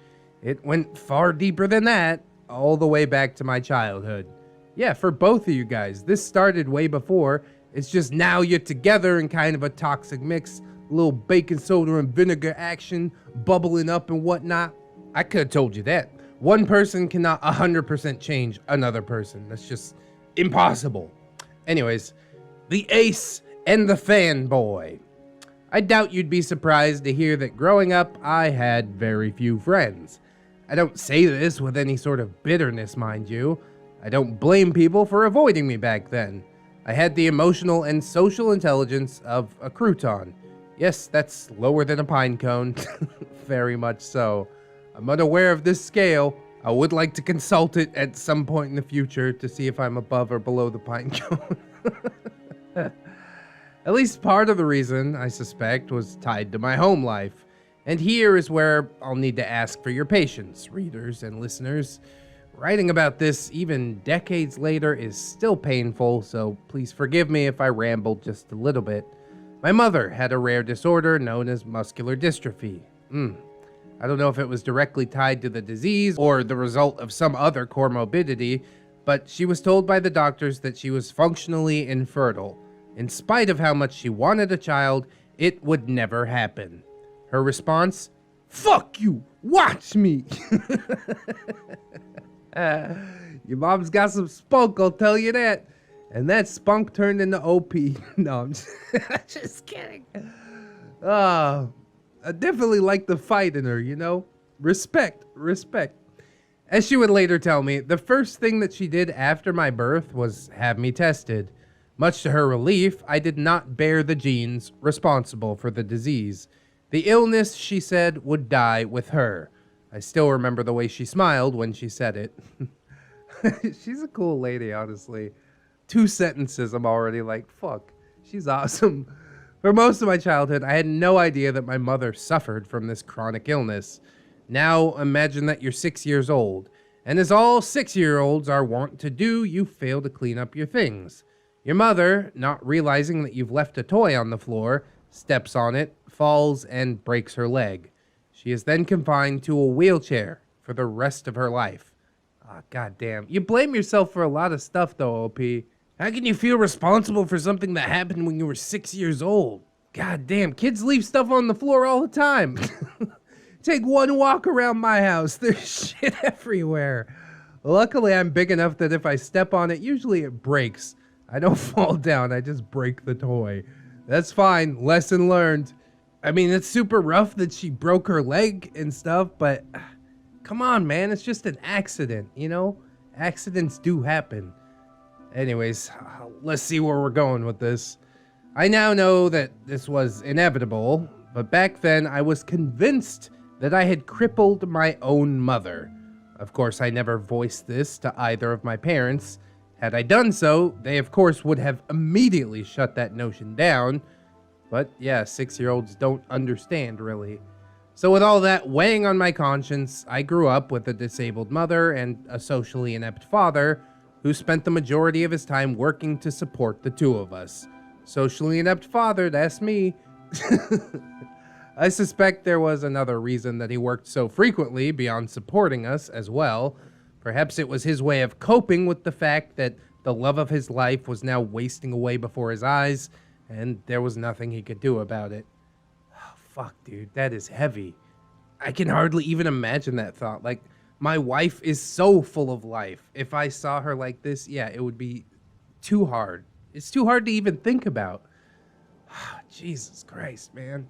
Speaker 1: It went far deeper than that, all the way back to my childhood. Yeah, for both of you guys, this started way before. It's just now you're together in kind of a toxic mix, a little baking soda and vinegar action, bubbling up and whatnot. I could have told you that. One person cannot 100% change another person. That's just impossible. Anyways, the ace and the fanboy. I doubt you'd be surprised to hear that growing up, I had very few friends. I don't say this with any sort of bitterness, mind you. I don't blame people for avoiding me back then. I had the emotional and social intelligence of a crouton. Yes, that's lower than a pine cone. Very much so. I'm unaware of this scale. I would like to consult it at some point in the future to see if I'm above or below the pine cone. At least part of the reason, I suspect, was tied to my home life. And here is where I'll need to ask for your patience, readers and listeners. Writing about this, even decades later, is still painful, so please forgive me if I ramble just a little bit. My mother had a rare disorder known as muscular dystrophy. I don't know if it was directly tied to the disease or the result of some other comorbidity, but she was told by the doctors that she was functionally infertile. In spite of how much she wanted a child, it would never happen. Her response? Fuck you! Watch me! Your mom's got some spunk, I'll tell you that. And that spunk turned into OP. No, I'm just kidding. I definitely like the fight in her, you know? Respect. As she would later tell me, the first thing that she did after my birth was have me tested. Much to her relief, I did not bear the genes responsible for the disease. The illness, she said, would die with her. I still remember the way she smiled when she said it. She's a cool lady, honestly. 2 sentences, I'm already like, fuck, she's awesome. For most of my childhood, I had no idea that my mother suffered from this chronic illness. Now, imagine that you're 6 years old, and as all 6-year-olds are wont to do, you fail to clean up your things. Your mother, not realizing that you've left a toy on the floor, steps on it, falls, and breaks her leg. She is then confined to a wheelchair for the rest of her life. Ah, goddamn. You blame yourself for a lot of stuff, though, OP. How can you feel responsible for something that happened when you were 6 years old? Goddamn, kids leave stuff on the floor all the time. Take one walk around my house. There's shit everywhere. Luckily, I'm big enough that if I step on it, usually it breaks. I don't fall down, I just break the toy. That's fine. Lesson learned. I mean, it's super rough that she broke her leg and stuff, but come on, man. It's just an accident, you know? Accidents do happen. Anyways, let's see where we're going with this. I now know that this was inevitable, but back then I was convinced that I had crippled my own mother. Of course, I never voiced this to either of my parents. Had I done so, they of course would have immediately shut that notion down. But yeah, 6-year-olds don't understand, really. So with all that weighing on my conscience, I grew up with a disabled mother and a socially inept father who spent the majority of his time working to support the two of us. Socially inept father, that's me. I suspect there was another reason that he worked so frequently beyond supporting us as well. Perhaps it was his way of coping with the fact that the love of his life was now wasting away before his eyes, and there was nothing he could do about it. Oh, fuck, dude, that is heavy. I can hardly even imagine that thought. Like, my wife is so full of life. If I saw her like this, yeah, it would be too hard. It's too hard to even think about. Jesus Christ, man.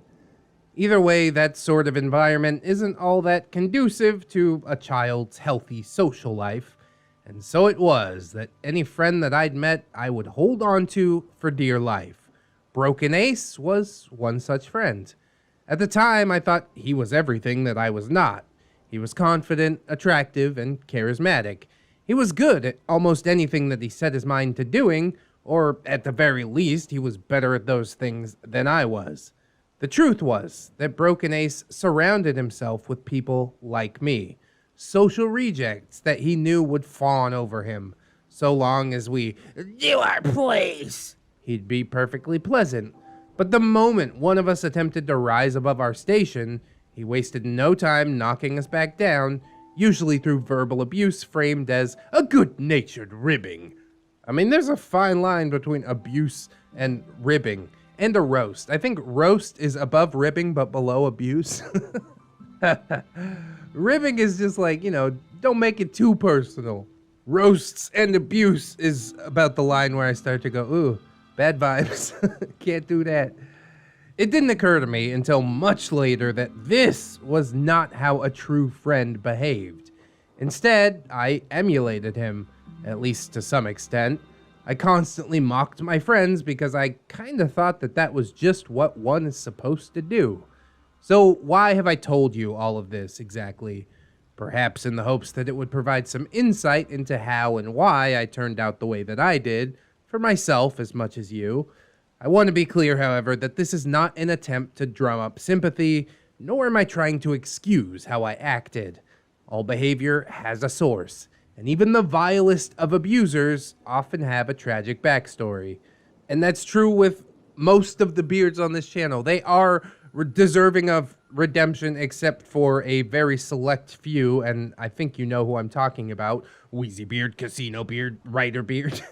Speaker 1: Either way, that sort of environment isn't all that conducive to a child's healthy social life. And so it was that any friend that I'd met, I would hold on to for dear life. Broken Ace was one such friend. At the time, I thought he was everything that I was not. He was confident, attractive, and charismatic. He was good at almost anything that he set his mind to doing, or at the very least, he was better at those things than I was. The truth was that Broken Ace surrounded himself with people like me, social rejects that he knew would fawn over him. So long as we knew our place, he'd be perfectly pleasant. But the moment one of us attempted to rise above our station, he wasted no time knocking us back down, usually through verbal abuse framed as a good-natured ribbing. I mean, there's a fine line between abuse and ribbing, and a roast. I think roast is above ribbing, but below abuse. Ribbing is just like, you know, don't make it too personal. Roasts and abuse is about the line where I start to go, ooh, bad vibes. Can't do that. It didn't occur to me until much later that this was not how a true friend behaved. Instead, I emulated him. At least to some extent. I constantly mocked my friends because I kinda thought that that was just what one is supposed to do. So why have I told you all of this exactly? Perhaps in the hopes that it would provide some insight into how and why I turned out the way that I did, for myself as much as you. I want to be clear, however, that this is not an attempt to drum up sympathy, nor am I trying to excuse how I acted. All behavior has a source. And even the vilest of abusers often have a tragic backstory. And that's true with most of the beards on this channel. They are deserving of redemption except for a very select few, and I think you know who I'm talking about. Wheezy Beard, Casino Beard, Writer Beard.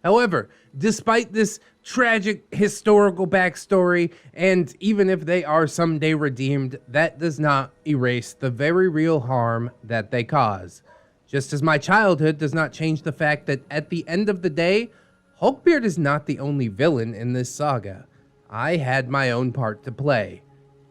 Speaker 1: However, despite this tragic historical backstory, and even if they are someday redeemed, that does not erase the very real harm that they cause. Just as my childhood does not change the fact that at the end of the day, Hulkbeard is not the only villain in this saga. I had my own part to play.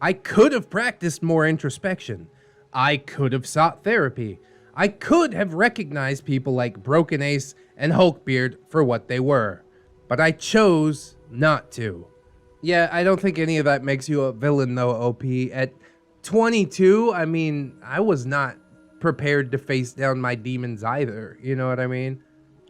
Speaker 1: I could have practiced more introspection. I could have sought therapy. I could have recognized people like Broken Ace and Hulkbeard for what they were. But I chose not to. Yeah, I don't think any of that makes you a villain though, OP. At 22, I mean, I was not prepared to face down my demons either, you know what I mean?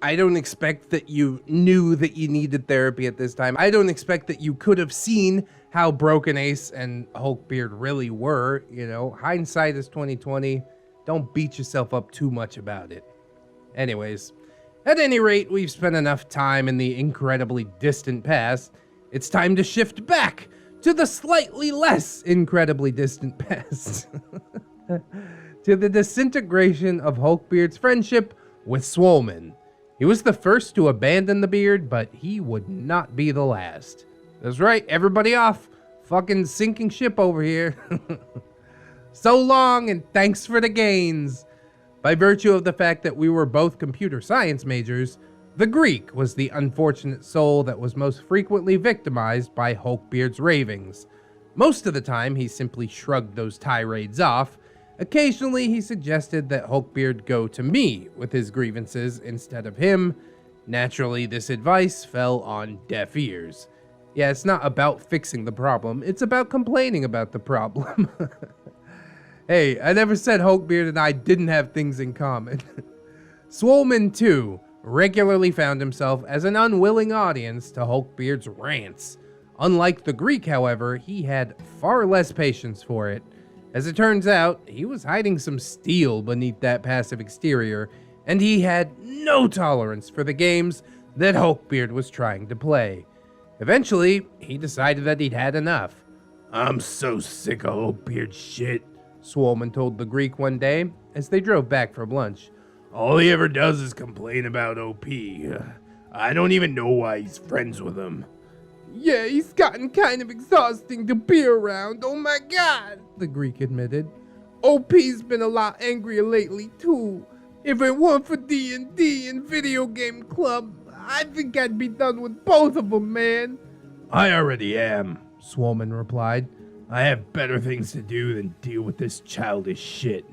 Speaker 1: I don't expect that you knew that you needed therapy at this time. I don't expect that you could have seen how Broken Ace and Hulkbeard really were, you know? Hindsight is 2020. Don't beat yourself up too much about it. Anyways, at any rate, we've spent enough time in the incredibly distant past. It's time to shift back to the slightly less incredibly distant past. To the disintegration of Hulkbeard's friendship with Swolman. He was the first to abandon the beard, but he would not be the last. That's right, everybody off. Fucking sinking ship over here. So long, and thanks for the gains. By virtue of the fact that we were both computer science majors, The Greek was the unfortunate soul that was most frequently victimized by Hulkbeard's ravings. Most of the time, he simply shrugged those tirades off. Occasionally, he suggested that Hulkbeard go to me with his grievances instead of him. Naturally, this advice fell on deaf ears. Yeah, it's not about fixing the problem, it's about complaining about the problem. Hey, I never said Hulkbeard and I didn't have things in common. Swolman, too, regularly found himself as an unwilling audience to Hulkbeard's rants. Unlike the Greek, however, he had far less patience for it. As it turns out, he was hiding some steel beneath that passive exterior, and he had no tolerance for the games that Hulkbeard was trying to play. Eventually, he decided that he'd had enough.
Speaker 2: I'm so sick of Hulkbeard shit,
Speaker 1: Swolman told the Greek one day as they drove back from lunch.
Speaker 2: All he ever does is complain about OP. I don't even know why he's friends with him.
Speaker 1: Yeah, he's gotten kind of exhausting to be around, oh my god, the Greek admitted. OP's been a lot angrier lately too. If it weren't for D&D and video game club, I think I'd be done with both of them, man.
Speaker 2: I already am, Swolman replied. I have better things to do than deal with this childish shit.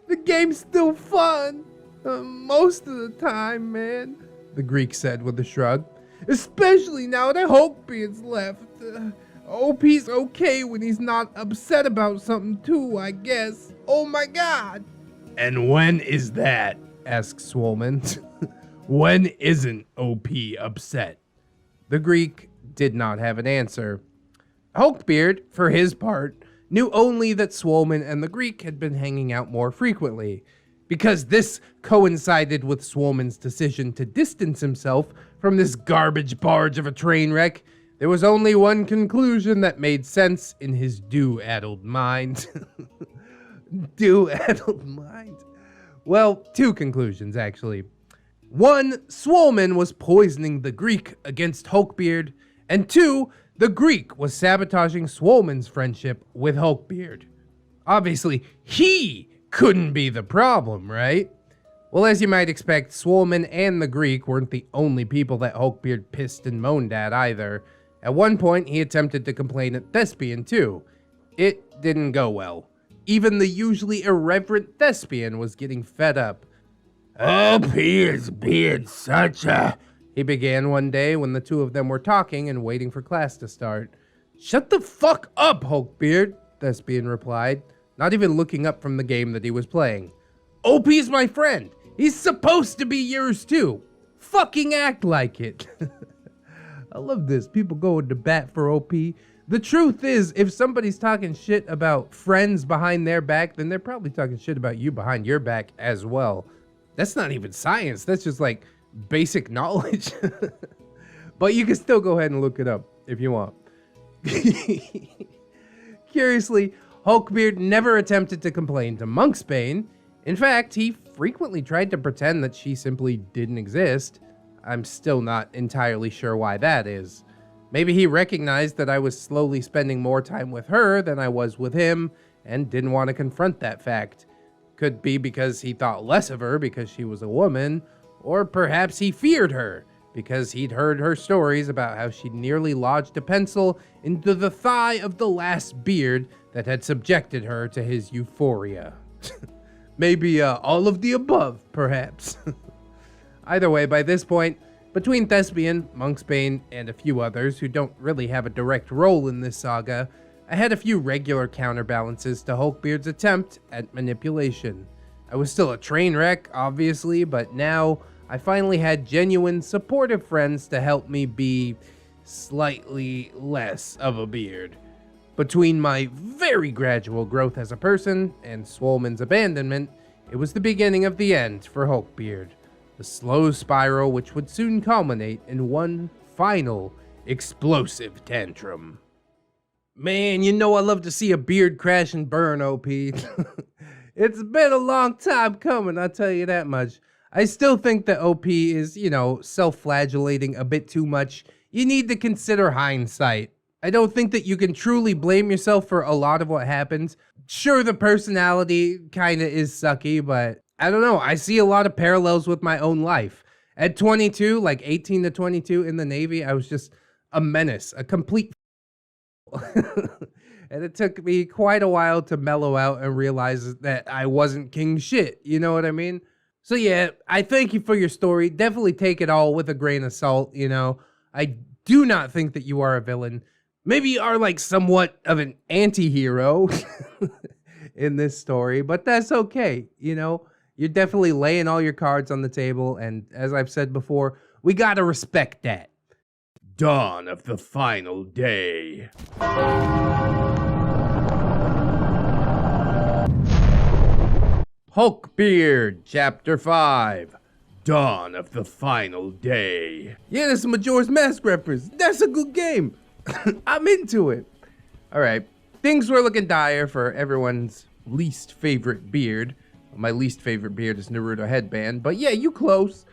Speaker 1: The game's still fun. Most of the time, man, the Greek said with a shrug. Especially now that Hulkbeard's left. OP's okay when he's not upset about something too, I guess. Oh my god.
Speaker 2: And when is that? Asked Swolman. When isn't OP upset?
Speaker 1: The Greek did not have an answer. Hulkbeard, for his part, knew only that Swolman and the Greek had been hanging out more frequently. Because this coincided with Swolman's decision to distance himself from this garbage barge of a train wreck, there was only one conclusion that made sense in his dew-addled mind. Dew-addled mind? Well, two conclusions, actually. One, Swolman was poisoning the Greek against Hulkbeard, and two, the Greek was sabotaging Swolman's friendship with Hulkbeard. Obviously, he couldn't be the problem, right? Well, as you might expect, Swolman and the Greek weren't the only people that Hulkbeard pissed and moaned at either. At one point, he attempted to complain at Thespian too. It didn't go well. Even the usually irreverent Thespian was getting fed up.
Speaker 2: OP is being such a...
Speaker 1: he began one day when the two of them were talking and waiting for class to start. Shut the fuck up, Hulkbeard, Thespian replied, not even looking up from the game that he was playing. OP's my friend. He's supposed to be yours too. Fucking act like it. I love this. People going to bat for OP. The truth is, if somebody's talking shit about friends behind their back, then they're probably talking shit about you behind your back as well. That's not even science. That's just like basic knowledge. But you can still go ahead and look it up if you want. Curiously, Hulkbeard never attempted to complain to Monksbane. In fact, he frequently tried to pretend that she simply didn't exist. I'm still not entirely sure why that is. Maybe he recognized that I was slowly spending more time with her than I was with him, and didn't want to confront that fact. Could be because he thought less of her because she was a woman, or perhaps he feared her because he'd heard her stories about how she nearly lodged a pencil into the thigh of the last beard that had subjected her to his euphoria. Maybe all of the above, perhaps. Either way, by this point, between Thespian, Monksbane, and a few others who don't really have a direct role in this saga, I had a few regular counterbalances to Hulkbeard's attempt at manipulation. I was still a train wreck, obviously, but now I finally had genuine, supportive friends to help me be slightly less of a beard. Between my very gradual growth as a person and Swolman's abandonment, it was the beginning of the end for Hulkbeard. The slow spiral which would soon culminate in one final, explosive tantrum. Man, you know I love to see a beard crash and burn, OP. It's been a long time coming, I'll tell you that much. I still think that OP is, self-flagellating a bit too much. You need to consider hindsight. I don't think that you can truly blame yourself for a lot of what happens. Sure, the personality kinda is sucky, but I don't know. I see a lot of parallels with my own life. At 22, like 18 to 22 in the Navy, I was just a menace, a complete and it took me quite a while to mellow out and realize that I wasn't king shit. You know what I mean? So yeah, I thank you for your story. Definitely take it all with a grain of salt, you know. I do not think that you are a villain. Maybe you are like somewhat of an anti-hero in this story, but that's okay, you know. You're definitely laying all your cards on the table, and as I've said before, we gotta respect that. Dawn of the final day. Hulkbeard, Chapter 5. Dawn of the final day. Yeah, that's a Majora's Mask reference. That's a good game. I'm into it. All right. Things were looking dire for everyone's least favorite beard. My least favorite beard is Naruto headband, but yeah, you close.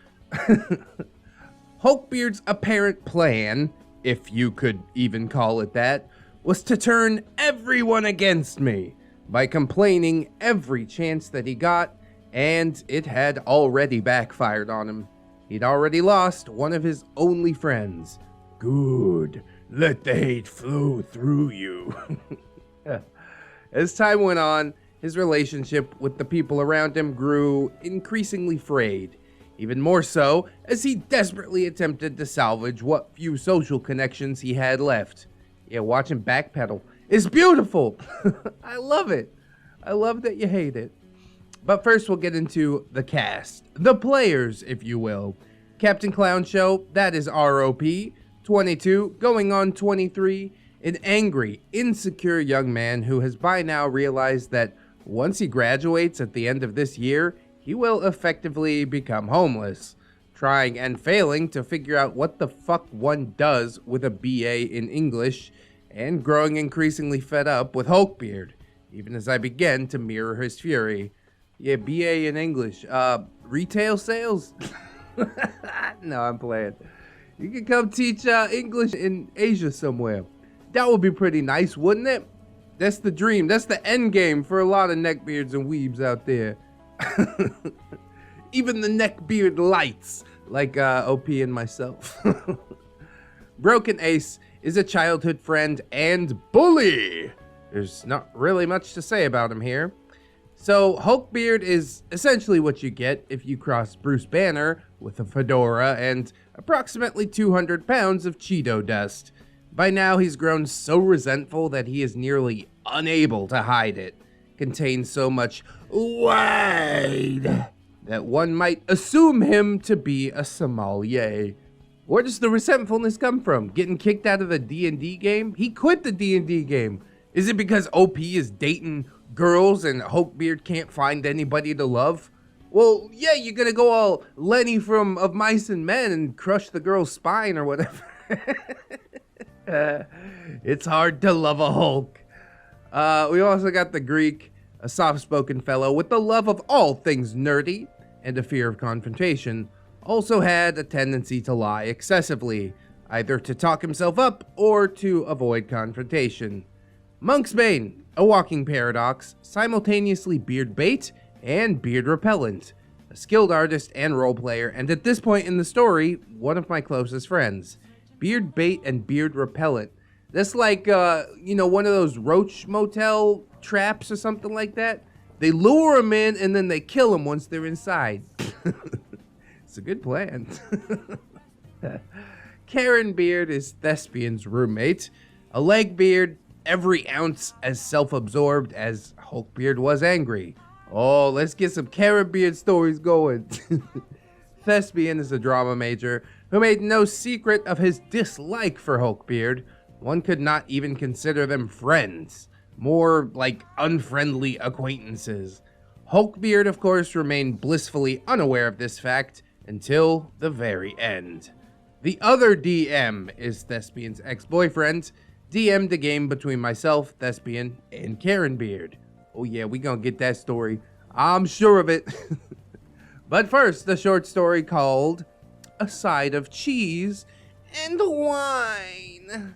Speaker 1: Hulkbeard's apparent plan, if you could even call it that, was to turn everyone against me by complaining every chance that he got, and it had already backfired on him. He'd already lost one of his only friends. Good. Let the hate flow through you. As time went on, his relationship with the people around him grew increasingly frayed. Even more so, as he desperately attempted to salvage what few social connections he had left. Yeah, watch him backpedal. It's beautiful! I love it. I love that you hate it. But first we'll get into the cast. The players, if you will. Captain Clown Show, that is ROP. 22, going on 23. An angry, insecure young man who has by now realized that once he graduates at the end of this year, he will effectively become homeless, trying and failing to figure out what the fuck one does with a BA in English, and growing increasingly fed up with Hulkbeard, even as I begin to mirror his fury. Yeah, BA in English. Retail sales? No, I'm playing. You can come teach English in Asia somewhere. That would be pretty nice, wouldn't it? That's the dream. That's the end game for a lot of neckbeards and weebs out there. Even the neckbeard lights, like OP and myself. Broken Ace is a childhood friend and bully. There's not really much to say about him here. So Hulkbeard is essentially what you get if you cross Bruce Banner with a fedora and approximately 200 pounds of Cheeto dust. By now he's grown so resentful that he is nearly unable to hide it. Contains so much wide that one might assume him to be a sommelier. Where does the resentfulness come from? Getting kicked out of the D&D game? He quit the D&D game. Is it because OP is dating girls and Hulkbeard can't find anybody to love? Well, yeah, you're gonna go all Lenny from Of Mice and Men and crush the girl's spine or whatever. It's hard to love a Hulk. We also got the Greek, a soft-spoken fellow with the love of all things nerdy and a fear of confrontation. Also had a tendency to lie excessively, either to talk himself up or to avoid confrontation. Monksbane, a walking paradox, simultaneously beard bait and beard repellent, a skilled artist and role player, and at this point in the story, one of my closest friends. Beard bait and beard repellent. That's like, one of those roach motel traps or something like that. They lure them in and then they kill them once they're inside. It's a good plan. Karen Beard is Thespian's roommate, a leg beard, every ounce as self-absorbed as Hulkbeard was angry. Oh, let's get some Karen Beard stories going. Thespian is a drama major who made no secret of his dislike for Hulkbeard. One could not even consider them friends, more like unfriendly acquaintances. Hulkbeard, of course, remained blissfully unaware of this fact until the very end. The other DM is Thespian's ex-boyfriend, DM'd the game between myself, Thespian, and Karen Beard. Oh yeah, we gonna get that story. I'm sure of it. But first, the short story called A Side of Cheese and Wine.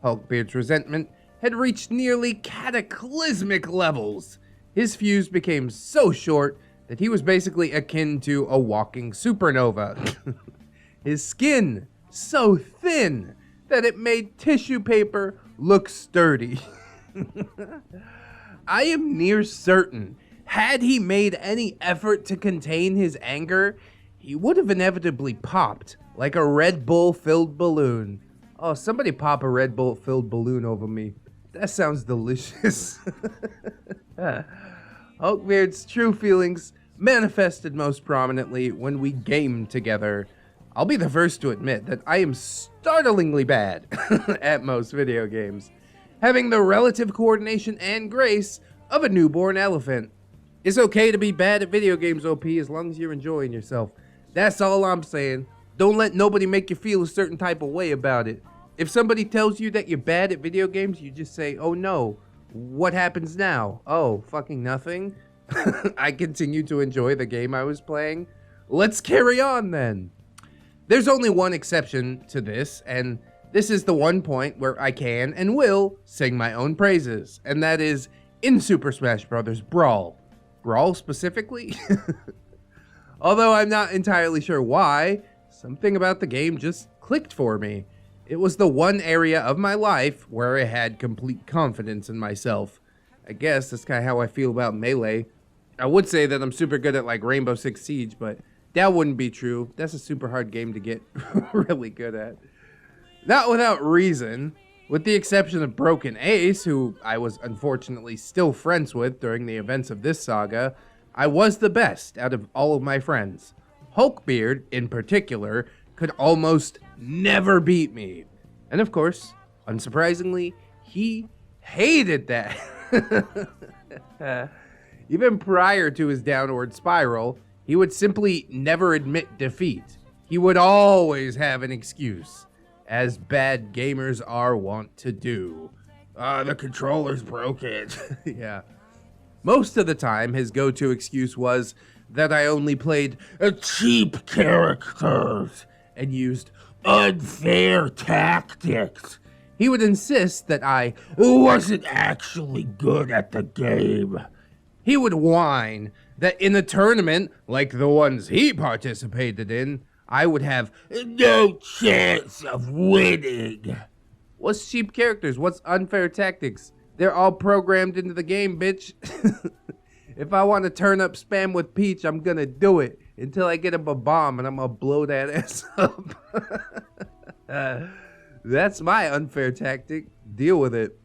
Speaker 1: Hulkbeard's resentment had reached nearly cataclysmic levels. His fuse became so short that he was basically akin to a walking supernova. His skin so thin that it made tissue paper look sturdy. I am near certain, had he made any effort to contain his anger, he would have inevitably popped like a Red Bull-filled balloon. Oh, somebody pop a Red Bull-filled balloon over me. That sounds delicious. Hulkbeard's true feelings manifested most prominently when we gamed together. I'll be the first to admit that I am startlingly bad at most video games, having the relative coordination and grace of a newborn elephant. It's okay to be bad at video games, OP, as long as you're enjoying yourself. That's all I'm saying. Don't let nobody make you feel a certain type of way about it. If somebody tells you that you're bad at video games, you just say, oh no, what happens now? Oh, fucking nothing? I continue to enjoy the game I was playing. Let's carry on then. There's only one exception to this, and this is the one point where I can and will sing my own praises, and that is in Super Smash Bros. Brawl. Brawl specifically? Although I'm not entirely sure why, something about the game just clicked for me. It was the one area of my life where I had complete confidence in myself. I guess that's kind of how I feel about Melee. I would say that I'm super good at like Rainbow Six Siege, but that wouldn't be true. That's a super hard game to get really good at. Not without reason, with the exception of Broken Ace, who I was unfortunately still friends with during the events of this saga, I was the best out of all of my friends. Hulkbeard, in particular, could almost never beat me. And of course, unsurprisingly, he hated that. Even prior to his downward spiral, he would simply never admit defeat. He would always have an excuse, as bad gamers are wont to do.
Speaker 2: The controller's broken.
Speaker 1: Yeah. Most of the time, his go-to excuse was that I only played
Speaker 2: Cheap characters
Speaker 1: and used
Speaker 2: unfair tactics.
Speaker 1: He would insist that I
Speaker 2: wasn't actually good at the game.
Speaker 1: He would whine that in a tournament like the ones he participated in, I would have
Speaker 2: no chance of winning.
Speaker 1: What's cheap characters? What's unfair tactics? They're all programmed into the game, bitch. If I want to turn up spam with Peach, I'm gonna do it until I get up a bomb and I'm gonna blow that ass up. That's my unfair tactic. Deal with it.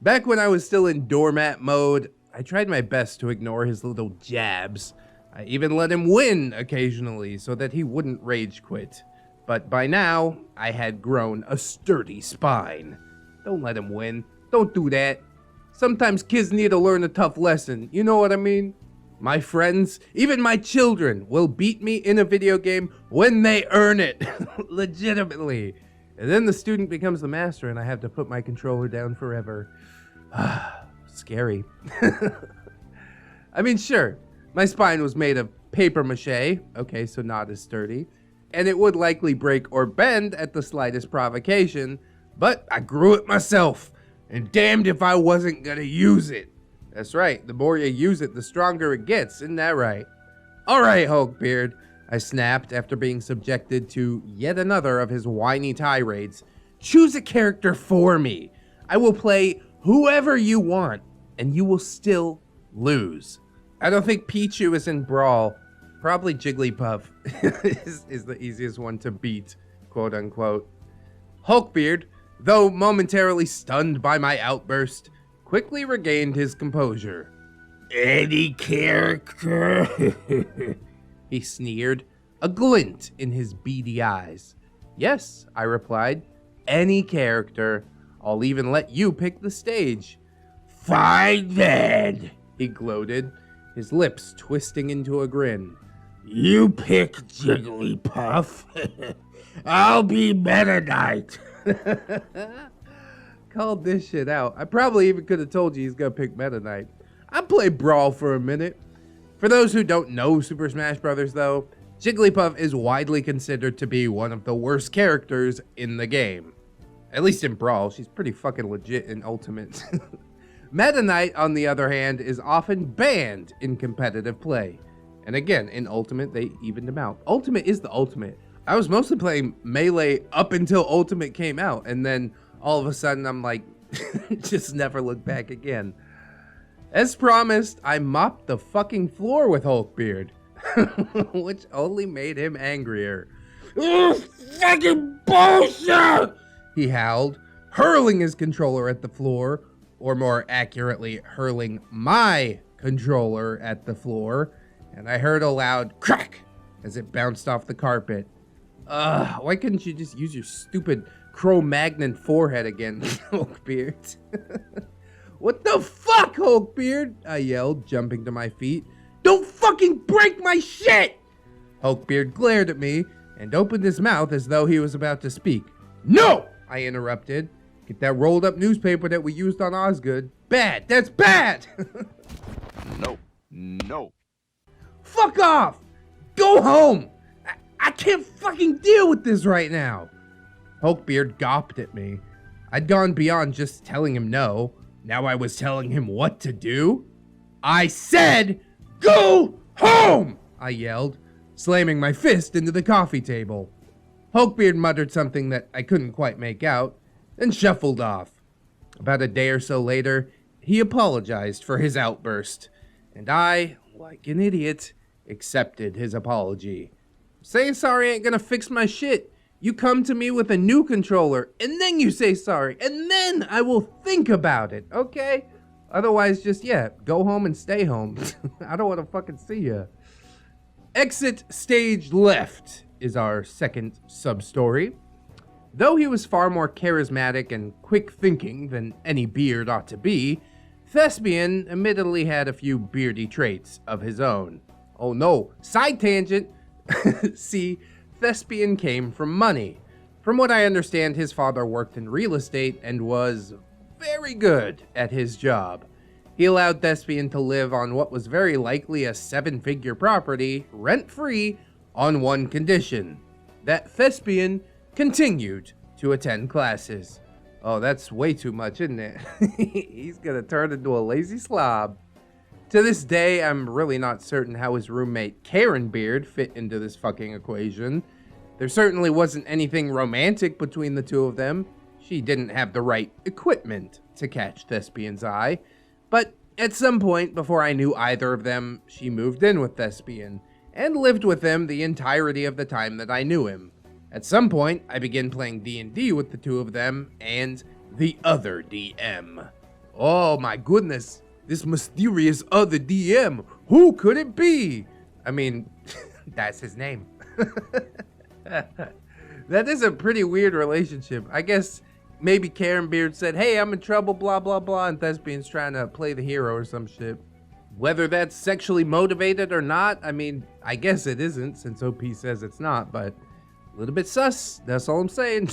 Speaker 1: Back when I was still in doormat mode, I tried my best to ignore his little jabs. I even let him win occasionally so that he wouldn't rage quit. But by now, I had grown a sturdy spine. Don't let him win. Don't do that. Sometimes kids need to learn a tough lesson. You know what I mean? My friends, even my children, will beat me in a video game when they earn it. Legitimately. And then the student becomes the master and I have to put my controller down forever. Scary. I mean, sure, my spine was made of paper mache. Okay, so not as sturdy. And it would likely break or bend at the slightest provocation, but I grew it myself. And damned if I wasn't gonna use it. That's right, the more you use it, the stronger it gets, isn't that right? Alright, Hulkbeard, I snapped after being subjected to yet another of his whiny tirades. Choose a character for me. I will play whoever you want, and you will still lose. I don't think Pichu is in Brawl. Probably Jigglypuff is the easiest one to beat, quote unquote. Hulkbeard, though momentarily stunned by my outburst, quickly regained his composure.
Speaker 2: Any character?
Speaker 1: He sneered, a glint in his beady eyes. Yes, I replied, any character. I'll even let you pick the stage.
Speaker 2: Fine then,
Speaker 1: he gloated, his lips twisting into a grin.
Speaker 2: You pick Jigglypuff. I'll be Meta Knight.
Speaker 1: Called this shit out. I probably even could have told you he's gonna pick Meta Knight. I played Brawl for a minute. For those who don't know Super Smash Bros. Though, Jigglypuff is widely considered to be one of the worst characters in the game. At least in Brawl, she's pretty fucking legit in Ultimate. Meta Knight, on the other hand, is often banned in competitive play. And again, in Ultimate, they evened them out. Ultimate is the Ultimate. I was mostly playing Melee up until Ultimate came out, and then all of a sudden I'm like, just never look back again. As promised, I mopped the fucking floor with Hulkbeard, which only made him angrier.
Speaker 2: Ugh, fucking bullshit!
Speaker 1: He howled, hurling his controller at the floor, or more accurately, hurling my controller at the floor, and I heard a loud crack as it bounced off the carpet. Why couldn't you just use your stupid Cro-Magnon forehead again, Hulkbeard? What the fuck, Hulkbeard? I yelled, jumping to my feet. Don't fucking break my shit! Hulkbeard glared at me and opened his mouth as though he was about to speak. No! I interrupted. Get that rolled up newspaper that we used on Osgood. Bad! That's bad!
Speaker 3: No.
Speaker 1: Fuck off! Go home! I can't fucking deal with this right now! Hulkbeard gawped at me. I'd gone beyond just telling him no. Now I was telling him what to do. I said, go home! I yelled, slamming my fist into the coffee table. Hulkbeard muttered something that I couldn't quite make out, then shuffled off. About a day or so later, he apologized for his outburst, and I, like an idiot, accepted his apology. Saying sorry ain't gonna fix my shit. You come to me with a new controller, and then you say sorry, and then I will think about it, okay? Otherwise, just, go home and stay home. I don't want to fucking see you. Exit stage left is our second sub-story. Though he was far more charismatic and quick-thinking than any beard ought to be, Thespian admittedly had a few beardy traits of his own. Oh no, side tangent! See, Thespian came from money. From what I understand, his father worked in real estate and was very good at his job. He allowed Thespian to live on what was very likely a 7-figure property, rent-free, on one condition: that Thespian continued to attend classes. Oh, that's way too much, isn't it? He's gonna turn into a lazy slob. To this day, I'm really not certain how his roommate Karen Beard fit into this fucking equation. There certainly wasn't anything romantic between the two of them. She didn't have the right equipment to catch Thespian's eye. But at some point before I knew either of them, she moved in with Thespian and lived with him the entirety of the time that I knew him. At some point, I began playing D&D with the two of them and the other DM. Oh my goodness, this mysterious other DM. Who could it be? I mean, that's his name. That is a pretty weird relationship. I guess maybe Karen Beard said, hey, I'm in trouble, blah, blah, blah, and Thespian's trying to play the hero or some shit. Whether that's sexually motivated or not, I mean, I guess it isn't, since OP says it's not, but a little bit sus, that's all I'm saying.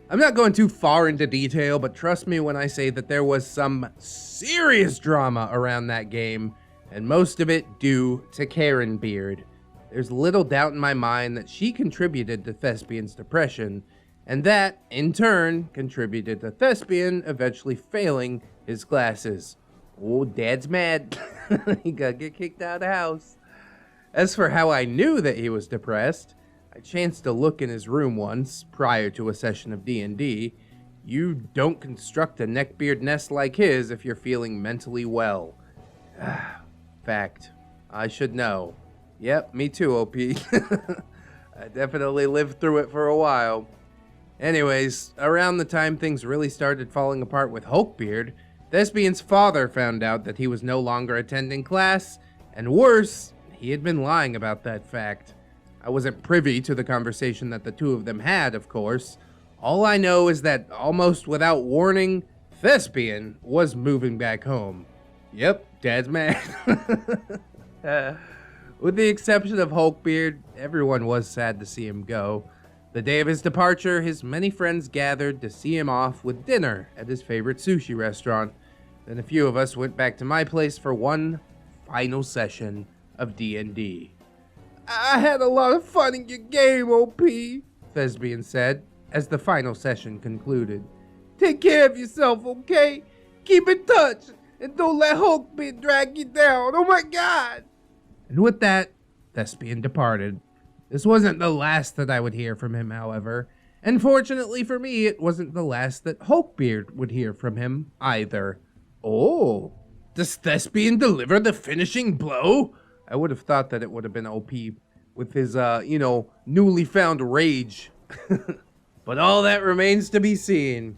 Speaker 1: I'm not going too far into detail, but trust me when I say that there was some serious drama around that game, and most of it due to Karen Beard. There's little doubt in my mind that she contributed to Thespian's depression, and that, in turn, contributed to Thespian eventually failing his classes. Oh, Dad's mad. He gotta get kicked out of the house. As for how I knew that he was depressed, I chanced to look in his room once, prior to a session of D&D. You don't construct a neckbeard nest like his if you're feeling mentally well. Fact. I should know. Yep, me too, OP. I definitely lived through it for a while. Anyways, around the time things really started falling apart with Hulkbeard, Thespian's father found out that he was no longer attending class, and worse, he had been lying about that fact. I wasn't privy to the conversation that the two of them had, of course. All I know is that, almost without warning, Thespian was moving back home. Yep, Dad's mad. With the exception of Hulkbeard, everyone was sad to see him go. The day of his departure, his many friends gathered to see him off with dinner at his favorite sushi restaurant. Then a few of us went back to my place for one final session of D&D. I had a lot of fun in your game, OP, Thespian said, as the final session concluded. Take care of yourself, okay? Keep in touch, and don't let Hulkbeard drag you down, oh my god! And with that, Thespian departed. This wasn't the last that I would hear from him, however, and fortunately for me, it wasn't the last that Hulkbeard would hear from him either. Oh, does Thespian deliver the finishing blow? I would have thought that it would have been OP with his, newly found rage. But all that remains to be seen.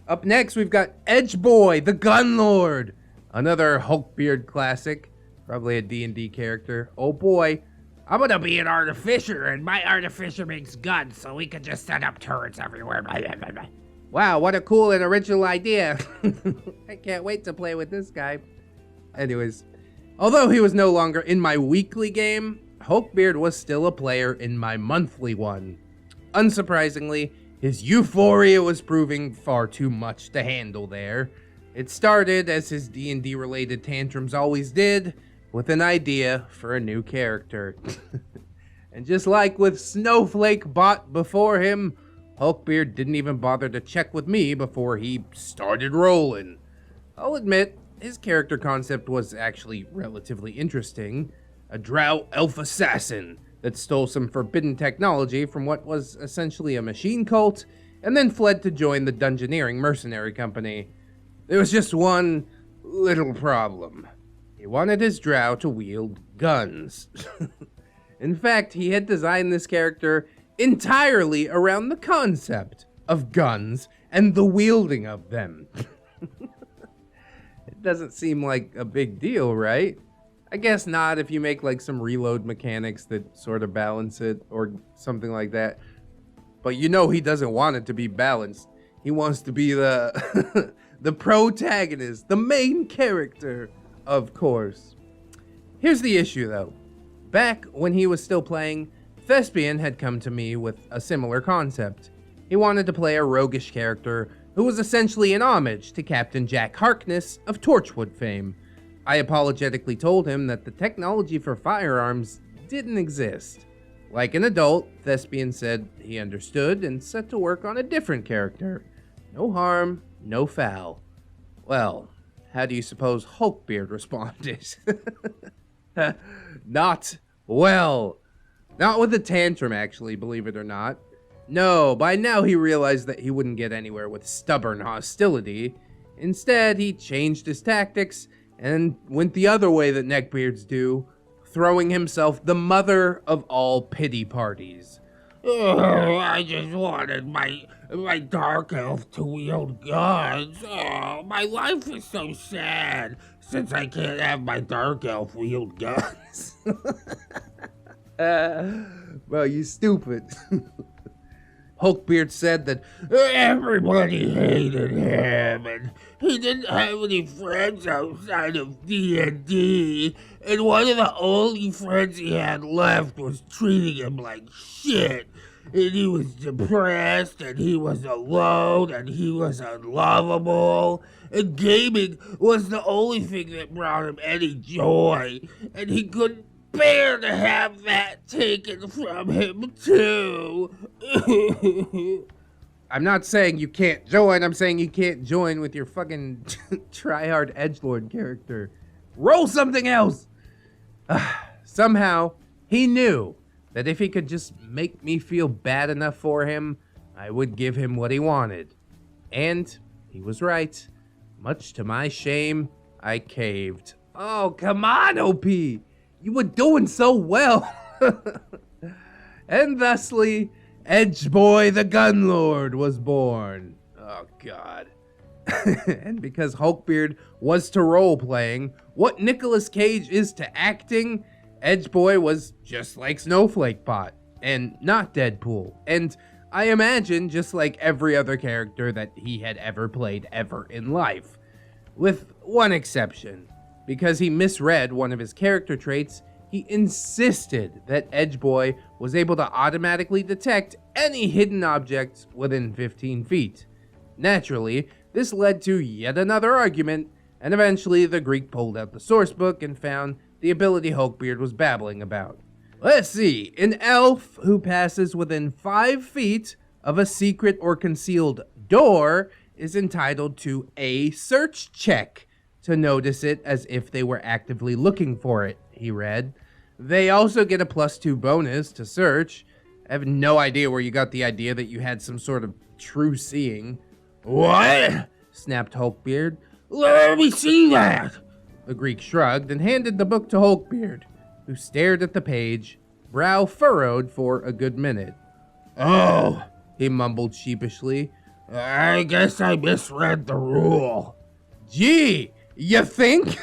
Speaker 1: Up next, we've got Edge Boy, the Gun Lord. Another Hulkbeard classic. Probably a D&D character. Oh boy.
Speaker 3: I'm gonna be an artificer, and my artificer makes guns, so we can just set up turrets everywhere.
Speaker 1: Wow, what a cool and original idea. I can't wait to play with this guy. Anyways, although he was no longer in my weekly game, Hulkbeard was still a player in my monthly one. Unsurprisingly, his euphoria was proving far too much to handle there. It started, as his D&D related tantrums always did, with an idea for a new character. And just like with Snowflake Bot before him, Hulkbeard didn't even bother to check with me before he started rolling. I'll admit, his character concept was actually relatively interesting. A drow elf assassin that stole some forbidden technology from what was essentially a machine cult, and then fled to join the Dungeoneering mercenary company. There was just one little problem. He wanted his drow to wield guns. In fact, he had designed this character entirely around the concept of guns and the wielding of them. It doesn't seem like a big deal, right? I guess not if you make like some reload mechanics that sort of balance it or something like that. But you know he doesn't want it to be balanced. He wants to be the the protagonist, the main character, of course. Here's the issue though. Back when he was still playing, Thespian had come to me with a similar concept. He wanted to play a roguish character who was essentially an homage to Captain Jack Harkness of Torchwood fame. I apologetically told him that the technology for firearms didn't exist. Like an adult, Thespian said he understood and set to work on a different character. No harm, no foul. Well, how do you suppose Hulkbeard responded? Not well. Not with a tantrum, actually, believe it or not. No, by now he realized that he wouldn't get anywhere with stubborn hostility. Instead, he changed his tactics and went the other way that neckbeards do, throwing himself the mother of all pity parties.
Speaker 2: Oh, I just wanted my dark elf to wield guns. Oh, my life is so sad since I can't have my dark elf wield guns.
Speaker 1: Well, you stupid. Hulkbeard said that
Speaker 2: everybody hated him, and he didn't have any friends outside of D&D, and one of the only friends he had left was treating him like shit. And he was depressed, and he was alone, and he was unlovable, and gaming was the only thing that brought him any joy, and he couldn't bear to have that taken from him too.
Speaker 1: I'm not saying you can't join, I'm saying you can't join with your fucking try-hard edgelord character. Roll something else! Somehow, he knew that if he could just make me feel bad enough for him, I would give him what he wanted. And he was right. Much to my shame, I caved. Oh, come on, OP! You were doing so well. And thusly, Edge Boy the Gun Lord was born. Oh, God. And because Hulkbeard was to role-playing, what Nicolas Cage is to acting, Edge Boy was just like Snowflake Bot, and not Deadpool. And I imagine just like every other character that he had ever played ever in life. With one exception. Because he misread one of his character traits, he insisted that Edge Boy was able to automatically detect any hidden objects within 15 feet. Naturally, this led to yet another argument, and eventually the Greek pulled out the sourcebook and found the ability Hulkbeard was babbling about. Let's see, an elf who passes within 5 feet of a secret or concealed door is entitled to a search check to notice it as if they were actively looking for it, he read. They also get a +2 bonus to search. I have no idea where you got the idea that you had some sort of true seeing.
Speaker 2: What?
Speaker 1: Snapped Hulkbeard.
Speaker 2: Let me see that.
Speaker 1: The Greek shrugged and handed the book to Hulkbeard, who stared at the page, brow furrowed for a good minute.
Speaker 2: Oh,
Speaker 1: He mumbled sheepishly.
Speaker 2: I guess I misread the rule.
Speaker 1: Gee, you think?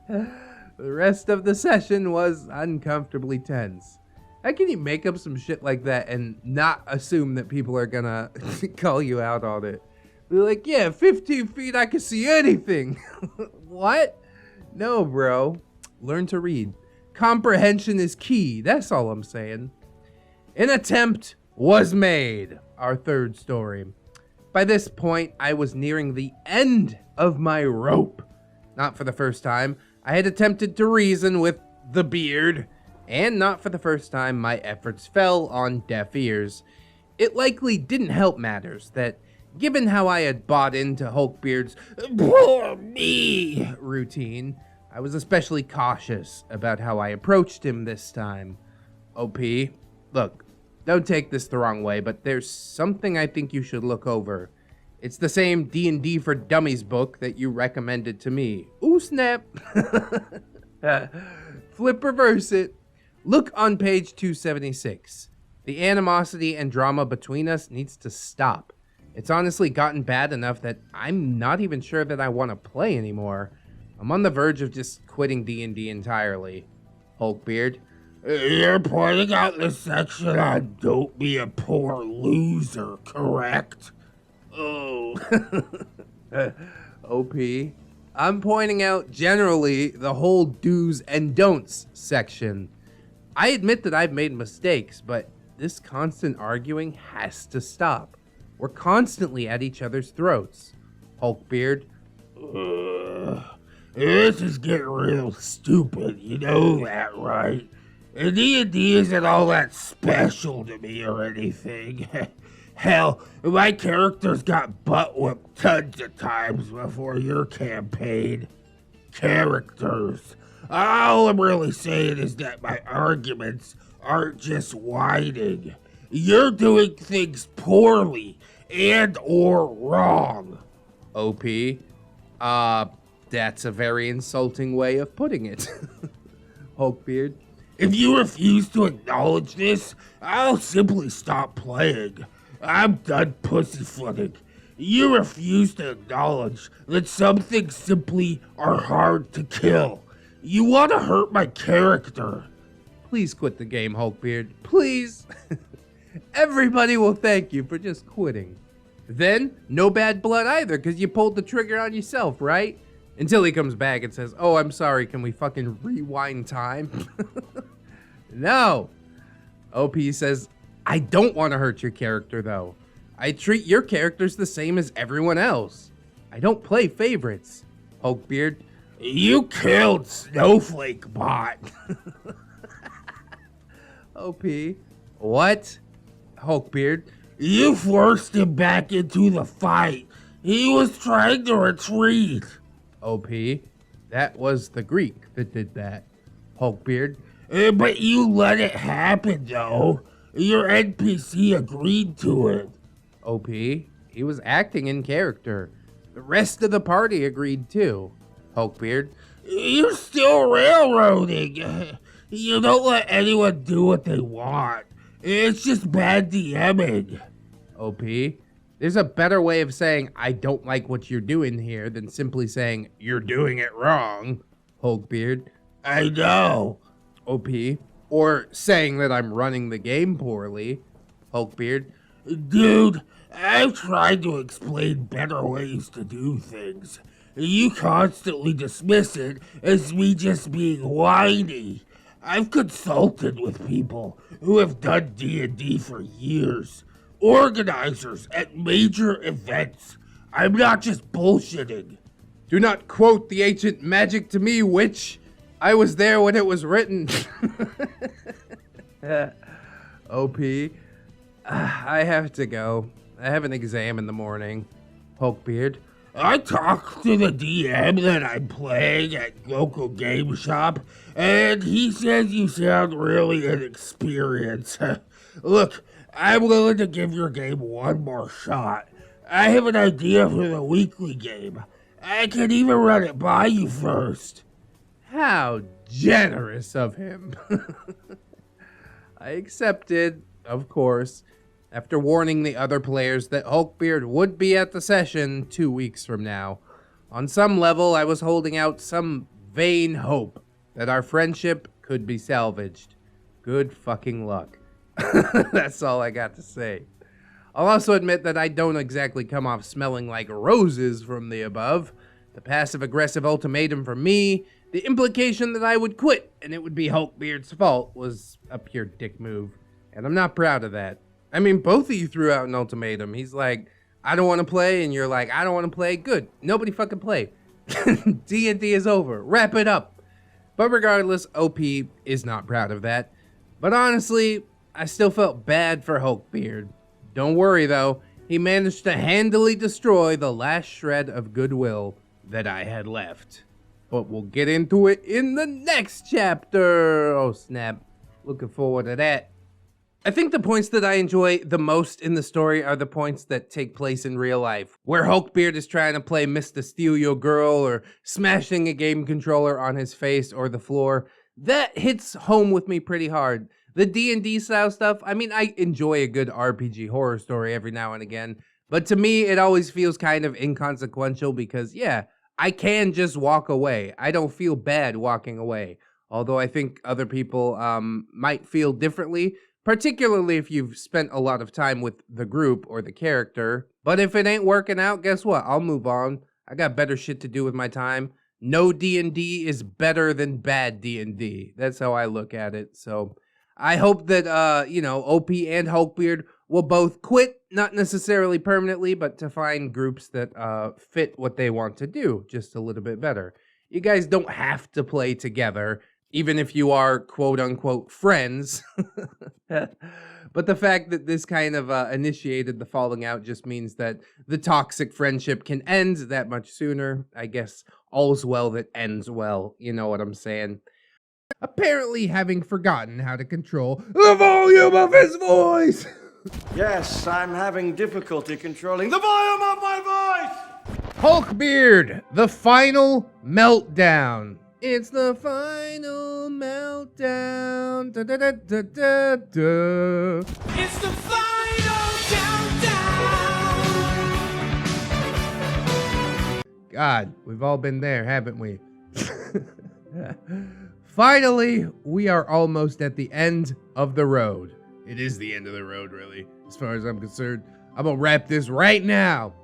Speaker 1: The rest of the session was uncomfortably tense. How can you make up some shit like that and not assume that people are gonna call you out on it? They're like, yeah, 15 feet, I can see anything. What? No, bro. Learn to read. Comprehension is key. That's all I'm saying. An attempt was made. Our third story. By this point, I was nearing the end of my rope. Not for the first time, I had attempted to reason with the beard. And not for the first time, my efforts fell on deaf ears. It likely didn't help matters that, given how I had bought into Hulkbeard's "poor me" routine, I was especially cautious about how I approached him this time. OP, look, don't take this the wrong way, but there's something I think you should look over. It's the same D&D for Dummies book that you recommended to me. Ooh, snap. Flip reverse it. Look on page 276. The animosity and drama between us needs to stop. It's honestly gotten bad enough that I'm not even sure that I want to play anymore. I'm on the verge of just quitting D&D entirely. Hulkbeard.
Speaker 2: You're pointing out the section on don't be a poor loser, correct?
Speaker 1: Oh. OP. I'm pointing out generally the whole do's and don'ts section. I admit that I've made mistakes, but this constant arguing has to stop. We're constantly at each other's throats. Hulkbeard.
Speaker 2: This is getting real stupid, you know that, right? And D&D isn't all that special to me or anything. Hell, my characters got butt whipped tons of times before your campaign. Characters. All I'm really saying is that my arguments aren't just whining. You're doing things poorly and or wrong.
Speaker 1: OP. That's a very insulting way of putting it. Hulkbeard.
Speaker 2: If you refuse to acknowledge this, I'll simply stop playing. I'm done pussyfooting. You refuse to acknowledge that some things simply are hard to kill. You want to hurt my character.
Speaker 1: Please quit the game, Hulkbeard. Please. Everybody will thank you for just quitting. Then, no bad blood either, because you pulled the trigger on yourself, right? Until he comes back and says, oh, I'm sorry, can we fucking rewind time? No. OP says, I don't want to hurt your character, though. I treat your characters the same as everyone else. I don't play favorites. Hulkbeard.
Speaker 2: You killed Snowflake Bot.
Speaker 1: OP. What? Hulkbeard.
Speaker 2: You forced him back into the fight. He was trying to retreat.
Speaker 1: OP. That was the Greek that did that. Hulkbeard.
Speaker 2: But you let it happen, though. Your NPC agreed to it.
Speaker 1: OP. He was acting in character. The rest of the party agreed too. Hulkbeard.
Speaker 2: You're still railroading. You don't let anyone do what they want. It's just bad DMing.
Speaker 1: OP. There's a better way of saying I don't like what you're doing here than simply saying you're doing it wrong. Hulkbeard.
Speaker 2: I know.
Speaker 1: OP. Or saying that I'm running the game poorly. Hulkbeard.
Speaker 2: Dude, I've tried to explain better ways to do things. You constantly dismiss it as me just being whiny. I've consulted with people who have done D&D for years. Organizers at major events. I'm not just bullshitting.
Speaker 1: Do not quote the ancient magic to me, witch. I was there when it was written. OP. I have to go. I have an exam in the morning. Hulkbeard.
Speaker 2: I talked to the DM that I'm playing at local game shop, and he says you sound really inexperienced. Look, I'm willing to give your game one more shot. I have an idea for the weekly game. I can even run it by you first.
Speaker 1: How generous of him. I accepted, of course, after warning the other players that Hulkbeard would be at the session 2 weeks from now. On some level, I was holding out some vain hope that our friendship could be salvaged. Good fucking luck. That's all I got to say. I'll also admit that I don't exactly come off smelling like roses from the above. The passive-aggressive ultimatum from me, the implication that I would quit and it would be Hulkbeard's fault, was a pure dick move. And I'm not proud of that. I mean, both of you threw out an ultimatum. He's like, I don't want to play, and you're like, I don't want to play. Good. Nobody fucking play. D&D is over. Wrap it up. But regardless, OP is not proud of that. But honestly, I still felt bad for Hulkbeard. Don't worry, though. He managed to handily destroy the last shred of goodwill that I had left. But we'll get into it in the next chapter. Oh, snap. Looking forward to that. I think the points that I enjoy the most in the story are the points that take place in real life, where Hulkbeard is trying to play Mr. Steal Your Girl or smashing a game controller on his face or the floor. That hits home with me pretty hard. The D&D style stuff, I mean, I enjoy a good RPG horror story every now and again, but to me, it always feels kind of inconsequential because, yeah, I can just walk away. I don't feel bad walking away, although I think other people might feel differently, particularly if you've spent a lot of time with the group or the character. But if it ain't working out, guess what? I'll move on. I got better shit to do with my time. No D&D is better than bad D&D. That's how I look at it. So I hope that, OP and Hulkbeard will both quit, not necessarily permanently, but to find groups that fit what they want to do just a little bit better. You guys don't have to play together, even if you are quote-unquote friends. But the fact that this kind of initiated the falling out just means that the toxic friendship can end that much sooner. I guess all's well that ends well, you know what I'm saying. Apparently having forgotten how to control the volume of his voice.
Speaker 4: Yes, I'm having difficulty controlling the volume of my voice!
Speaker 1: Hulkbeard, the final meltdown. It's the final meltdown. Da, da, da, da, da, da.
Speaker 3: It's the final countdown!
Speaker 1: God, we've all been there, haven't we? Finally, we are almost at the end of the road. It is the end of the road, really, as far as I'm concerned. I'm gonna wrap this right now.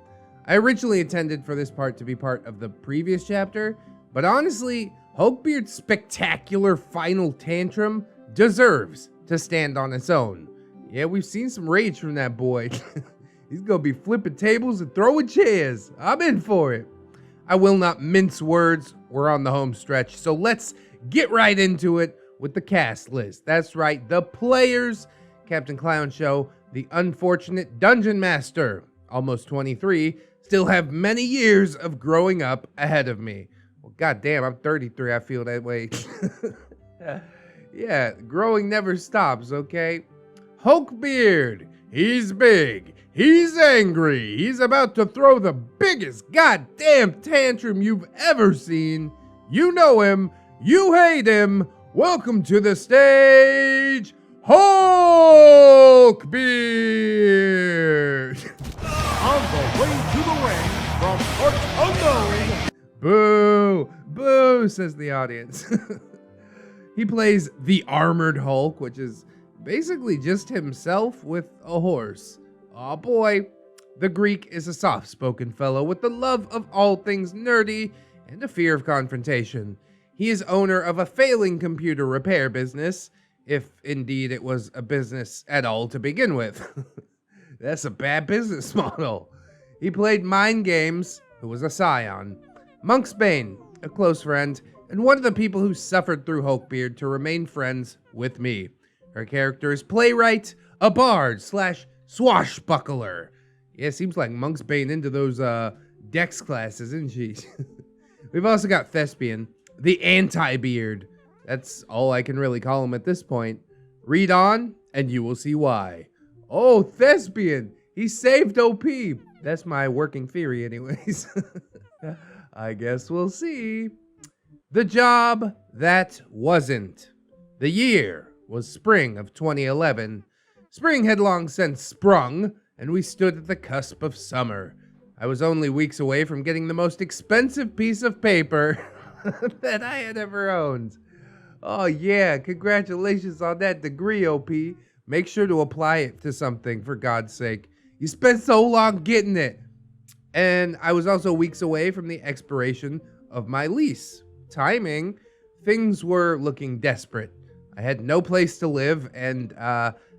Speaker 1: I originally intended for this part to be part of the previous chapter, but honestly, Hulkbeard's spectacular final tantrum deserves to stand on its own. Yeah, we've seen some rage from that boy. He's gonna be flipping tables and throwing chairs. I'm in for it. I will not mince words. We're on the home stretch, so let's get right into it with the cast list. That's right, the players. Captain Clown Show, the unfortunate Dungeon Master, almost 23, still have many years of growing up ahead of me. Well, goddamn, I'm 33, I feel that way. Yeah, growing never stops, okay? Hulkbeard, he's big, he's angry, he's about to throw the biggest goddamn tantrum you've ever seen. You know him, you hate him. Welcome to the stage, Hulkbeard!
Speaker 5: On the way to the ring from parts unknown.
Speaker 1: Boo! Boo, says the audience. He plays the Armored Hulk, which is basically just himself with a horse. Aw boy. The Greek is a soft-spoken fellow with the love of all things nerdy and a fear of confrontation. He is owner of a failing computer repair business, if indeed it was a business at all to begin with. That's a bad business model. He played Mind Games, who was a scion. Monksbane, a close friend, and one of the people who suffered through Hulkbeard to remain friends with me. Her character is Playwright, a bard / swashbuckler. Yeah, seems like Monksbane into those Dex class, isn't she? We've also got Thespian, the anti-beard. That's all I can really call him at this point. Read on, and you will see why. Oh, Thespian! He saved OP! That's my working theory anyways. I guess we'll see. The job that wasn't. The year was spring of 2011. Spring had long since sprung, and we stood at the cusp of summer. I was only weeks away from getting the most expensive piece of paper that I had ever owned. Oh yeah, congratulations on that degree, OP. Make sure to apply it to something, for God's sake. You spent so long getting it. And I was also weeks away from the expiration of my lease. Timing, things were looking desperate. I had no place to live and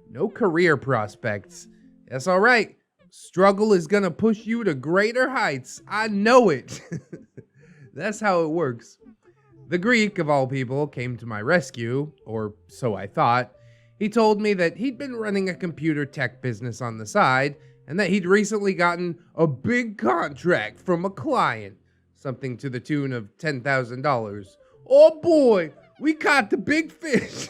Speaker 1: no career prospects. That's all right. Struggle is gonna push you to greater heights. I know it. That's how it works. The Greek, of all people, came to my rescue, or so I thought. He told me that he'd been running a computer tech business on the side, and that he'd recently gotten a big contract from a client, something to the tune of $10,000. Oh boy, we caught the big fish.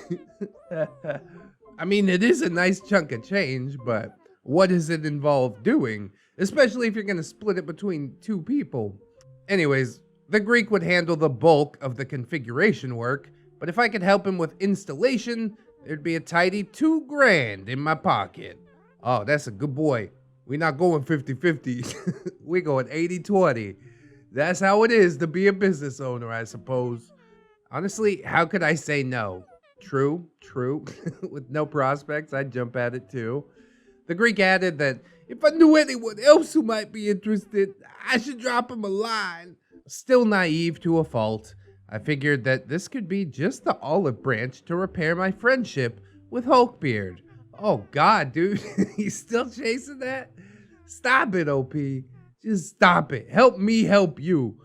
Speaker 1: I mean, it is a nice chunk of change, but what does it involve doing? Especially if you're gonna split it between two people. Anyways, the Greek would handle the bulk of the configuration work, but if I could help him with installation, there'd be a tidy $2,000 in my pocket. Oh, that's a good boy. We're not going 50-50. We're going 80-20. That's how it is to be a business owner, I suppose. Honestly, how could I say no? True. With no prospects, I'd jump at it too. The Greek added that if I knew anyone else who might be interested, I should drop him a line. Still naive to a fault, I figured that this could be just the olive branch to repair my friendship with Hulkbeard. Oh God, dude, he's still chasing that? Stop it, OP. Just stop it. Help me help you.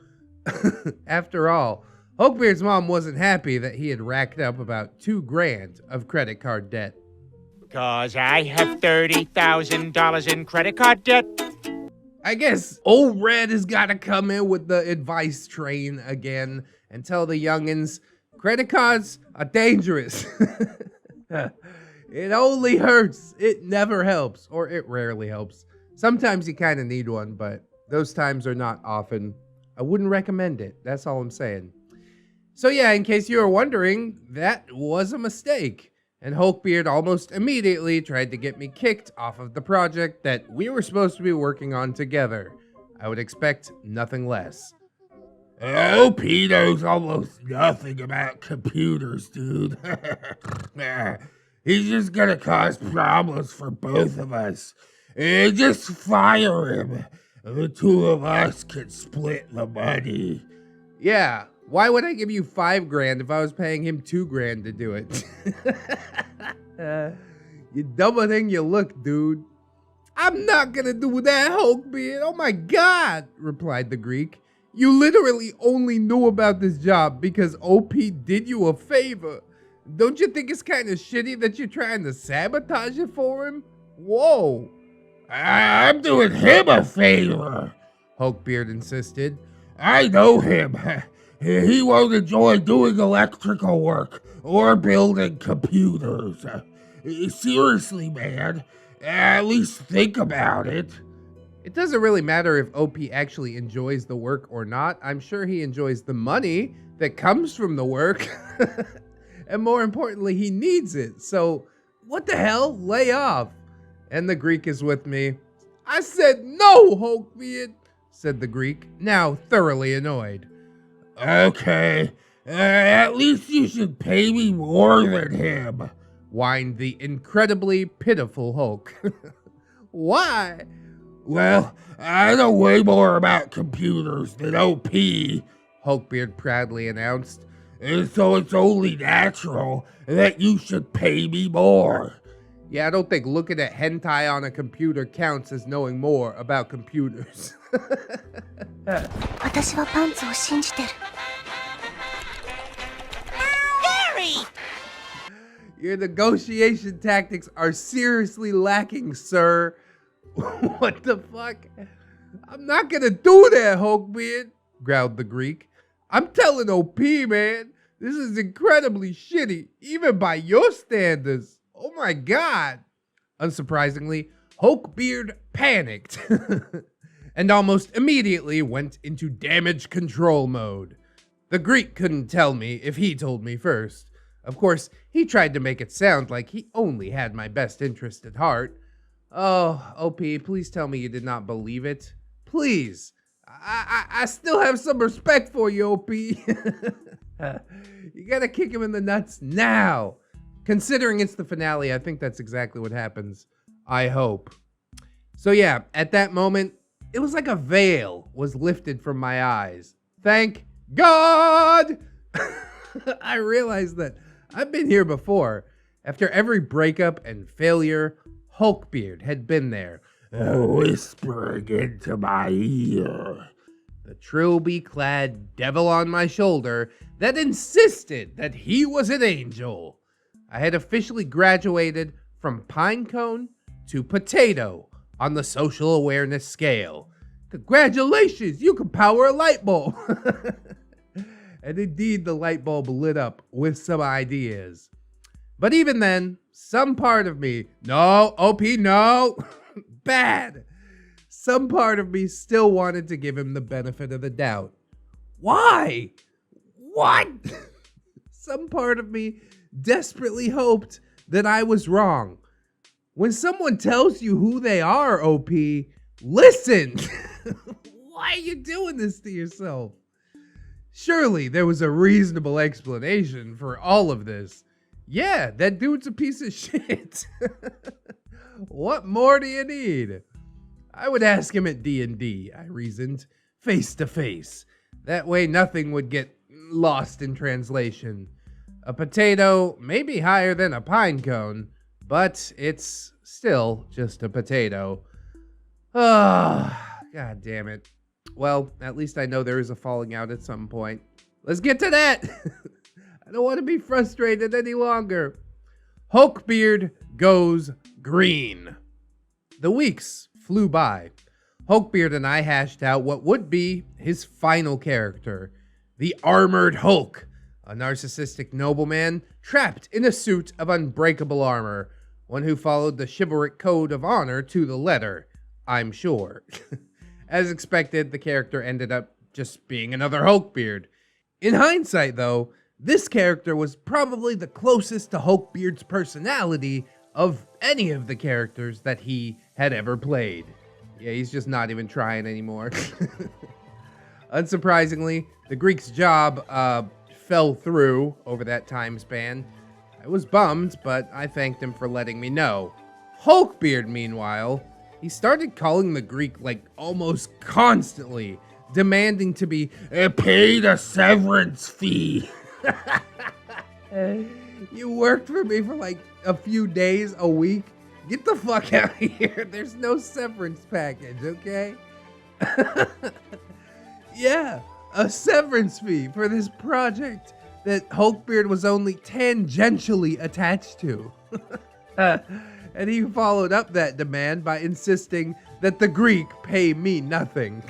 Speaker 1: After all, Hulkbeard's mom wasn't happy that he had racked up about $2,000 of credit card debt.
Speaker 6: Cause I have $30,000 in credit card debt.
Speaker 1: I guess old Red has got to come in with the advice train again and tell the youngins, credit cards are dangerous. It only hurts. It never helps, or it rarely helps. Sometimes you kind of need one, but those times are not often. I wouldn't recommend it. That's all I'm saying. So yeah, in case you were wondering, that was a mistake. And Hulkbeard almost immediately tried to get me kicked off of the project that we were supposed to be working on together. I would expect nothing less.
Speaker 2: OP knows almost nothing about computers, dude. He's just gonna cause problems for both of us. Just fire him. The two of us can split the money.
Speaker 1: Yeah, why would I give you $5,000 if I was paying him $2,000 to do it? You dumber than you look, dude. I'm not gonna do that, Hulkbeard. Oh my God, replied the Greek. You literally only knew about this job because OP did you a favor. Don't you think it's kind of shitty that you're trying to sabotage it for him? Whoa.
Speaker 2: I'm doing him a favor,
Speaker 1: Hulkbeard insisted.
Speaker 2: I know him. He won't enjoy doing electrical work or building computers. Seriously, man, at least think about it.
Speaker 1: It doesn't really matter if OP actually enjoys the work or not. I'm sure he enjoys the money that comes from the work. And more importantly, he needs it. So what the hell? Lay off. And the Greek is with me. I said no, Hulkbeard, said the Greek, now thoroughly annoyed.
Speaker 2: Okay, at least you should pay me more than him,
Speaker 1: whined the incredibly pitiful Hulk. Why?
Speaker 2: Well, I know way more about computers than OP,
Speaker 1: Hulkbeard proudly announced.
Speaker 2: And so it's only natural that you should pay me more.
Speaker 1: Yeah, I don't think looking at hentai on a computer counts as knowing more about computers.
Speaker 7: 私はパンツを信じてる。
Speaker 1: Your negotiation tactics are seriously lacking, sir. What the fuck? I'm not gonna do that, Hulkbeard, growled the Greek. I'm telling OP, man. This is incredibly shitty, even by your standards. Oh my god. Unsurprisingly, Hulkbeard panicked and almost immediately went into damage control mode. The Greek couldn't tell me if he told me first. Of course, he tried to make it sound like he only had my best interest at heart. Oh, OP, please tell me you did not believe it. Please. I still have some respect for you, OP. You gotta kick him in the nuts now. Considering it's the finale, I think that's exactly what happens. I hope. So yeah, at that moment, it was like a veil was lifted from my eyes. Thank God! I realized that I've been here before. After every breakup and failure, Hulkbeard had been there,
Speaker 2: whispering into my ear.
Speaker 1: the trilby-clad devil on my shoulder that insisted that he was an angel. I had officially graduated from pinecone to potato on the social awareness scale. Congratulations, you can power a light bulb. And indeed, the light bulb lit up with some ideas. But even then, some part of me, no, OP, no, bad. Some part of me still wanted to give him the benefit of the doubt. Why? What? Some part of me desperately hoped that I was wrong. When someone tells you who they are, OP, listen. Why are you doing this to yourself? Surely there was a reasonable explanation for all of this. Yeah, that dude's a piece of shit. What more do you need? I would ask him at D&D, I reasoned, face to face. That way nothing would get lost in translation. A potato may be higher than a pine cone, but it's still just a potato. Ah, God damn it. Well, at least I know there is a falling out at some point. Let's get to that! I don't want to be frustrated any longer. Hulkbeard goes green. The weeks flew by. Hulkbeard and I hashed out what would be his final character, the Armored Hulk, a narcissistic nobleman trapped in a suit of unbreakable armor, one who followed the chivalric code of honor to the letter, I'm sure. As expected, the character ended up just being another Hulkbeard. In hindsight, though, this character was probably the closest to Hulkbeard's personality of any of the characters that he had ever played. Yeah, he's just not even trying anymore. Unsurprisingly, the Greek's job fell through over that time span. I was bummed, but I thanked him for letting me know. Hulkbeard, meanwhile, he started calling the Greek like almost constantly, demanding to be
Speaker 2: paid a severance fee.
Speaker 1: You worked for me for like a few days, a week. Get the fuck out of here. There's no severance package, okay? Yeah, a severance fee for this project that Hulkbeard was only tangentially attached to. And he followed up that demand by insisting that the Greek pay me nothing.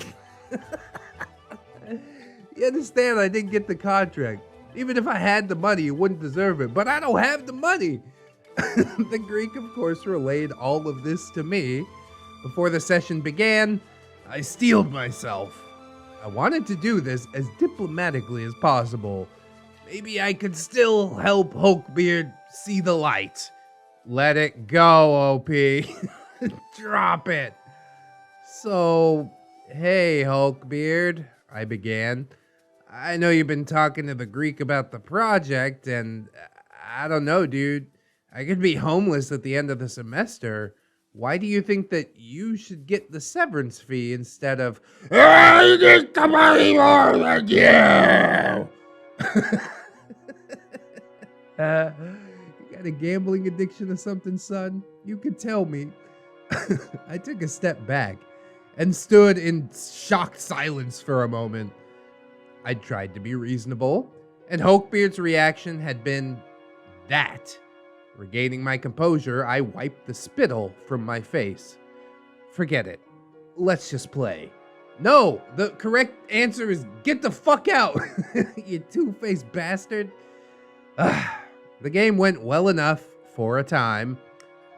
Speaker 1: You understand, I didn't get the contract. Even if I had the money, you wouldn't deserve it. But I don't have the money. The Greek, of course, relayed all of this to me. Before the session began, I steeled myself. I wanted to do this as diplomatically as possible. Maybe I could still help Hulkbeard see the light. Let it go, OP. Drop it. So, hey, Hulkbeard, I began. I know you've been talking to the Greek about the project, and I don't know, dude. I could be homeless at the end of the semester. Why do you think that you should get the severance fee instead of...
Speaker 2: I need the money more than you!
Speaker 1: You got a gambling addiction or something, son? You could tell me. I took a step back and stood in shocked silence for a moment. I tried to be reasonable, and Hulkbeard's reaction had been that. Regaining my composure, I wiped the spittle from my face. Forget it. let's just play. No, the correct answer is get the fuck out, you two-faced bastard. The game went well enough for a time.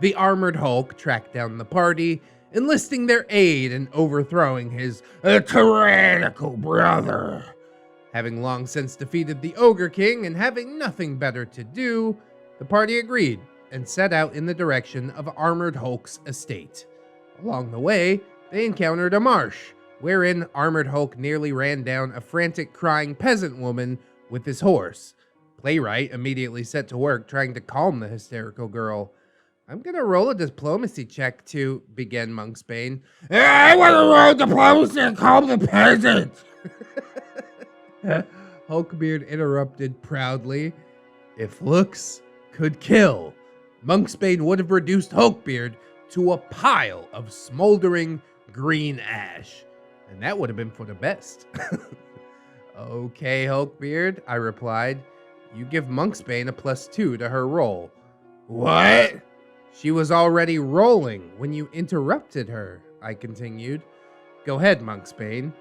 Speaker 1: The armored Hulk tracked down the party, enlisting their aid in overthrowing his
Speaker 2: tyrannical brother.
Speaker 1: Having long since defeated the Ogre King and having nothing better to do, the party agreed and set out in the direction of Armored Hulk's estate. Along the way, they encountered a marsh, wherein Armored Hulk nearly ran down a frantic crying peasant woman with his horse. Playwright immediately set to work trying to calm the hysterical girl. I'm gonna roll a diplomacy check to begin Monksbane.
Speaker 2: I want to roll diplomacy and calm the peasant.
Speaker 1: Hulkbeard interrupted proudly. If looks could kill, Monksbane would have reduced Hulkbeard to a pile of smoldering green ash. And that would have been for the best. Okay, Hulkbeard, I replied. You give Monksbane a +2 to her roll.
Speaker 2: What?
Speaker 1: She was already rolling when you interrupted her, I continued. Go ahead, Monksbane.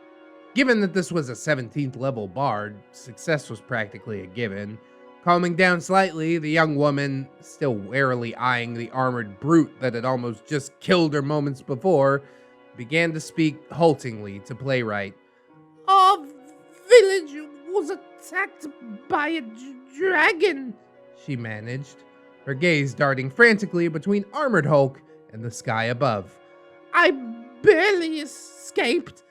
Speaker 1: Given that this was a 17th level bard, success was practically a given. Calming down slightly, the young woman, still warily eyeing the armored brute that had almost just killed her moments before, began to speak haltingly to Playwright.
Speaker 3: Our village was attacked by a dragon,
Speaker 1: she managed, her gaze darting frantically between Armored Hulk and the sky above.
Speaker 3: I barely escaped.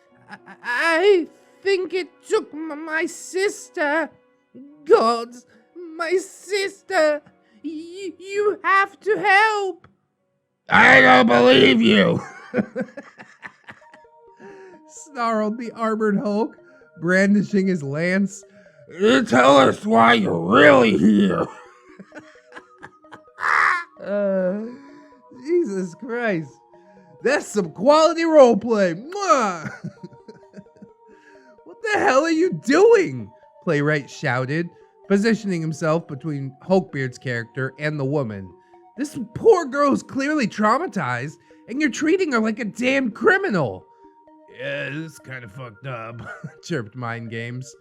Speaker 3: I think it took my sister. Gods, my sister. You have to help.
Speaker 2: I don't believe you.
Speaker 1: Snarled the Armored Hulk, brandishing his lance.
Speaker 2: Tell us why you're really here.
Speaker 1: Jesus Christ. That's some quality roleplay. Mwah! What the hell are you doing? Playwright shouted, positioning himself between Hulkbeard's character and the woman. This poor girl's clearly traumatized, and you're treating her like a damn criminal. Yeah, this is kind of fucked up, chirped Mind Games.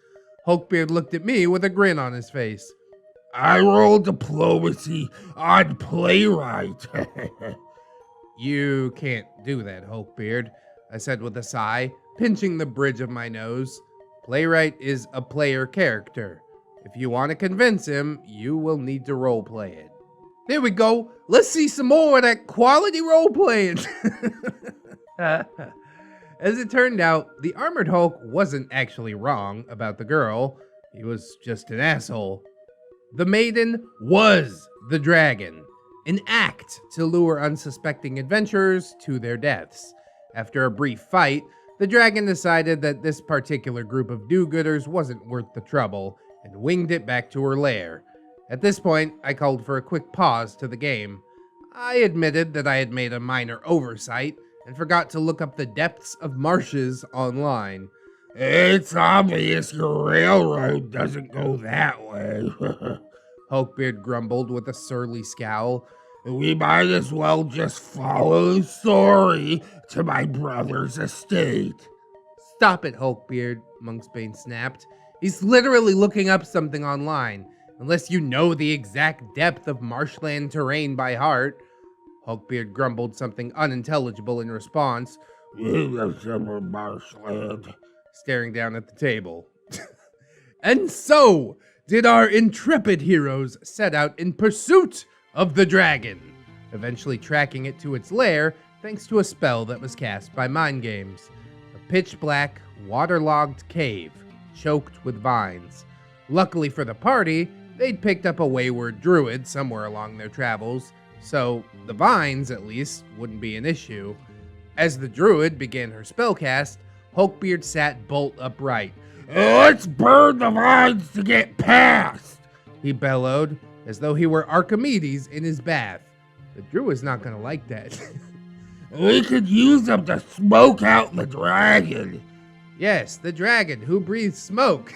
Speaker 1: Hulkbeard looked at me with a grin on his face.
Speaker 2: I rolled diplomacy on Playwright.
Speaker 1: You can't do that, Hulkbeard, I said with a sigh, pinching the bridge of my nose. Playwright is a player character. If you want to convince him, you will need to roleplay it. There we go. Let's see some more of that quality roleplaying. As it turned out, the Armored Hulk wasn't actually wrong about the girl. He was just an asshole. The maiden was the dragon, an act to lure unsuspecting adventurers to their deaths. After a brief fight, the dragon decided that this particular group of do-gooders wasn't worth the trouble and winged it back to her lair. At this point, I called for a quick pause to the game. I admitted that I had made a minor oversight and forgot to look up the depths of marshes online.
Speaker 2: It's obvious your railroad doesn't go that way.
Speaker 1: Hulkbeard grumbled with a surly scowl.
Speaker 2: We might as well just follow the story to my brother's estate.
Speaker 1: Stop it, Hulkbeard, Monksbane snapped. He's literally looking up something online, unless you know the exact depth of marshland terrain by heart. Hulkbeard grumbled something unintelligible in response.
Speaker 2: Marshland.
Speaker 1: Staring down at the table. And so did our intrepid heroes set out in pursuit of the dragon, eventually tracking it to its lair thanks to a spell that was cast by Mind Games. A pitch-black, waterlogged cave, choked with vines. Luckily for the party, they'd picked up a wayward druid somewhere along their travels, so the vines, at least, wouldn't be an issue. As the druid began her spellcast, Hulkbeard sat bolt upright.
Speaker 2: Let's burn the vines to get past,
Speaker 1: he bellowed, as though he were Archimedes in his bath. The druid's not gonna like that.
Speaker 2: We could use them to smoke out the dragon.
Speaker 1: Yes, the dragon who breathes smoke.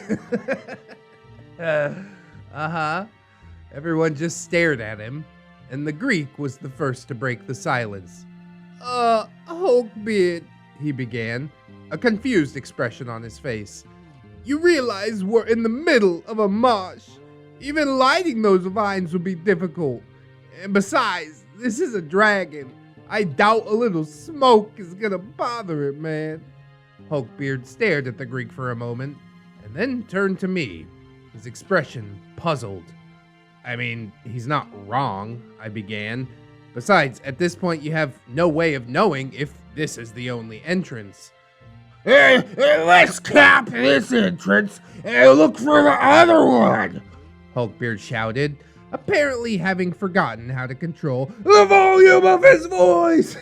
Speaker 1: Everyone just stared at him, and the Greek was the first to break the silence. Hulkbeard, he began, a confused expression on his face. You realize we're in the middle of a marsh. Even lighting those vines would be difficult. And besides, this is a dragon. I doubt a little smoke is gonna bother it, man. Hulkbeard stared at the Greek for a moment, and then turned to me, his expression puzzled. I mean, he's not wrong, I began. Besides, at this point you have no way of knowing if this is the only entrance.
Speaker 2: Hey, let's cap this entrance and look for the other one!
Speaker 1: Hulkbeard shouted, apparently having forgotten how to control the volume of his voice.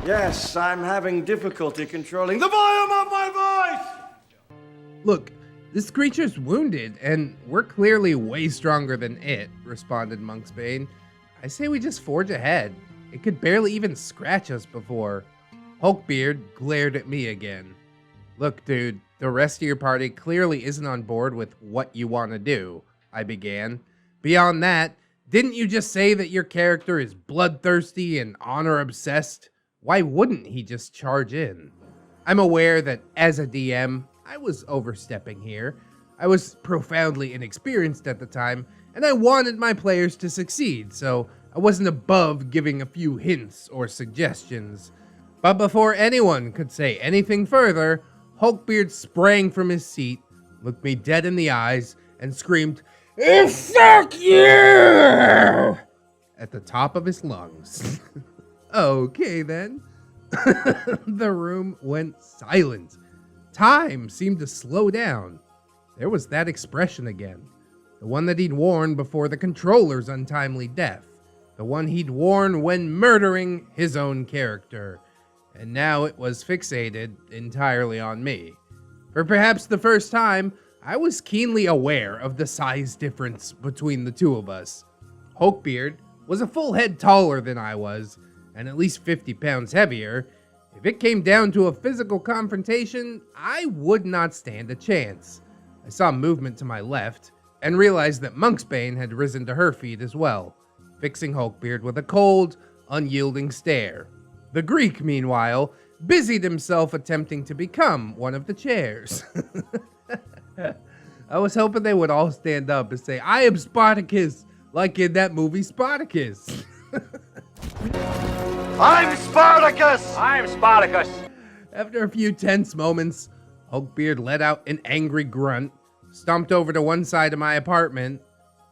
Speaker 4: Yes, I'm having difficulty controlling the volume of my voice!
Speaker 1: Look, this creature's wounded, and we're clearly way stronger than it, responded Monksbane. I say we just forge ahead. It could barely even scratch us before. Hulkbeard glared at me again. Look, dude, the rest of your party clearly isn't on board with what you want to do, I began. Beyond that, didn't you just say that your character is bloodthirsty and honor-obsessed? Why wouldn't he just charge in? I'm aware that as a DM, I was overstepping here. I was profoundly inexperienced at the time, and I wanted my players to succeed, so I wasn't above giving a few hints or suggestions. But before anyone could say anything further, Hulkbeard sprang from his seat, looked me dead in the eyes, and screamed, "Fuck you!" at the top of his lungs. Okay then. The room went silent. Time seemed to slow down. There was that expression again. The one that he'd worn before the controller's untimely death. The one he'd worn when murdering his own character. And now it was fixated entirely on me. For perhaps the first time, I was keenly aware of the size difference between the two of us. Hulkbeard was a full head taller than I was, and at least 50 pounds heavier. If it came down to a physical confrontation, I would not stand a chance. I saw movement to my left, and realized that Monksbane had risen to her feet as well, fixing Hulkbeard with a cold, unyielding stare. The Greek, meanwhile, busied himself attempting to become one of the chairs. I was hoping they would all stand up and say, "I am Spartacus," like in that movie Spartacus.
Speaker 4: I'm Spartacus!
Speaker 6: I'm Spartacus.
Speaker 1: After a few tense moments, Hulkbeard let out an angry grunt, stomped over to one side of my apartment,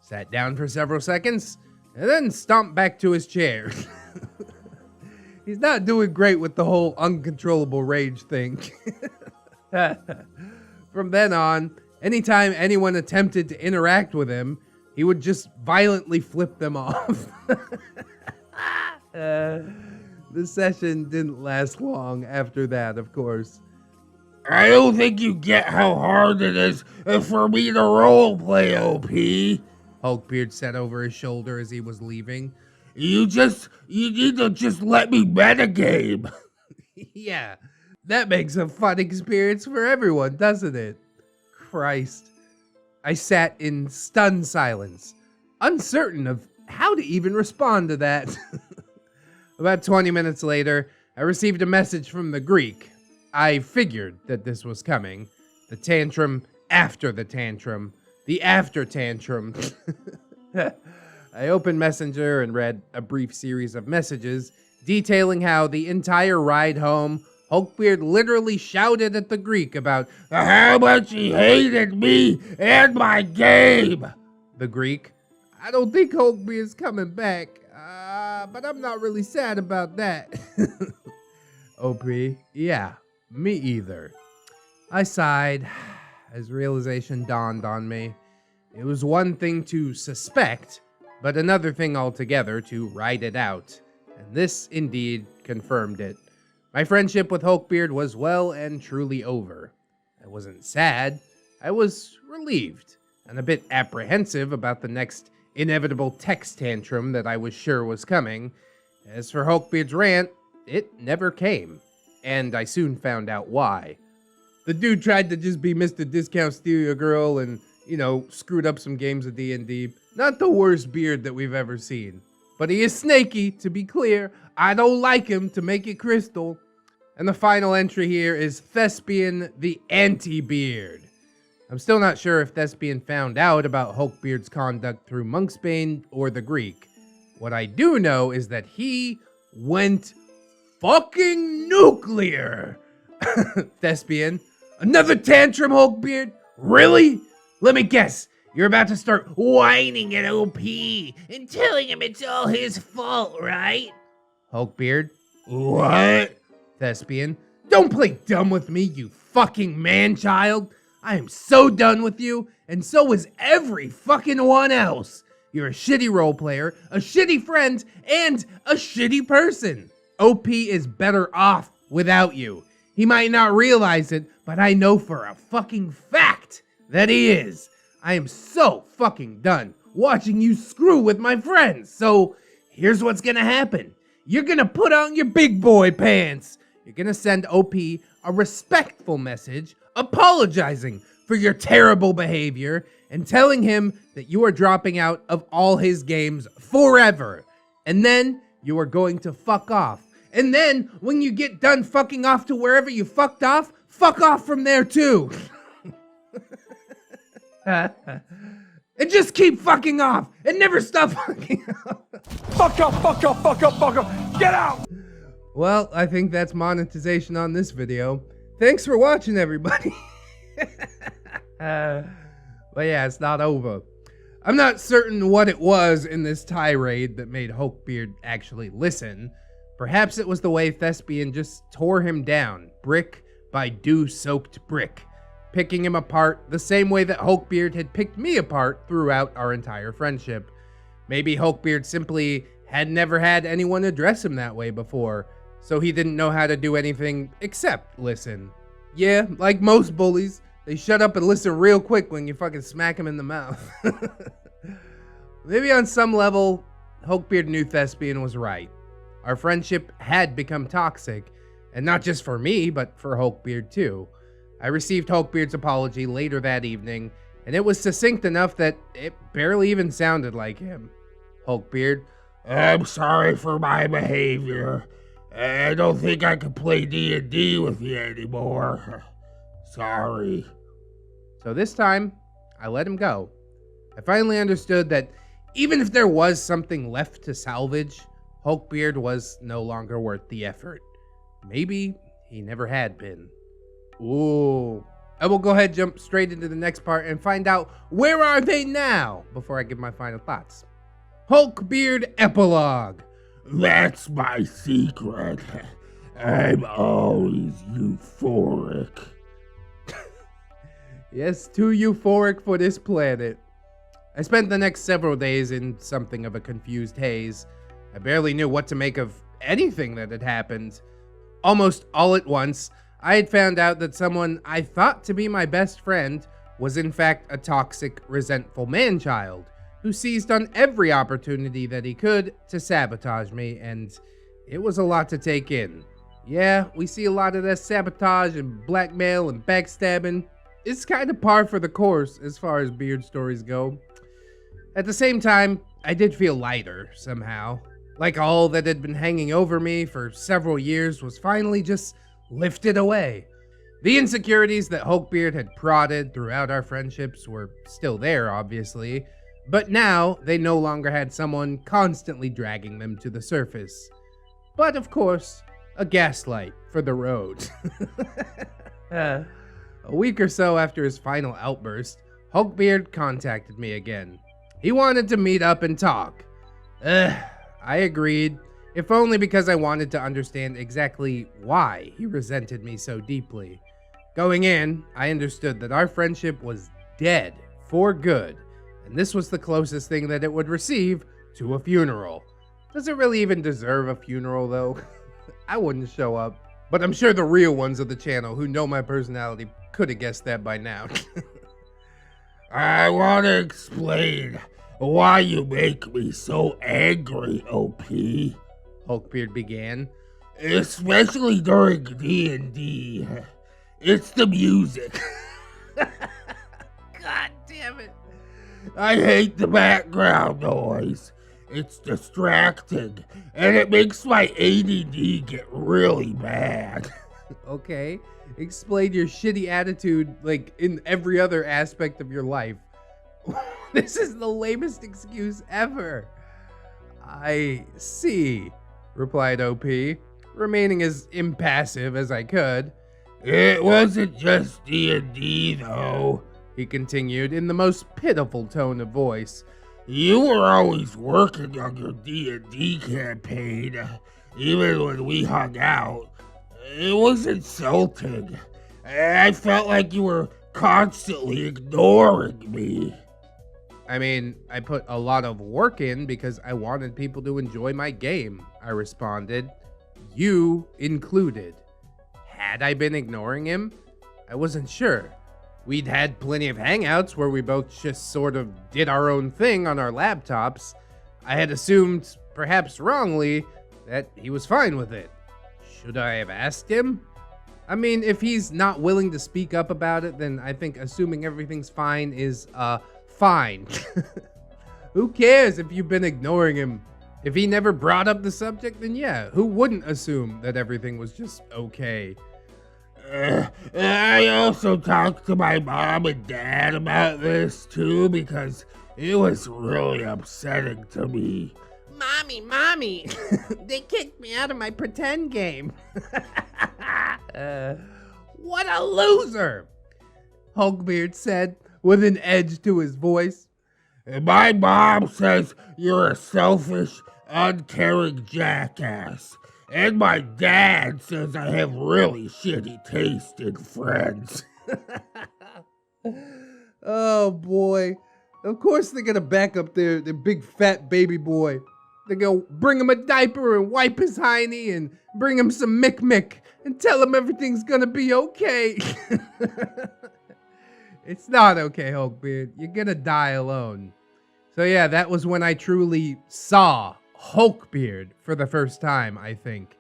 Speaker 1: sat down for several seconds, and then stomped back to his chair. He's not doing great with the whole uncontrollable rage thing. From then on, anytime anyone attempted to interact with him, he would just violently flip them off. The session didn't last long after that, of course.
Speaker 2: I don't think you get how hard it is for me to roleplay, OP.
Speaker 1: Hulkbeard said over his shoulder as he was leaving.
Speaker 2: You need to just let me metagame.
Speaker 1: Yeah, that makes a fun experience for everyone, doesn't it? Christ. I sat in stunned silence, uncertain of how to even respond to that. About 20 minutes later, I received a message from the Greek. I figured that this was coming. The tantrum after the tantrum. The after tantrum. I opened Messenger and read a brief series of messages detailing how the entire ride home, Hulkbeard literally shouted at the Greek about
Speaker 2: How much he hated me and my game.
Speaker 1: The Greek, I don't think Hulkbeard's coming back, but I'm not really sad about that. OP, yeah, me either. I sighed as realization dawned on me. It was one thing to suspect, but another thing altogether to ride it out, and this indeed confirmed it. My friendship with Hulkbeard was well and truly over. I wasn't sad, I was relieved, and a bit apprehensive about the next inevitable text tantrum that I was sure was coming. As for Hulkbeard's rant, it never came, and I soon found out why. The dude tried to just be Mr. Discount Steal Your Girl and, screwed up some games of D&D. Not the worst beard that we've ever seen. But he is snaky, to be clear. I don't like him, to make it crystal. And the final entry here is Thespian the Anti-Beard. I'm still not sure if Thespian found out about Hulkbeard's conduct through Monksbane or the Greek. What I do know is that he went fucking nuclear. Thespian, another tantrum, Hulkbeard? Really? Let me guess. You're about to start whining at OP and telling him it's all his fault, right? Hulkbeard.
Speaker 2: What?
Speaker 1: Thespian. Don't play dumb with me, you fucking man-child. I am so done with you, and so is every fucking one else. You're a shitty role player, a shitty friend, and a shitty person. OP is better off without you. He might not realize it, but I know for a fucking fact that he is. I am so fucking done watching you screw with my friends. So here's what's gonna happen. You're gonna put on your big boy pants. You're gonna send OP a respectful message apologizing for your terrible behavior and telling him that you are dropping out of all his games forever. And then you are going to fuck off. And then when you get done fucking off to wherever you fuck off from there too. And just keep fucking off and never stop fucking off.
Speaker 5: Fuck up, fuck up, fuck up, fuck up. Get out!
Speaker 1: Well, I think that's monetization on this video. Thanks for watching, everybody. But yeah, it's not over. I'm not certain what it was in this tirade that made Hulkbeard actually listen. Perhaps it was the way Thespian just tore him down, brick by dew-soaked brick, picking him apart the same way that Hulkbeard had picked me apart throughout our entire friendship. Maybe Hulkbeard simply had never had anyone address him that way before, so he didn't know how to do anything except listen. Yeah, like most bullies, they shut up and listen real quick when you fucking smack them in the mouth. Maybe on some level, Hulkbeard knew Thespian was right. Our friendship had become toxic, and not just for me, but for Hulkbeard too. I received Hulkbeard's apology later that evening, and it was succinct enough that it barely even sounded like him. Hulkbeard.
Speaker 2: I'm sorry for my behavior. I don't think I can play D&D with you anymore. Sorry.
Speaker 1: So this time, I let him go. I finally understood that even if there was something left to salvage, Hulkbeard was no longer worth the effort. Maybe he never had been. Ooh. I will go ahead and jump straight into the next part and find out where are they now before I give my final thoughts. Hulkbeard Epilogue.
Speaker 2: That's my secret. I'm always euphoric.
Speaker 1: Yes, too euphoric for this planet. I spent the next several days in something of a confused haze. I barely knew what to make of anything that had happened. Almost all at once, I had found out that someone I thought to be my best friend was in fact a toxic, resentful man-child who seized on every opportunity that he could to sabotage me, and it was a lot to take in. Yeah, we see a lot of that sabotage and blackmail and backstabbing. It's kind of par for the course as far as beard stories go. At the same time, I did feel lighter somehow. Like all that had been hanging over me for several years was finally just lifted away. The insecurities that Hulkbeard had prodded throughout our friendships were still there, obviously, but now they no longer had someone constantly dragging them to the surface. But of course, a gaslight for the road. A week or so after his final outburst, Hulkbeard contacted me again. He wanted to meet up and talk. I agreed, if only because I wanted to understand exactly why he resented me so deeply. Going in, I understood that our friendship was dead for good, and this was the closest thing that it would receive to a funeral. Does it really even deserve a funeral, though? I wouldn't show up, but I'm sure the real ones of the channel who know my personality could have guessed that by now.
Speaker 2: I want to explain why you make me so angry, OP.
Speaker 1: Hulkbeard began.
Speaker 2: Especially during D&D. It's the music.
Speaker 1: God damn it.
Speaker 2: I hate the background noise. It's distracting, and it makes my ADD get really bad.
Speaker 1: Okay? Explain your shitty attitude like in every other aspect of your life. This is the lamest excuse ever. I see, replied OP, remaining as impassive as I could.
Speaker 2: It wasn't just D&D though,
Speaker 1: He continued in the most pitiful tone of voice.
Speaker 2: You were always working on your D&D campaign, even when we hung out. It was insulting. I felt like you were constantly ignoring me.
Speaker 1: I mean, I put a lot of work in because I wanted people to enjoy my game, I responded. You included. Had I been ignoring him? I wasn't sure. We'd had plenty of hangouts where we both just sort of did our own thing on our laptops. I had assumed, perhaps wrongly, that he was fine with it. Should I have asked him? I mean, if he's not willing to speak up about it, then I think assuming everything's fine is, fine. Who cares if you've been ignoring him? If he never brought up the subject, then yeah, who wouldn't assume that everything was just okay?
Speaker 2: I also talked to my mom and dad about this too because it was really upsetting to me.
Speaker 1: Mommy, they kicked me out of my pretend game. What a loser, Hulkbeard said with an edge to his voice.
Speaker 2: My mom says you're a selfish, uncaring jackass. And my dad says I have really shitty taste in friends.
Speaker 1: Oh boy. Of course they're gonna back up their big fat baby boy. They're gonna bring him a diaper and wipe his hiney and bring him some Mick and tell him everything's gonna be okay. It's not okay, Hulkbeard. You're gonna die alone. So yeah, that was when I truly saw Hulkbeard for the first time, I think.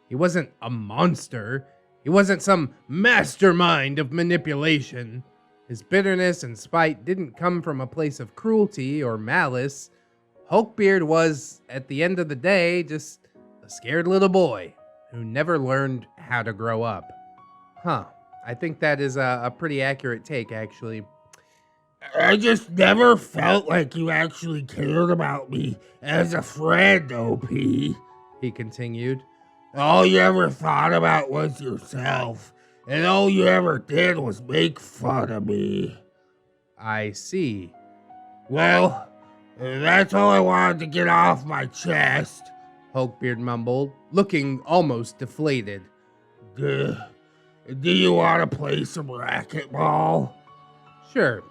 Speaker 1: He wasn't a monster. He wasn't some mastermind of manipulation. His bitterness and spite didn't come from a place of cruelty or malice. Hulkbeard was, at the end of the day, just a scared little boy who never learned how to grow up. Huh. I think that is a pretty accurate take, actually.
Speaker 2: I just never felt like you actually cared about me as a friend, OP. He
Speaker 1: continued.
Speaker 2: All you ever thought about was yourself, and all you ever did was make fun of me.
Speaker 1: I see.
Speaker 2: Well, that's all I wanted to get off my chest,
Speaker 1: Hulkbeard mumbled, looking almost deflated.
Speaker 2: Do you want to play some racquetball?
Speaker 1: Sure.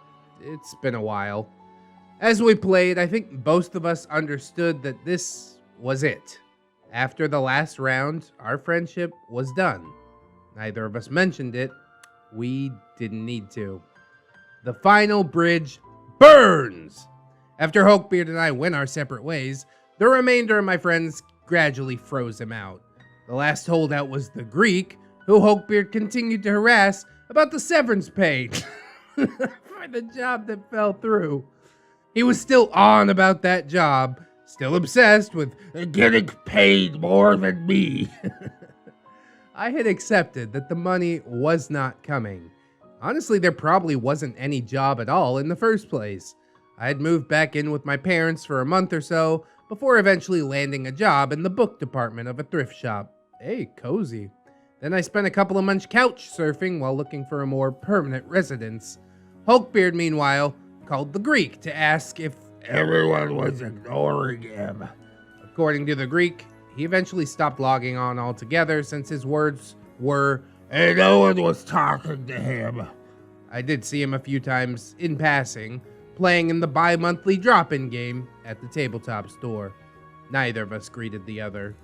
Speaker 1: It's been a while. As we played, I think both of us understood that this was it. After the last round, our friendship was done. Neither of us mentioned it. We didn't need to. The final bridge burns! After Hulkbeard and I went our separate ways, the remainder of my friends gradually froze him out. The last holdout was the Greek, who Hulkbeard continued to harass about the severance pay for the job that fell through. He was still on about that job, still obsessed with
Speaker 2: getting paid more than me.
Speaker 1: I had accepted that the money was not coming. Honestly, there probably wasn't any job at all in the first place. I had moved back in with my parents for a month or so before eventually landing a job in the book department of a thrift shop. Hey, cozy. Then I spent a couple of months couch surfing while looking for a more permanent residence. Hulkbeard, meanwhile, called the Greek to ask if
Speaker 2: everyone was ignoring him.
Speaker 1: According to the Greek, he eventually stopped logging on altogether since his words were,
Speaker 2: and no one was talking to him.
Speaker 1: I did see him a few times in passing, playing in the bi-monthly drop-in game at the tabletop store. Neither of us greeted the other.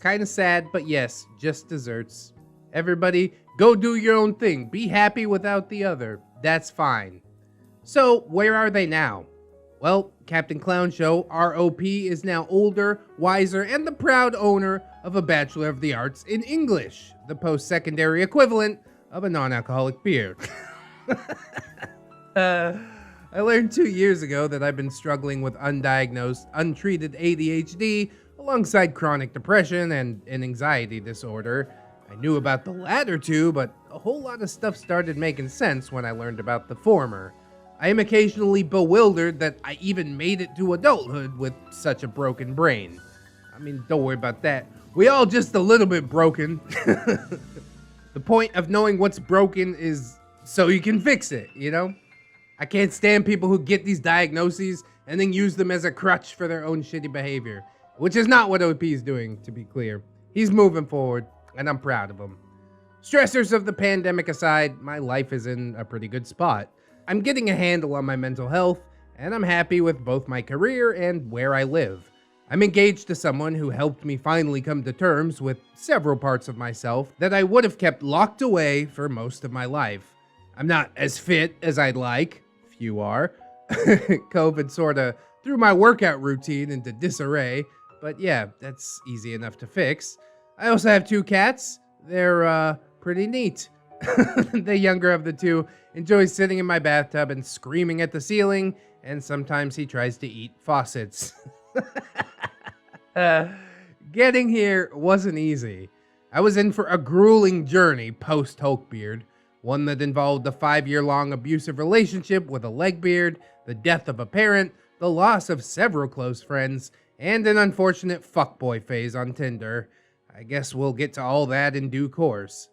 Speaker 1: Kinda sad, but yes, just desserts. Everybody, go do your own thing. Be happy without the other. That's fine. So, where are they now? Well, Captain Clown Show, ROP, is now older, wiser, and the proud owner of a Bachelor of the Arts in English, the post-secondary equivalent of a non-alcoholic beer. I learned 2 years ago that I've been struggling with undiagnosed, untreated ADHD alongside chronic depression and an anxiety disorder. I knew about the latter two, but a whole lot of stuff started making sense when I learned about the former. I am occasionally bewildered that I even made it to adulthood with such a broken brain. I mean, don't worry about that. We all just a little bit broken. The point of knowing what's broken is so you can fix it, you know? I can't stand people who get these diagnoses and then use them as a crutch for their own shitty behavior, which is not what OP is doing, to be clear. He's moving forward, and I'm proud of him. Stressors of the pandemic aside, my life is in a pretty good spot. I'm getting a handle on my mental health, and I'm happy with both my career and where I live. I'm engaged to someone who helped me finally come to terms with several parts of myself that I would have kept locked away for most of my life. I'm not as fit as I'd like. Few are. COVID sorta threw my workout routine into disarray, but yeah, that's easy enough to fix. I also have 2 cats. They're, pretty neat. The younger of the two enjoys sitting in my bathtub and screaming at the ceiling, and sometimes he tries to eat faucets. Getting here wasn't easy. I was in for a grueling journey post Hulkbeard, one that involved a 5-year-long abusive relationship with a legbeard, the death of a parent, the loss of several close friends, and an unfortunate fuckboy phase on Tinder. I guess we'll get to all that in due course.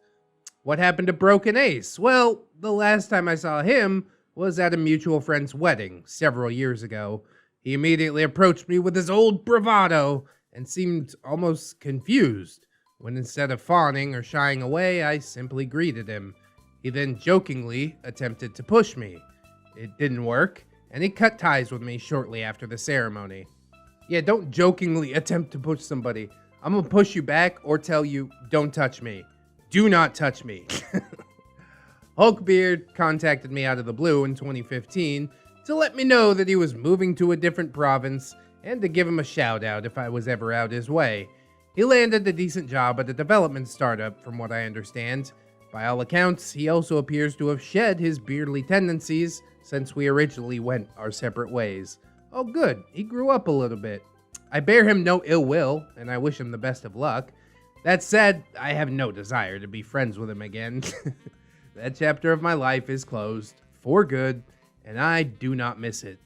Speaker 1: What happened to Broken Ace? Well, the last time I saw him was at a mutual friend's wedding several years ago. He immediately approached me with his old bravado and seemed almost confused, when instead of fawning or shying away, I simply greeted him. He then jokingly attempted to push me. It didn't work, and he cut ties with me shortly after the ceremony. Yeah, don't jokingly attempt to push somebody. I'm gonna push you back or tell you, don't touch me. Do not touch me. Hulkbeard contacted me out of the blue in 2015 to let me know that he was moving to a different province and to give him a shout out if I was ever out his way. He landed a decent job at a development startup from what I understand. By all accounts, he also appears to have shed his beardly tendencies since we originally went our separate ways. Oh good, he grew up a little bit. I bear him no ill will, and I wish him the best of luck. That said, I have no desire to be friends with him again. That chapter of my life is closed, for good, and I do not miss it.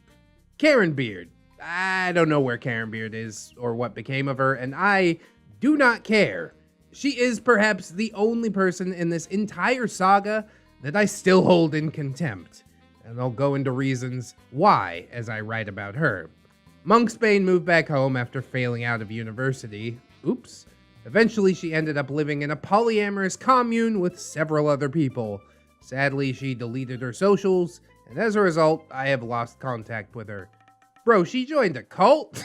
Speaker 1: Karen Beard. I don't know where Karen Beard is, or what became of her, and I do not care. She is perhaps the only person in this entire saga that I still hold in contempt, and I'll go into reasons why as I write about her. Monksbane moved back home after failing out of university. Oops. Eventually, she ended up living in a polyamorous commune with several other people. Sadly, she deleted her socials, and as a result, I have lost contact with her. Bro, she joined a cult?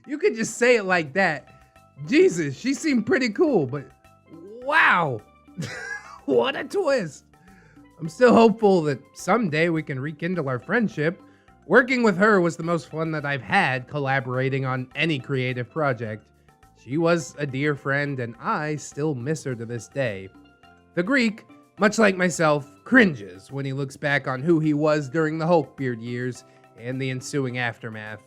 Speaker 1: You could just say it like that. Jesus, she seemed pretty cool, but wow. What a twist. I'm still hopeful that someday we can rekindle our friendship. Working with her was the most fun that I've had collaborating on any creative project. She was a dear friend, and I still miss her to this day. The Greek, much like myself, cringes when he looks back on who he was during the Hulkbeard years and the ensuing aftermath.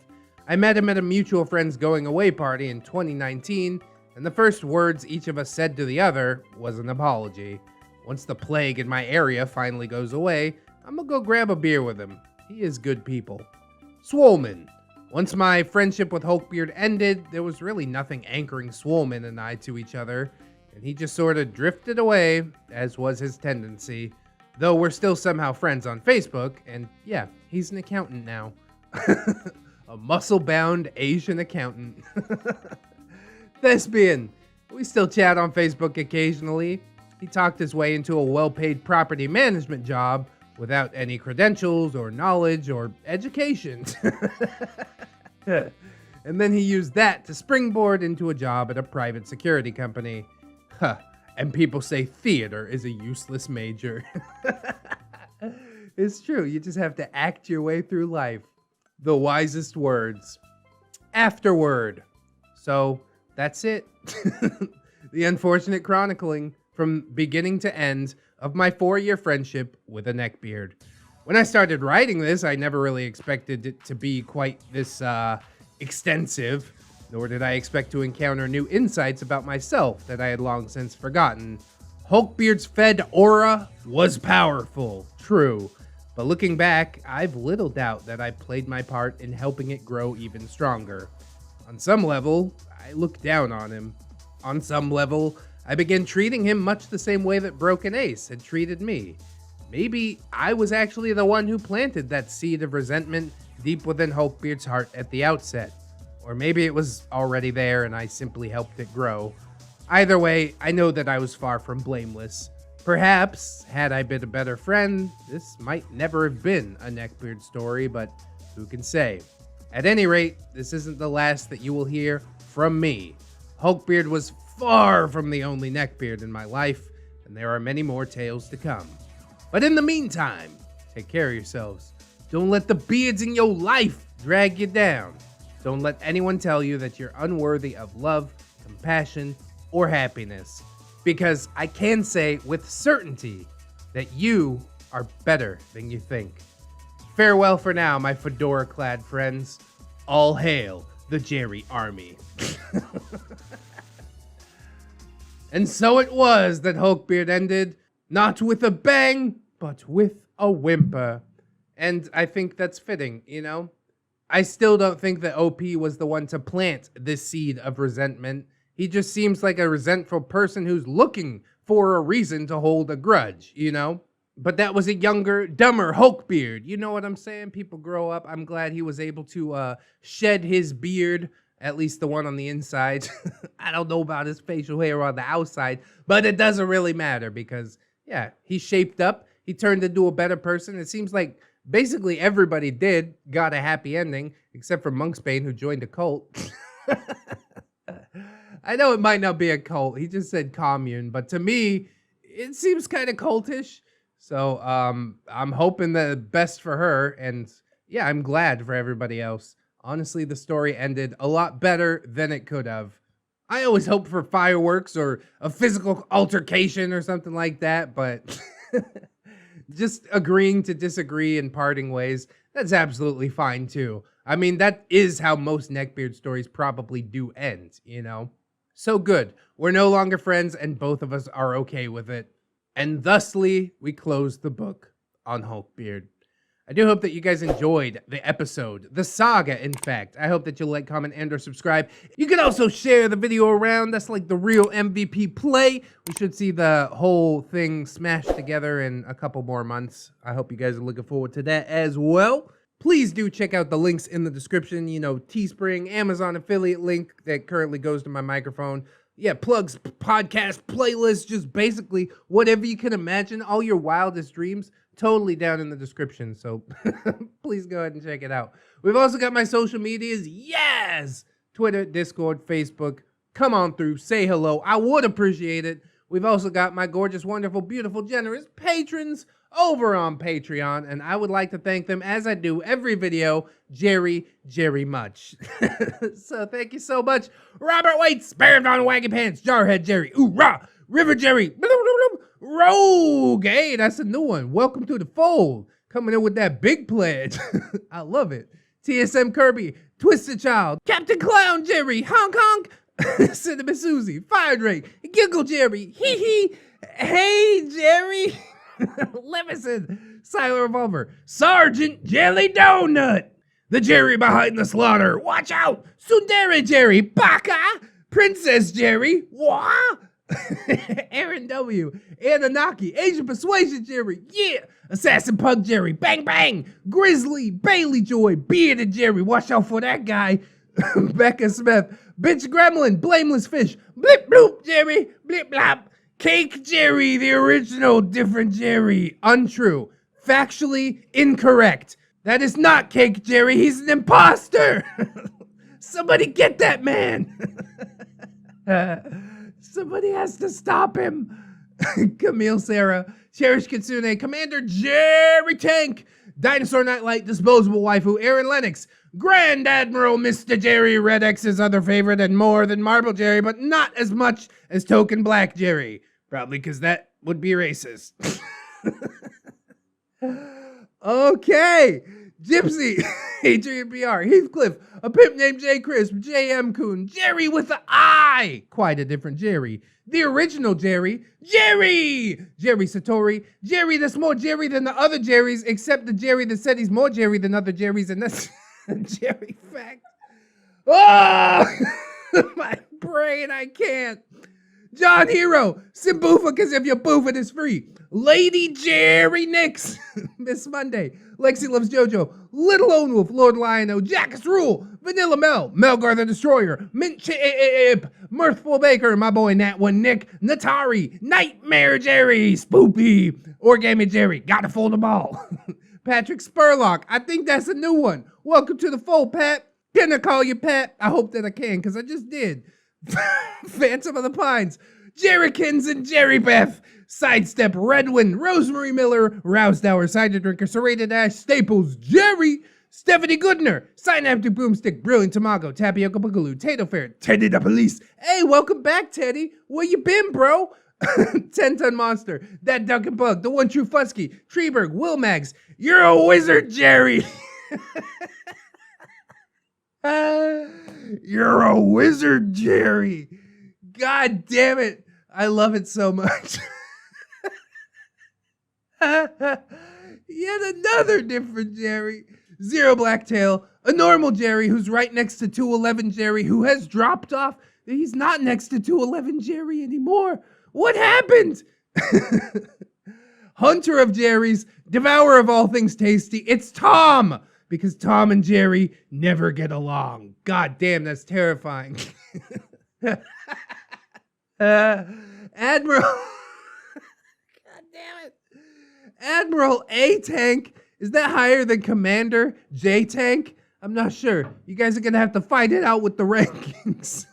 Speaker 1: I met him at a mutual friend's going-away party in 2019, and the first words each of us said to the other was an apology. Once the plague in my area finally goes away, I'm gonna go grab a beer with him. He is good people. Swolman. Once my friendship with Hulkbeard ended, there was really nothing anchoring Swolman and I to each other, and he just sort of drifted away, as was his tendency. Though we're still somehow friends on Facebook, and yeah, he's an accountant now. A muscle-bound Asian accountant. Thespian. We still chat on Facebook occasionally. He talked his way into a well-paid property management job without any credentials or knowledge or education. And then he used that to springboard into a job at a private security company. Huh. And people say theater is a useless major. It's true, you just have to act your way through life. The wisest words. Afterward. So, that's it. The unfortunate chronicling from beginning to end of my 4-year friendship with a neckbeard. When I started writing this, I never really expected it to be quite this extensive. nor did I expect to encounter new insights about myself that I had long since forgotten. Hulkbeard's fed aura was powerful, true, but looking back, I've little doubt that I played my part in helping it grow even stronger. On some level, I looked down on him. On some level, I began treating him much the same way that Broken Ace had treated me. Maybe I was actually the one who planted that seed of resentment deep within Hulkbeard's heart at the outset. Or maybe it was already there and I simply helped it grow. Either way, I know that I was far from blameless. Perhaps, had I been a better friend, this might never have been a Neckbeard story, but who can say? At any rate, this isn't the last that you will hear from me. Hulkbeard was far from the only Neckbeard in my life, and there are many more tales to come. But in the meantime, take care of yourselves. Don't let the beards in your life drag you down. Don't let anyone tell you that you're unworthy of love, compassion, or happiness, because I can say with certainty that you are better than you think. Farewell for now, my fedora-clad friends. All hail the Jerry Army. And so it was that Hulkbeard ended, not with a bang, but with a whimper. And I think that's fitting, you know? I still don't think that OP was the one to plant this seed of resentment. He just seems like a resentful person who's looking for a reason to hold a grudge, you know? But that was a younger, dumber Hulkbeard. You know what I'm saying? People grow up. I'm glad he was able to shed his beard, at least the one on the inside. I don't know about his facial hair on the outside, but it doesn't really matter because, yeah, he shaped up. He turned into a better person. It seems like basically everybody got a happy ending, except for Monksbane, who joined a cult. I know it might not be a cult. He just said commune, but to me, it seems kind of cultish. So I'm hoping the best for her, and yeah, I'm glad for everybody else. Honestly, the story ended a lot better than it could have. I always hope for fireworks or a physical altercation or something like that, but just agreeing to disagree and parting ways, that's absolutely fine too. I mean, that is how most Neckbeard stories probably do end, you know? So good. We're no longer friends, and both of us are okay with it. And thusly, we close the book on Hulkbeard. I do hope that you guys enjoyed the episode, the saga, in fact. I hope that you'll like, comment, and or subscribe. You can also share the video around. That's like the real MVP play. We should see the whole thing smashed together in a couple more months. I hope you guys are looking forward to that as well. Please do check out the links in the description. You know, Teespring, Amazon affiliate link that currently goes to my microphone. Yeah, plugs, podcast, playlists, just basically whatever you can imagine. All your wildest dreams, totally down in the description. So please go ahead and check it out. We've also got my social medias. Yes! Twitter, Discord, Facebook. Come on through. Say hello. I would appreciate it. We've also got my gorgeous, wonderful, beautiful, generous patrons over on Patreon, and I would like to thank them, as I do every video, Jerry much. So thank you so much. Robert Waits, Baron Von Waggy Pants, Jarhead Jerry, Oorah, River Jerry, Rogue, hey, that's a new one. Welcome to the fold. Coming in with that big pledge. I love it. TSM Kirby, Twisted Child, Captain Clown Jerry, Honk Honk, Cinnamon Susie, Fire Drake, Giggle Jerry, Hee Hee, Hey Jerry, Levison, Silent Revolver, Sergeant Jelly Donut, the Jerry behind the slaughter, watch out, Sundere Jerry, Baka, Princess Jerry, Wah, Aaron W, Anunnaki, Asian Persuasion Jerry, yeah, Assassin Pug Jerry, Bang Bang, Grizzly, Bailey Joy, Bearded Jerry, watch out for that guy, Becca Smith, Bitch Gremlin, Blameless Fish, Blip Bloop Jerry, Blip Blop, Cake Jerry, the original different Jerry. Untrue. Factually incorrect. That is not Cake Jerry. He's an imposter. Somebody get that man. Somebody has to stop him. Camille Sarah, Cherish Kitsune, Commander Jerry Tank, Dinosaur Nightlight, Disposable Waifu, Aaron Lennox, Grand Admiral Mr. Jerry, ReddX's other favorite, and more than Marble Jerry, but not as much as Token Black Jerry. Probably because that would be racist. Okay. Gypsy, Adrian BR, Heathcliff, a pimp named J. Crisp, J.M. Coon, Jerry with an I, quite a different Jerry. The original Jerry, Jerry Satori, Jerry that's more Jerry than the other Jerrys, except the Jerry that said he's more Jerry than other Jerrys, and that's a Jerry fact. Oh, my brain, I can't. John Hero, Simbufa, because if you're boofing, it's free. Lady Jerry Nix, Miss Monday, Lexi Loves JoJo, Little Lone Wolf, Lord Lionel, Jackus Rule, Vanilla Mel, Melgar the Destroyer, Mint Chip, Mirthful Baker, my boy Nat One Nick, Natari, Nightmare Jerry, Spoopy, Origami Jerry, gotta fold them all. Patrick Spurlock, I think that's a new one. Welcome to the fold, Pat. Can I call you Pat? I hope that I can, because I just did. Phantom of the Pines, Jerrykins and Jerry Beth, Sidestep, Redwin, Rosemary Miller, Rousedauer, Cider Drinker, Serrated Ash, Staples, Jerry, Stephanie Goodner, Synaptic Boomstick, Brilliant Tamago, Tapioca Boogaloo, Tato Fair, Teddy the Police. Hey, welcome back, Teddy. Where you been, bro? 10-Ton Monster, That Duncan Bug, The One True Fusky, Treeberg, Will Mags, You're a Wizard, Jerry. You're a wizard, Jerry. God damn it. I love it so much. Yet another different Jerry. Zero Blacktail, a normal Jerry who's right next to 211 Jerry, who has dropped off. He's not next to 211 Jerry anymore. What happened? Hunter of Jerry's, devourer of all things tasty. It's Tom. Because Tom and Jerry never get along. God damn, that's terrifying. Admiral. God damn it. Admiral A-Tank. Is that higher than Commander J-Tank? I'm not sure. You guys are going to have to fight it out with the rankings.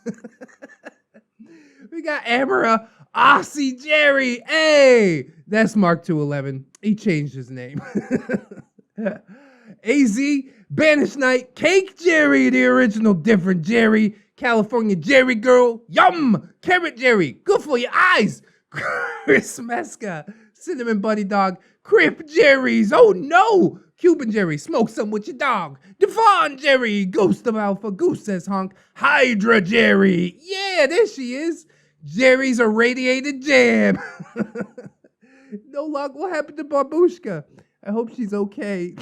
Speaker 1: We got Amara Aussie Jerry. Hey, that's Mark 211. He changed his name. AZ, Banished Knight, Cake Jerry, the original different Jerry, California Jerry Girl, Yum, Carrot Jerry, good for your eyes, Chris Mesca, Cinnamon Buddy Dog, Crip Jerry's, oh no, Cuban Jerry, smoke some with your dog, Devon Jerry, Ghost of Alpha, Goose says honk, Hydra Jerry, yeah, there she is, Jerry's irradiated jam. No luck, what happened to Babushka? I hope she's okay.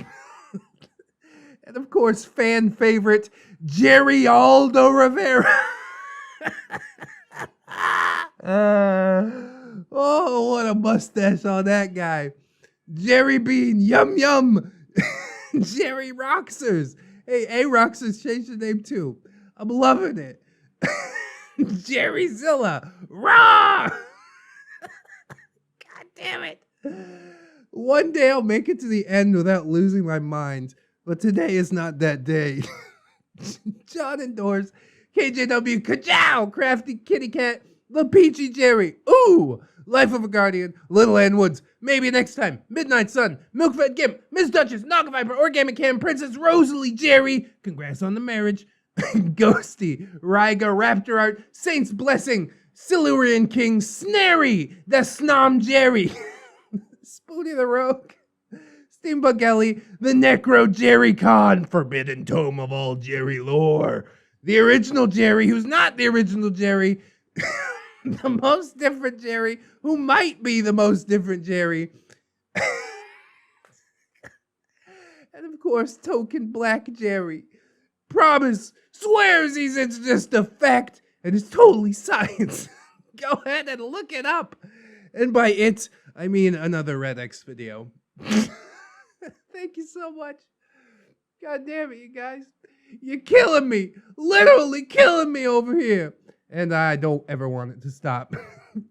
Speaker 1: And of course, fan favorite, Jerry Aldo Rivera. Oh, what a mustache on that guy. Jerry Bean, yum yum. Jerry Roxers. Hey, A-Roxers changed the name too. I'm loving it. Jerry Zilla, rah! God damn it. One day I'll make it to the end without losing my mind. But today is not that day. John Endors, KJW, Kajow, Crafty Kitty Cat, The Peachy Jerry, ooh, Life of a Guardian, Little Ann Woods, maybe next time, Midnight Sun, Milkfed Gimp, Miss Duchess, Naga Viper, Organic Cam, Princess Rosalie Jerry, congrats on the marriage, Ghosty, Ryga, Raptor Art, Saints Blessing, Silurian King, Snary, the Snom Jerry, Spoonie the Rogue, Steampunk Ellie, the Necro Jerry Con, Forbidden Tome of all Jerry lore, the original Jerry, who's not the original Jerry, the most different Jerry, who might be the most different Jerry, and of course, token Black Jerry. Promise, swears it's just a fact, and it's totally science. Go ahead and look it up. And by it, I mean another ReddX video. Thank you so much. God damn it, you guys. You're killing me. Literally killing me over here. And I don't ever want it to stop.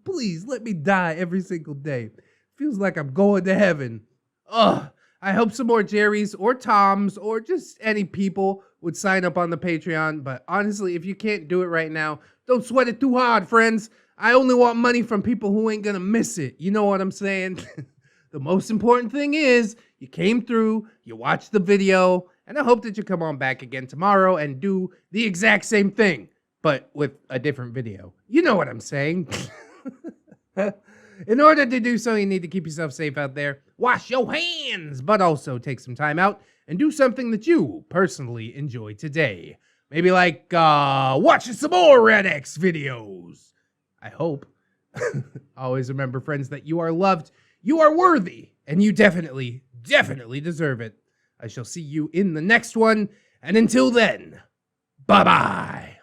Speaker 1: Please, let me die every single day. Feels like I'm going to heaven. Ugh. I hope some more Jerrys or Toms or just any people would sign up on the Patreon. But honestly, if you can't do it right now, don't sweat it too hard, friends. I only want money from people who ain't gonna miss it. You know what I'm saying? The most important thing is you came through, you watched the video, and I hope that you come on back again tomorrow and do the exact same thing, but with a different video. You know what I'm saying? In order to do so, you need to keep yourself safe out there. Wash your hands, but also take some time out and do something that you personally enjoy today. Maybe like watching some more ReddX videos. I hope. Always remember, friends, that you are loved, you are worthy, and you definitely deserve it. I shall see you in the next one, and until then, bye-bye.